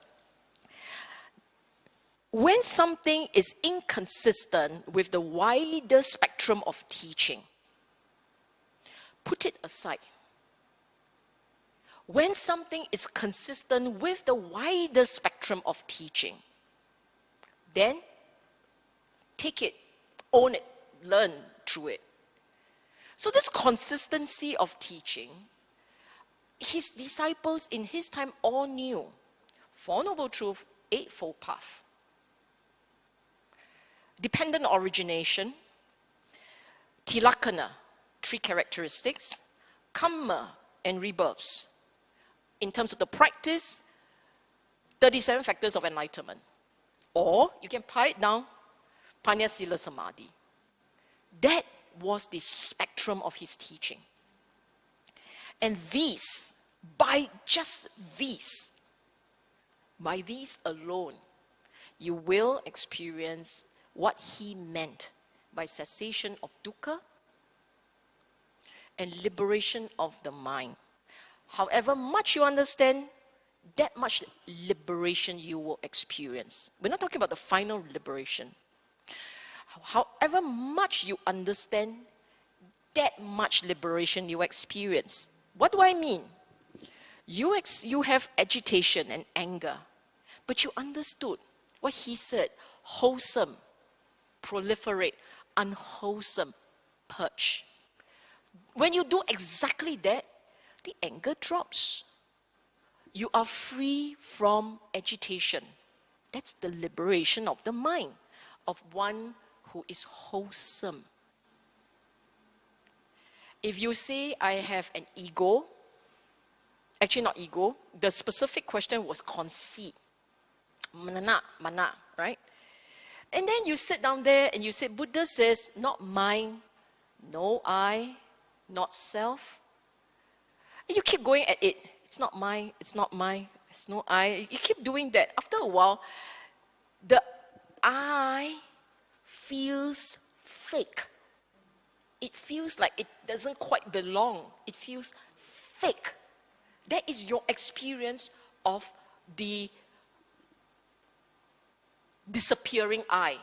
when something is inconsistent with the wider spectrum of teaching, put it aside. When something is consistent with the wider spectrum of teaching, then take it, own it, learn through it. So this consistency of teaching, his disciples in his time all knew. Four Noble Truths, Eightfold Path. Dependent origination, tilakkhana, 3 characteristics, kamma and rebirths. In terms of the practice, 37 factors of enlightenment. Or you can pare it down, panya sīla samadhi. That was the spectrum of his teaching. And these, by these alone, you will experience what he meant by cessation of dukkha and liberation of the mind. However much you understand, that much liberation you will experience. We're not talking about the final liberation. However much you understand, that much liberation you experience. What do I mean? You have agitation and anger, but you understood what he said: wholesome, proliferate, unwholesome, purge. When you do exactly that, the anger drops. You are free from agitation. That's the liberation of the mind, of one who is wholesome. If you say, I have an ego, actually not ego, the specific question was conceit. Mana, right? And then you sit down there and you say, Buddha says, not mine, no I, not self. And you keep going at it. It's not mine, it's not mine, it's no I. You keep doing that. After a while, the I feels fake. It feels like it doesn't quite belong. It feels fake. That is your experience of the disappearing I.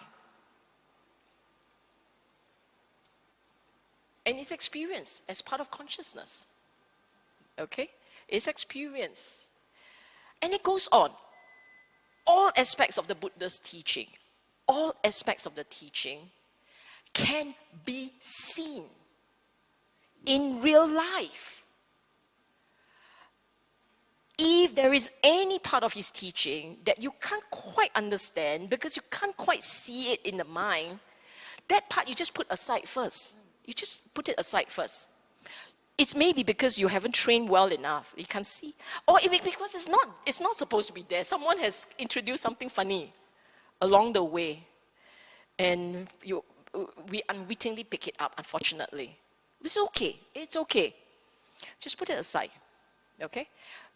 And it's experience as part of consciousness. Okay? It's experience. And it goes on. All aspects of the Buddha's teaching, all aspects of the teaching can be seen in real life. If there is any part of his teaching that you can't quite understand because you can't quite see it in the mind, that part you just put aside first. You just put it aside first. It's maybe because you haven't trained well enough. You can't see. Or because it's not supposed to be there. Someone has introduced something funny along the way. And we unwittingly pick it up, unfortunately. It's okay. It's okay. Just put it aside. Okay?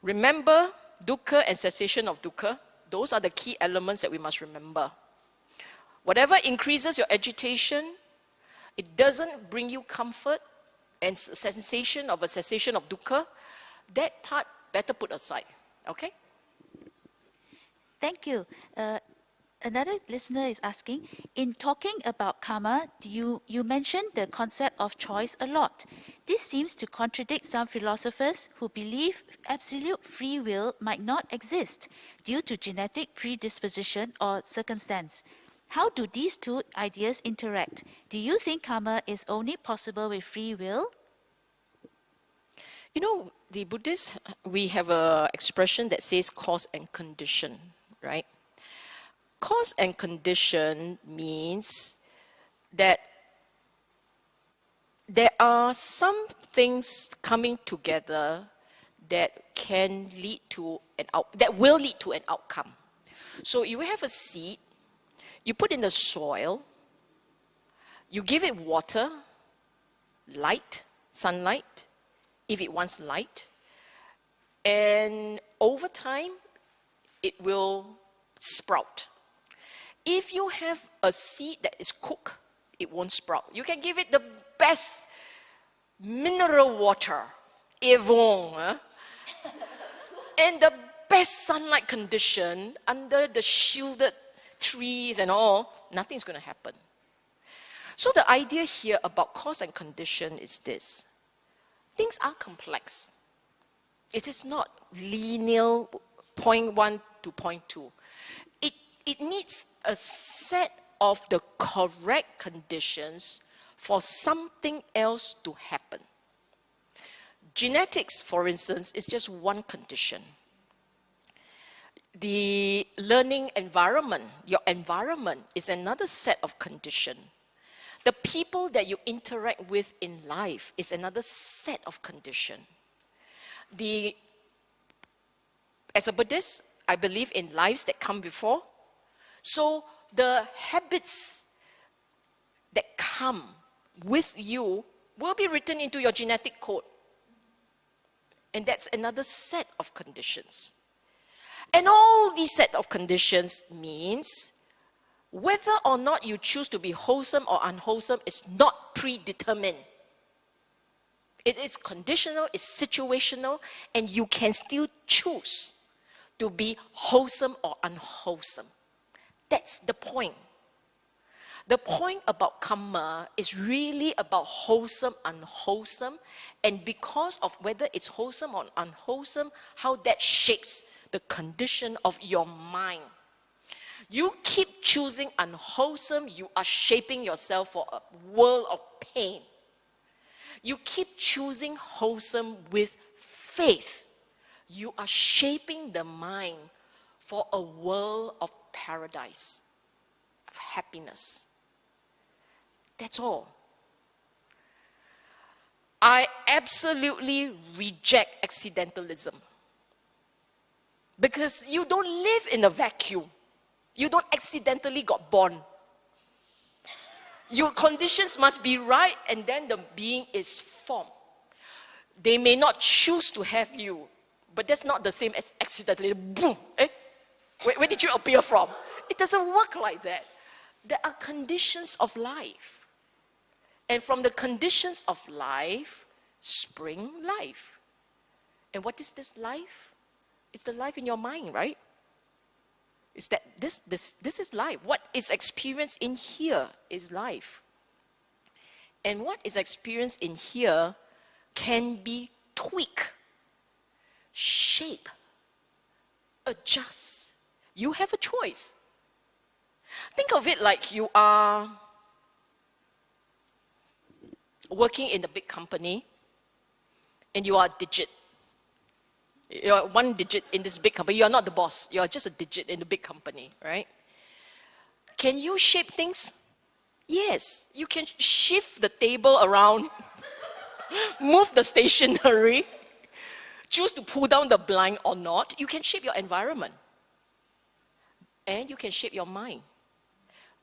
Remember dukkha and cessation of dukkha. Those are the key elements that we must remember. Whatever increases your agitation, it doesn't bring you comfort and sensation of a cessation of dukkha, that part better put aside. Okay? Thank you. Another listener is asking, in talking about karma, you mentioned the concept of choice a lot. This seems to contradict some philosophers who believe absolute free will might not exist due to genetic predisposition or circumstance. How do these two ideas interact? Do you think karma is only possible with free will? You know, the Buddhists, we have an expression that says cause and condition, right? Cause and condition means that there are some things coming together that can lead to that will lead to an outcome. So you have a seed, you put in the soil, you give it water, light, sunlight, if it wants light, and over time, it will sprout. If you have a seed that is cooked, it won't sprout. You can give it the best mineral water, ever, and the best sunlight condition under the shielded trees and all, nothing's going to happen. So the idea here about cause and condition is this. Things are complex. It is not lineal, point 1 to point 2. It needs a set of the correct conditions for something else to happen. Genetics, for instance, is just one condition. The learning environment, your environment, is another set of conditions. The people that you interact with in life is another set of condition. As a Buddhist, I believe in lives that come before. So the habits that come with you will be written into your genetic code. And that's another set of conditions. And all these set of conditions means whether or not you choose to be wholesome or unwholesome is not predetermined. It is conditional, it's situational, and you can still choose to be wholesome or unwholesome. That's the point. The point about kamma is really about wholesome, unwholesome, and because of whether it's wholesome or unwholesome, how that shapes the condition of your mind. You keep choosing unwholesome, you are shaping yourself for a world of pain. You keep choosing wholesome with faith. You are shaping the mind for a world of paradise, of happiness. That's all. I absolutely reject accidentalism. Because you don't live in a vacuum. You don't accidentally got born. Your conditions must be right and then the being is formed. They may not choose to have you, but that's not the same as accidentally, boom, where did you appear from? It doesn't work like that. There are conditions of life. And from the conditions of life, spring life. And what is this life? It's the life in your mind, right? It's that this is life. What is experienced in here is life. And what is experienced in here can be tweaked, shape, adjust. You have a choice. Think of it like you are working in a big company and you are a digit. You're one digit in this big company. You are not the boss. You are just a digit in the big company, right? Can you shape things? Yes. You can shift the table around, move the stationery, choose to pull down the blind or not. You can shape your environment. And you can shape your mind.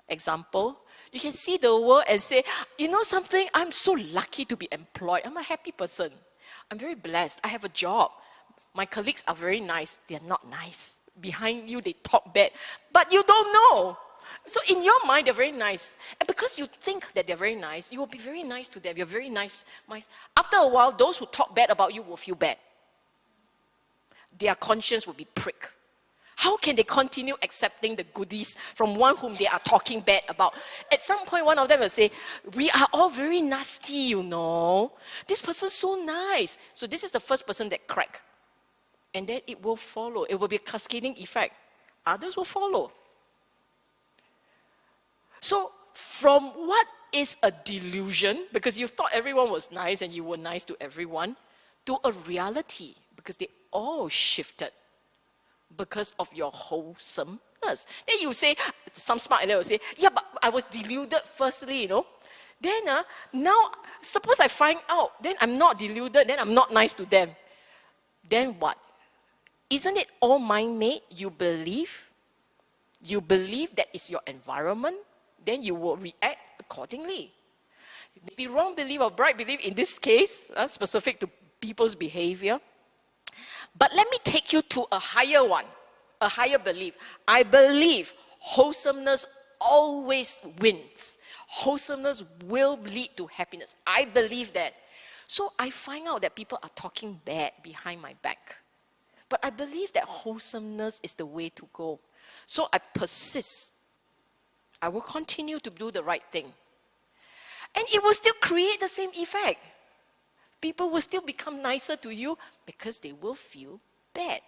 Example, you can see the world and say, you know something, I'm so lucky to be employed. I'm a happy person. I'm very blessed. I have a job. My colleagues are very nice. They're not nice. Behind you, they talk bad. But you don't know. So in your mind, they're very nice. And because you think that they're very nice, you will be very nice to them. You're very nice. After a while, those who talk bad about you will feel bad. Their conscience will be pricked. How can they continue accepting the goodies from one whom they are talking bad about? At some point, one of them will say, we are all very nasty, you know. This person's so nice. So this is the first person that cracked. And then it will follow. It will be a cascading effect. Others will follow. So from what is a delusion, because you thought everyone was nice and you were nice to everyone, to a reality, because they all shifted because of your wholesomeness. Then you say, some smart aleck will say, yeah, but I was deluded firstly, you know. Then now, suppose I find out, then I'm not deluded, then I'm not nice to them. Then what? Isn't it all mind-made? You believe that is your environment, then you will react accordingly. It may be wrong belief or right belief in this case, specific to people's behavior. But let me take you to a higher one, a higher belief. I believe wholesomeness always wins. Wholesomeness will lead to happiness. I believe that. So I find out that people are talking bad behind my back. But I believe that wholesomeness is the way to go. So I persist. I will continue to do the right thing. And it will still create the same effect. People will still become nicer to you because they will feel bad.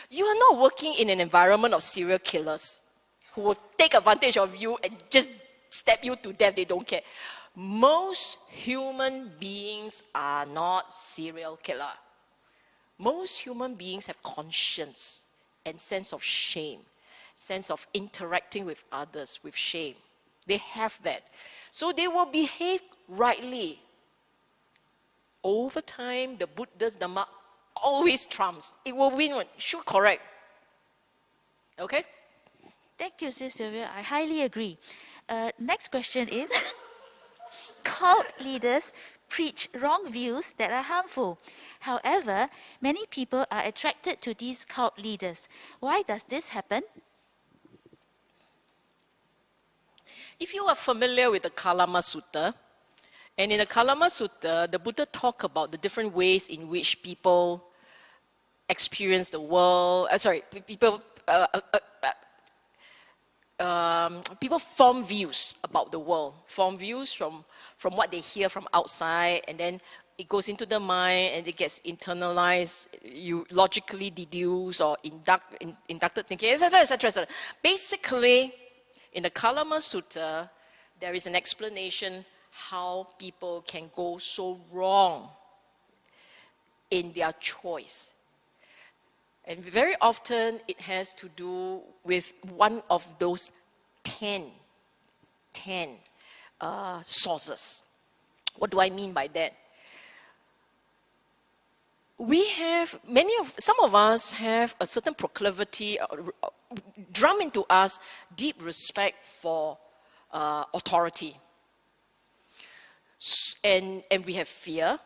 You are not working in an environment of serial killers who will take advantage of you and just stab you to death. They don't care. Most human beings are not serial killers. Most human beings have conscience and sense of shame, sense of interacting with others with shame. They have that. So they will behave rightly. Over time, the Buddha's Dhamma always trumps. It will win. Sure, correct. Okay? Thank you, Sis Sylvia. I highly agree. Next question is, cult leaders preach wrong views that are harmful. However, many people are attracted to these cult leaders. Why does this happen? If you are familiar with the Kalama Sutta, and in the Kalama Sutta, the Buddha talked about the different ways in which people experience the world. People form views about the world, form views from what they hear from outside, and then it goes into the mind and it gets internalized. You logically deduce or inducted thinking, etc., etc., etc. Basically, in the Kalama Sutta, there is an explanation how people can go so wrong in their choice. And very often it has to do with one of those 10 sources. What do I mean by that? Some of us have a certain proclivity, drum into us deep respect for authority. And we have fear.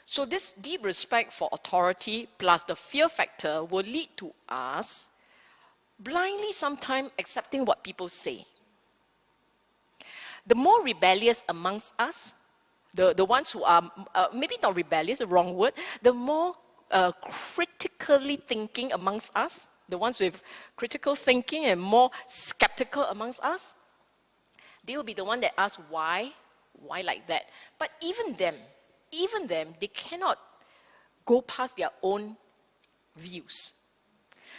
So this deep respect for authority plus the fear factor will lead to us blindly sometimes accepting what people say. The more rebellious amongst us, the ones who are, maybe not rebellious, the wrong word, the more critically thinking amongst us, the ones with critical thinking and more skeptical amongst us, they will be the one that ask why like that. But even them, they cannot go past their own views.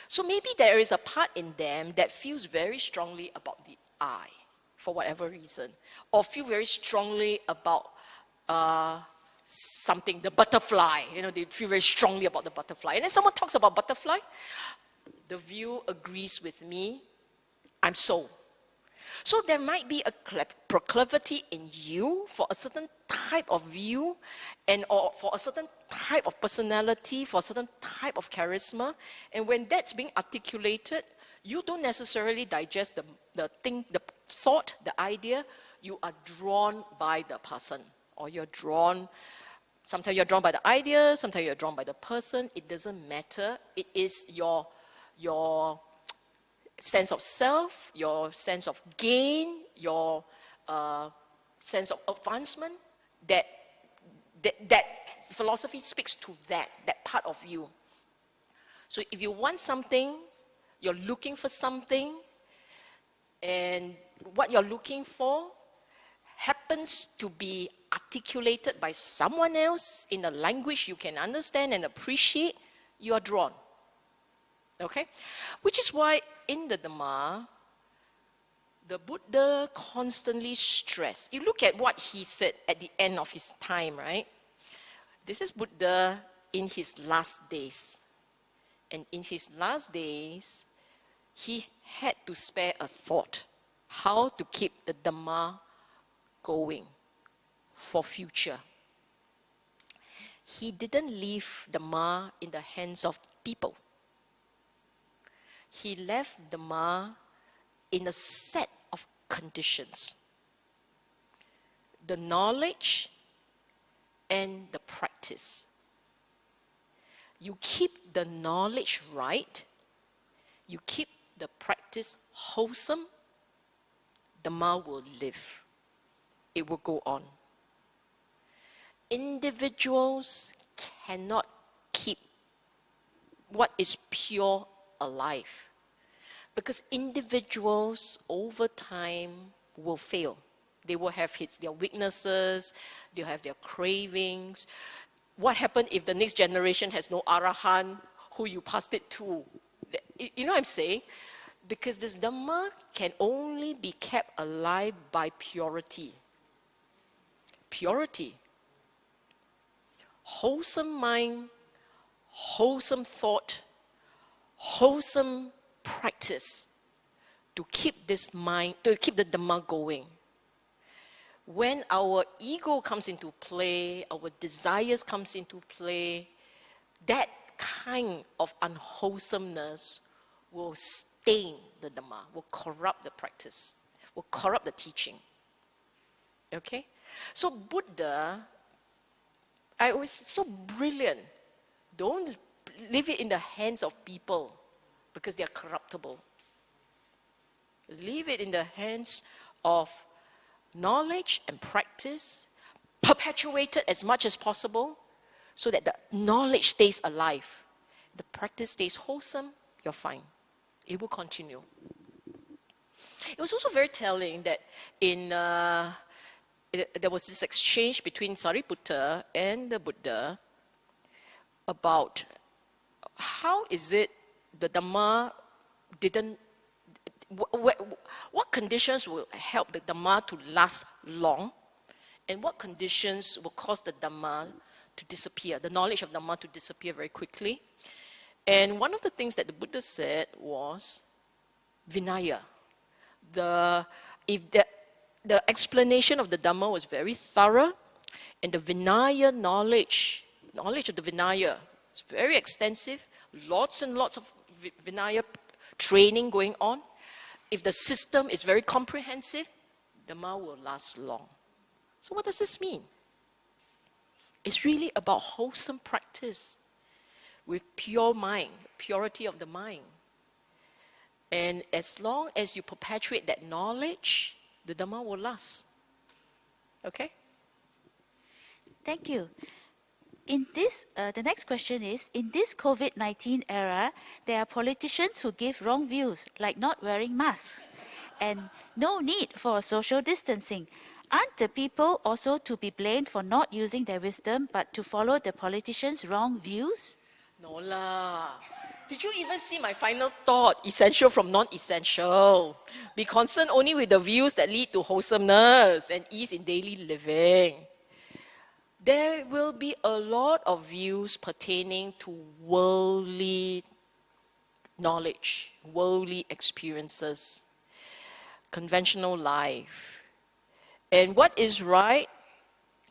So maybe there is a part in them that feels very strongly about the I, for whatever reason, or feel very strongly about something, the butterfly. They feel very strongly about the butterfly. And then someone talks about butterfly, the view agrees with me, I'm so. So there might be a proclivity in you for a certain type of view or for a certain type of personality, for a certain type of charisma. And when that's being articulated, you don't necessarily digest the thought, the idea. You are drawn by the person, or sometimes you're drawn by the idea, sometimes you're drawn by the person. It doesn't matter. It is your sense of self, your sense of gain, your sense of advancement, that philosophy speaks to that part of you. So if you want something, you're looking for something, and what you're looking for happens to be articulated by someone else in a language you can understand and appreciate, you are drawn. Okay? Which is why in the Dhamma, the Buddha constantly stressed. You look at what he said at the end of his time, right? This is Buddha in his last days. And in his last days, he had to spare a thought how to keep the Dhamma going for future. He didn't leave Dhamma in the hands of people. He left Dhamma in a set of conditions. The knowledge and the practice. You keep the knowledge right, you keep the practice wholesome, Dhamma will live. It will go on. Individuals cannot keep what is pure alive, because individuals over time will fail. They will have their weaknesses, they'll have their cravings. What happens if the next generation has no arahant who you passed it to? You know what I'm saying? Because this Dhamma can only be kept alive by purity. Purity. Wholesome mind, wholesome thought, wholesome practice to keep this mind, to keep the Dhamma going. when our ego comes into play, our desires comes into play, that kind of unwholesomeness will stain the Dhamma, will corrupt the practice, will corrupt the teaching. Okay? So Buddha, I was so brilliant. Don't leave it in the hands of people because they are corruptible. Leave it in the hands of knowledge and practice, perpetuated as much as possible so that the knowledge stays alive. The practice stays wholesome, you're fine. It will continue. It was also very telling that there was this exchange between Sariputta and the Buddha about how is it the Dhamma didn't, what conditions will help the Dhamma to last long, and what conditions will cause the Dhamma to disappear, the knowledge of Dhamma to disappear very quickly. And one of the things that the Buddha said was Vinaya. If the explanation of the Dhamma was very thorough, and the Vinaya knowledge of the Vinaya is very extensive, lots and lots of Vinaya training going on. If the system is very comprehensive, Dhamma will last long. So what does this mean? It's really about wholesome practice with pure mind, purity of the mind. And as long as you perpetuate that knowledge, the Dhamma will last. Okay? Thank you. In this, the next question is, in this COVID-19 era, there are politicians who give wrong views, like not wearing masks, and no need for social distancing. Aren't the people also to be blamed for not using their wisdom, but to follow the politicians' wrong views? No lah. Did you even see my final thought? Essential from non-essential. Be concerned only with the views that lead to wholesomeness and ease in daily living. There will be a lot of views pertaining to worldly knowledge, worldly experiences, conventional life. And what is right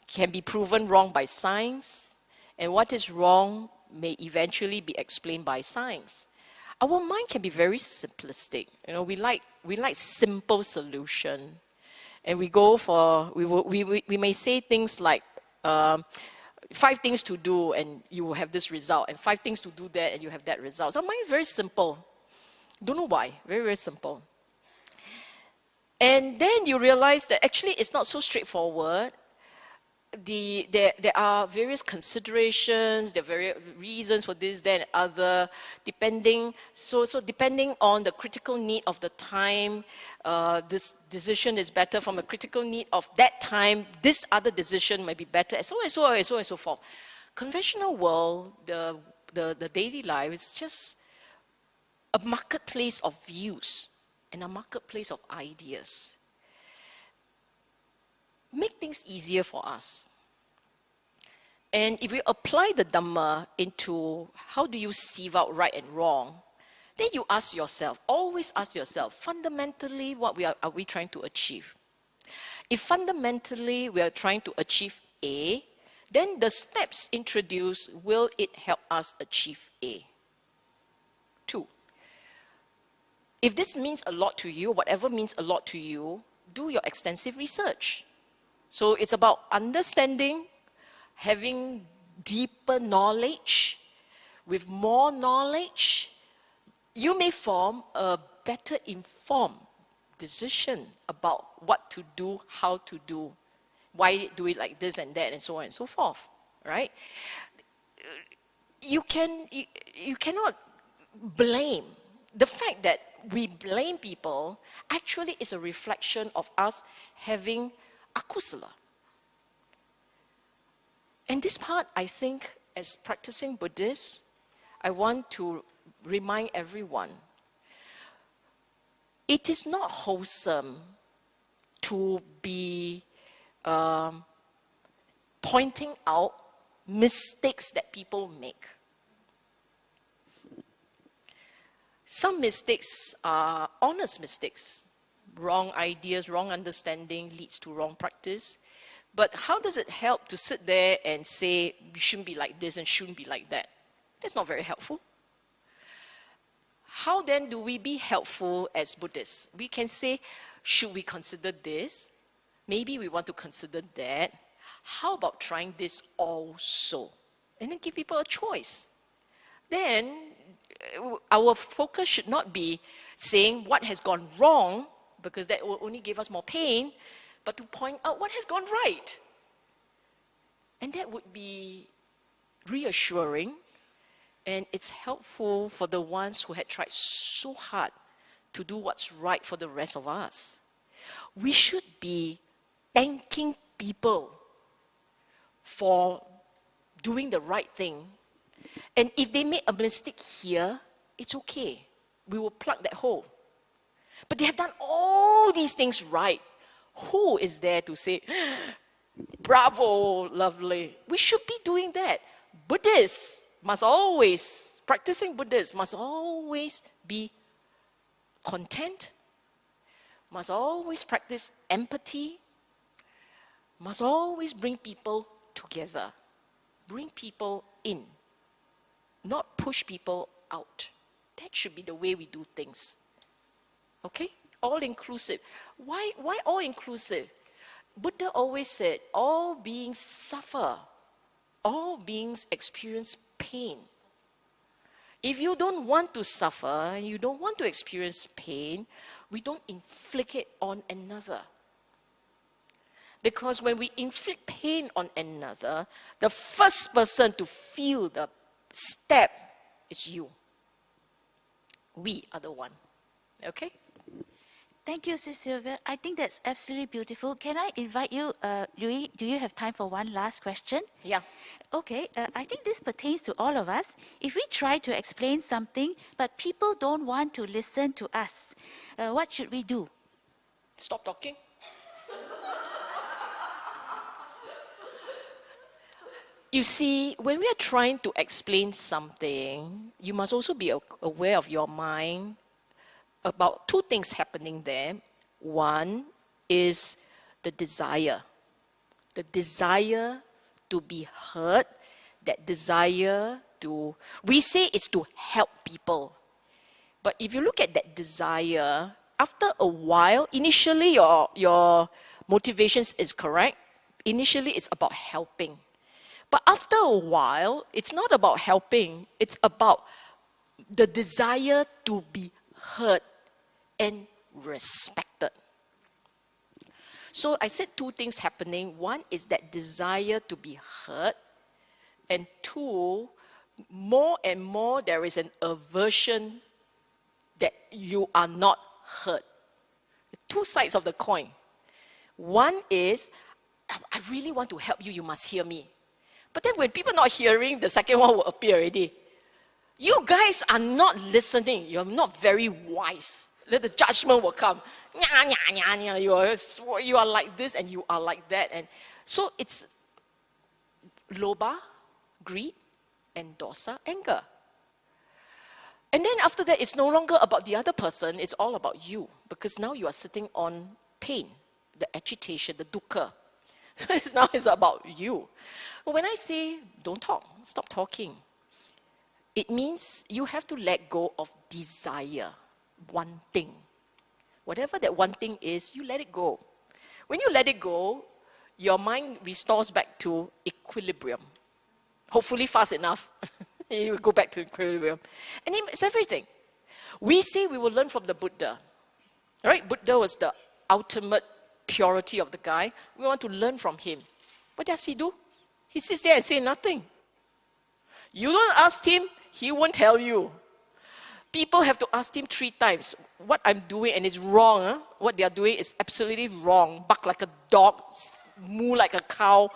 can be proven wrong by science, and what is wrong may eventually be explained by science. Our mind can be very simplistic. You know, we like simple solution, and we go for we may say things like 5 things to do and you will have this result, and 5 things to do that and you have that result. So our mind is very simple. Don't know why. Very, very simple. And then you realize that actually it's not so straightforward. There are various considerations, there are various reasons for this, that, and other, depending on the critical need of the time, this decision is better from a critical need of that time, this other decision might be better, and so on and so on and so on and so forth. Conventional world, the daily life is just a marketplace of views and a marketplace of ideas. Make things easier for us. And if we apply the Dhamma into how do you sieve out right and wrong, then you ask yourself, always ask yourself, fundamentally, what are we trying to achieve? If fundamentally we are trying to achieve A, then the steps introduced, will it help us achieve A? 2, if this means a lot to you, whatever means a lot to you, do your extensive research. So it's about understanding, having deeper knowledge. With more knowledge, you may form a better informed decision about what to do, how to do, why do it like this and that, and so on and so forth, right? You cannot blame. The fact that we blame people actually is a reflection of us having akusala. And this part, I think, as practicing Buddhists, I want to remind everyone, it is not wholesome to be pointing out mistakes that people make. Some mistakes are honest mistakes. wrong ideas, wrong understanding leads to wrong practice. But how does it help to sit there and say, you shouldn't be like this and shouldn't be like that? That's not very helpful. How then do we be helpful as Buddhists? We can say, should we consider this? Maybe we want to consider that. How about trying this also? And then give people a choice. Then our focus should not be saying what has gone wrong, because that will only give us more pain, but to point out what has gone right. And that would be reassuring, and it's helpful for the ones who had tried so hard to do what's right for the rest of us. We should be thanking people for doing the right thing. And if they made a mistake here, it's okay. We will plug that hole. But they have done all these things right. Who is there to say, bravo, lovely? We should be doing that. Buddhists must always, practicing Buddhists must always be content, must always practice empathy, must always bring people together, bring people in, not push people out. That should be the way we do things. Okay? All inclusive. Why all inclusive? Buddha always said, all beings suffer. All beings experience pain. If you don't want to suffer, you don't want to experience pain, we don't inflict it on another. Because when we inflict pain on another, the first person to feel the step is you. We are the one. Okay? Thank you, Sis Sylvia. I think that's absolutely beautiful. Can I invite you, Louis, do you have time for one last question? Yeah. Okay, I think this pertains to all of us. If we try to explain something, but people don't want to listen to us, what should we do? Stop talking. You see, when we are trying to explain something, you must also be aware of your mind about two things happening there. One is the desire to be heard, that desire to, we say it's to help people. But if you look at that desire, after a while, initially your motivations is correct. Initially it's about helping. But after a while, it's not about helping, it's about the desire to be heard and respected. So I said two things happening. One is that desire to be heard, and two, more and more there is an aversion that you are not heard. Two sides of the coin. One is, I really want to help you, you must hear me. But then when people are not hearing, the second one will appear already. You guys are not listening. You're not very wise. The judgment will come. You are like this and you are like that. And so it's lobha, greed, and dosa, anger. And then after that, it's no longer about the other person. It's all about you. Because now you are sitting on pain, the agitation, the dukkha. So now it's about you. When I say, don't talk, stop talking, it means you have to let go of desire, one thing. Whatever that one thing is, you let it go. When you let it go, your mind restores back to equilibrium. Hopefully fast enough, you will go back to equilibrium. And it's everything. We say we will learn from the Buddha. Right? Buddha was the ultimate purity of the guy. We want to learn from him. What does he do? He sits there and says nothing. You don't ask him, he won't tell you. People have to ask him 3 times what I'm doing, and it's wrong. Huh? What they are doing is absolutely wrong. Bark like a dog, moo like a cow,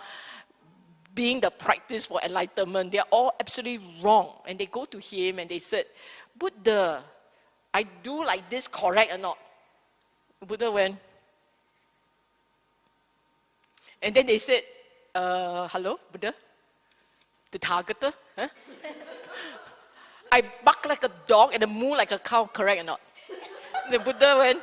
being the practice for enlightenment. They are all absolutely wrong. And they go to him and they said, Buddha, I do like this correct or not? Buddha went. And then they said, hello, Buddha? The targeter? Huh? I bark like a dog and I moo like a cow, correct or not? The Buddha went,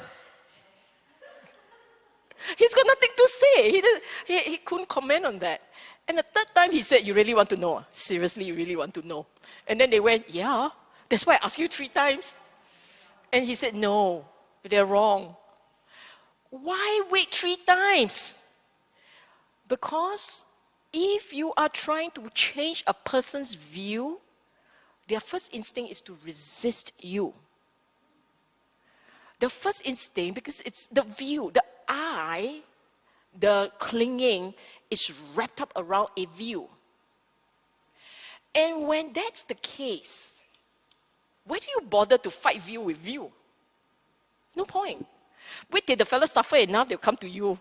He's got nothing to say. He couldn't comment on that. And the third time he said, you really want to know? Seriously, you really want to know? And then they went, yeah, that's why I asked you 3 times. And he said, no, they're wrong. Why wait 3 times? Because if you are trying to change a person's view, their first instinct is to resist you. The first instinct, because it's the view, the I, the clinging is wrapped up around a view. And when that's the case, why do you bother to fight view with view? No point. Wait till the fellow suffer enough, they'll come to you.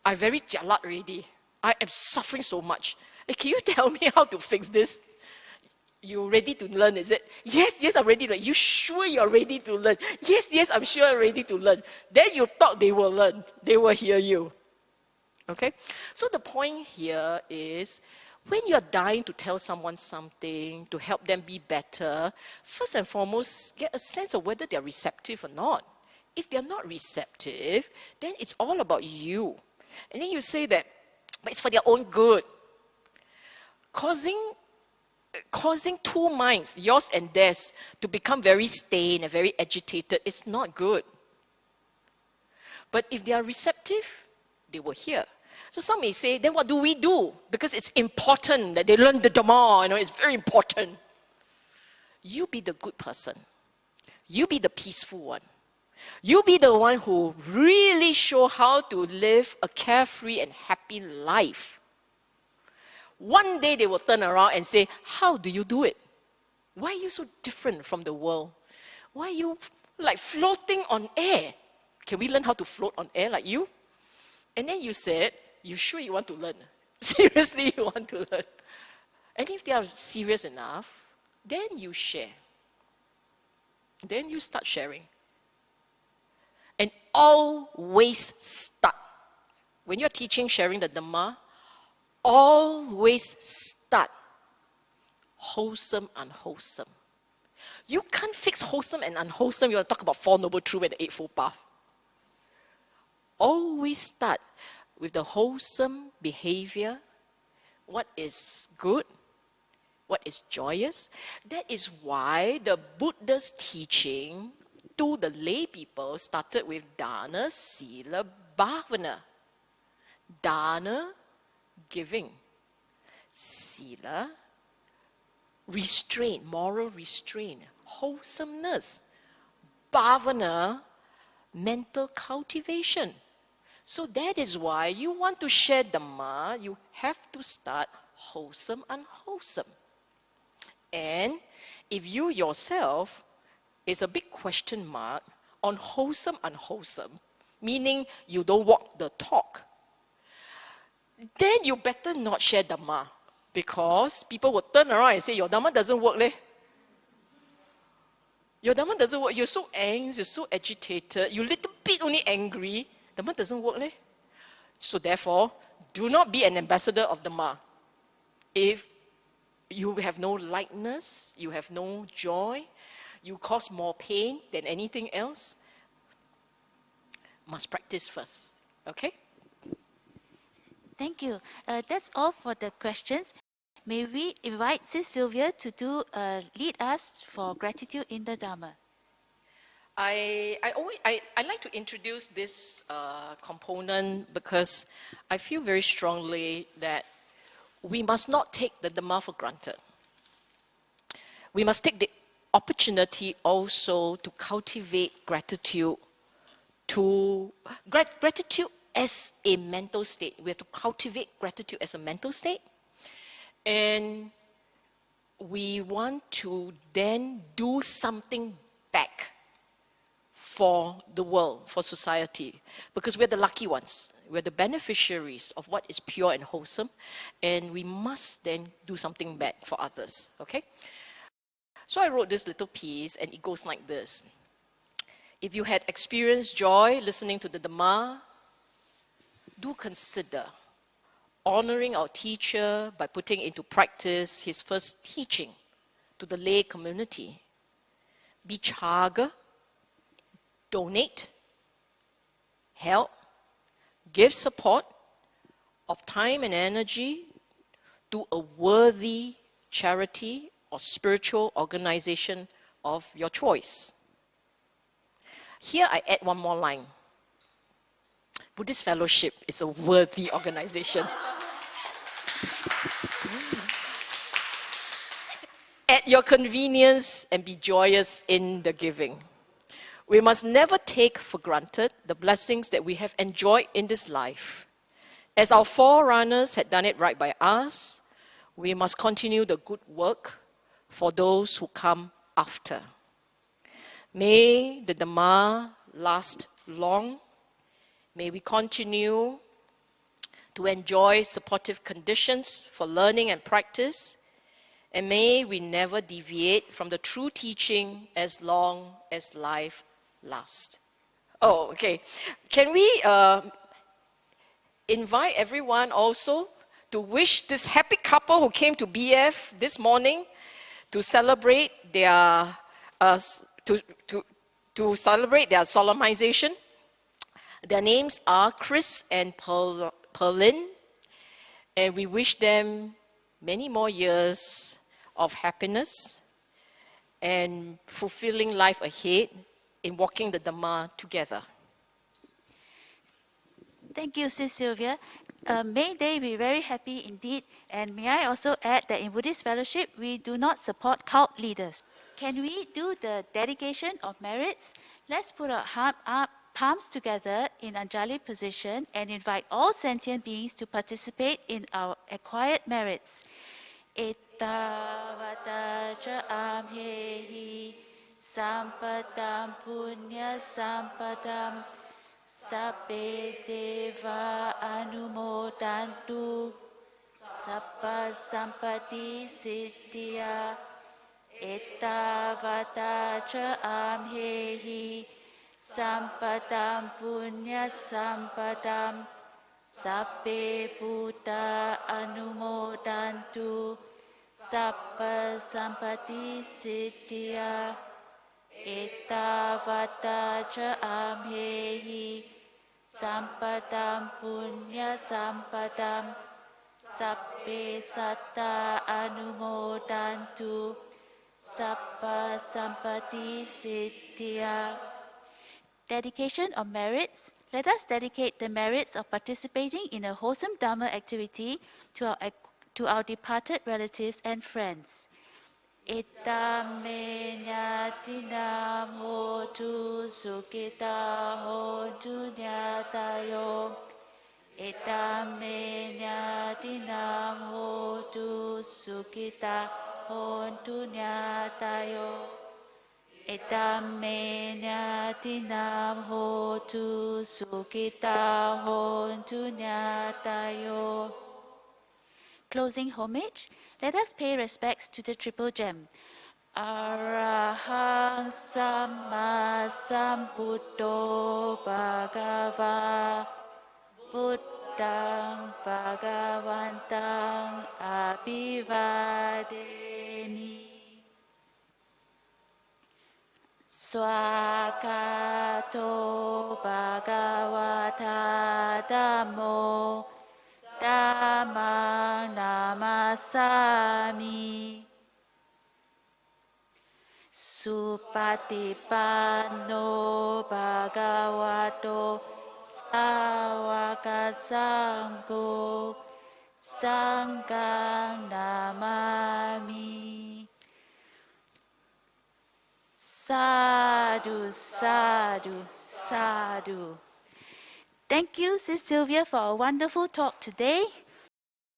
I'm very jialat already. I am suffering so much. Hey, can you tell me how to fix this? You ready to learn, is it? Yes, I'm ready to learn. You sure you're ready to learn? Yes, I'm sure I'm ready to learn. Then you thought they will learn. They will hear you. Okay? So the point here is, when you're dying to tell someone something, to help them be better, first and foremost, get a sense of whether they're receptive or not. If they're not receptive, then it's all about you. And then you say that, but it's for their own good. Causing 2 minds, yours and theirs, to become very stained and very agitated is not good. But if they are receptive, they will hear. So some may say, then what do we do? Because it's important that they learn the Dhamma, it's very important. You be the good person. You be the peaceful one. You be the one who really show how to live a carefree and happy life. One day they will turn around and say, how do you do it? Why are you so different from the world? Why are you like floating on air? Can we learn how to float on air like you? And then you said, you sure you want to learn? Seriously, you want to learn? And if they are serious enough, then you share. Then you start sharing. And always start. When you're teaching, sharing the Dhamma, always start wholesome, unwholesome. You can't fix wholesome and unwholesome. You want to talk about 4 Noble Truths and the Eightfold Path. Always start with the wholesome behavior, what is good, what is joyous. That is why the Buddha's teaching to the lay people started with dāna, sīla, bhāvanā. Dāna, giving. Sīla, restraint, moral restraint. Wholesomeness. Bhāvanā, mental cultivation. So that is why you want to share Dhamma, you have to start wholesome, unwholesome. And if you yourself is a big question mark on wholesome, unwholesome, meaning you don't walk the talk, then you better not share Dhamma, because people will turn around and say, your Dhamma doesn't work, leh. Your Dhamma doesn't work. You're so angry, you're so agitated, you're a little bit only angry. Dhamma doesn't work, leh. So therefore, do not be an ambassador of Dhamma. If you have no lightness, you have no joy, you cause more pain than anything else, must practice first. Okay? Thank you. That's all for the questions. May we invite Sis Sylvia to lead us for gratitude in the Dhamma. I like to introduce this component because I feel very strongly that we must not take the Dhamma for granted. We must take the opportunity also to cultivate gratitude, gratitude as a mental state. We have to cultivate gratitude as a mental state. And we want to then do something back for the world, for society, because we're the lucky ones. We're the beneficiaries of what is pure and wholesome, and we must then do something back for others, okay? So I wrote this little piece, and it goes like this. If you had experienced joy listening to the Dhamma, do consider honoring our teacher by putting into practice his first teaching to the lay community. Be chaga, donate, help, give support of time and energy to a worthy charity or spiritual organization of your choice. Here I add one more line. Buddhist Fellowship is a worthy organization. At your convenience and be joyous in the giving. We must never take for granted the blessings that we have enjoyed in this life. As our forerunners had done it right by us, we must continue the good work for those who come after. May the Dhamma last long. May we continue to enjoy supportive conditions for learning and practice. And may we never deviate from the true teaching as long as life lasts. Oh, okay. Can we invite everyone also to wish this happy couple who came to BF this morning to celebrate their to celebrate their solemnization. Their names are Chris and Perlin, and we wish them many more years of happiness and fulfilling life ahead in walking the Dhamma together. Thank you, Sis Sylvia. May they be very happy indeed. And may I also add that in Buddhist Fellowship, we do not support cult leaders. Can we do the dedication of merits? Let's put our palms together in Anjali position and invite all sentient beings to participate in our acquired merits. Ettavata ca amhehi sampadam punya sampadam sabbe deva anumodantu sabba sampati siddhya ettavata ca amhehi sampadam punya sampadam sabbe buddha anumodantu sabba sampati siddhya ettavata ca amhehi sampadam punya sampadam sabbe satta anumodantu sabba sampati siddhya. Dedication of merits. Let us dedicate the merits of participating in a wholesome Dhamma activity to our departed relatives and friends. Ittame nyatinam hotu sukhita hotu nyatayo. Ittame nyatinam hotu sukhita hotu nyatayo. Ittame nyatinam hotu sukhita hotu nyatayo. Closing homage, let us pay respects to the Triple Gem. Arahang Samma Sambuddho Bhagava Buddhang Bhagavantang Abhivademi. Swakato Bhagavata Dhammo Dhammang Namasami. Supatipanno Bhagavato Sāvaka Sangho Sanghang Namami. Sadhu, sadhu, sadhu. Thank you, Sis Sylvia, for a wonderful talk today.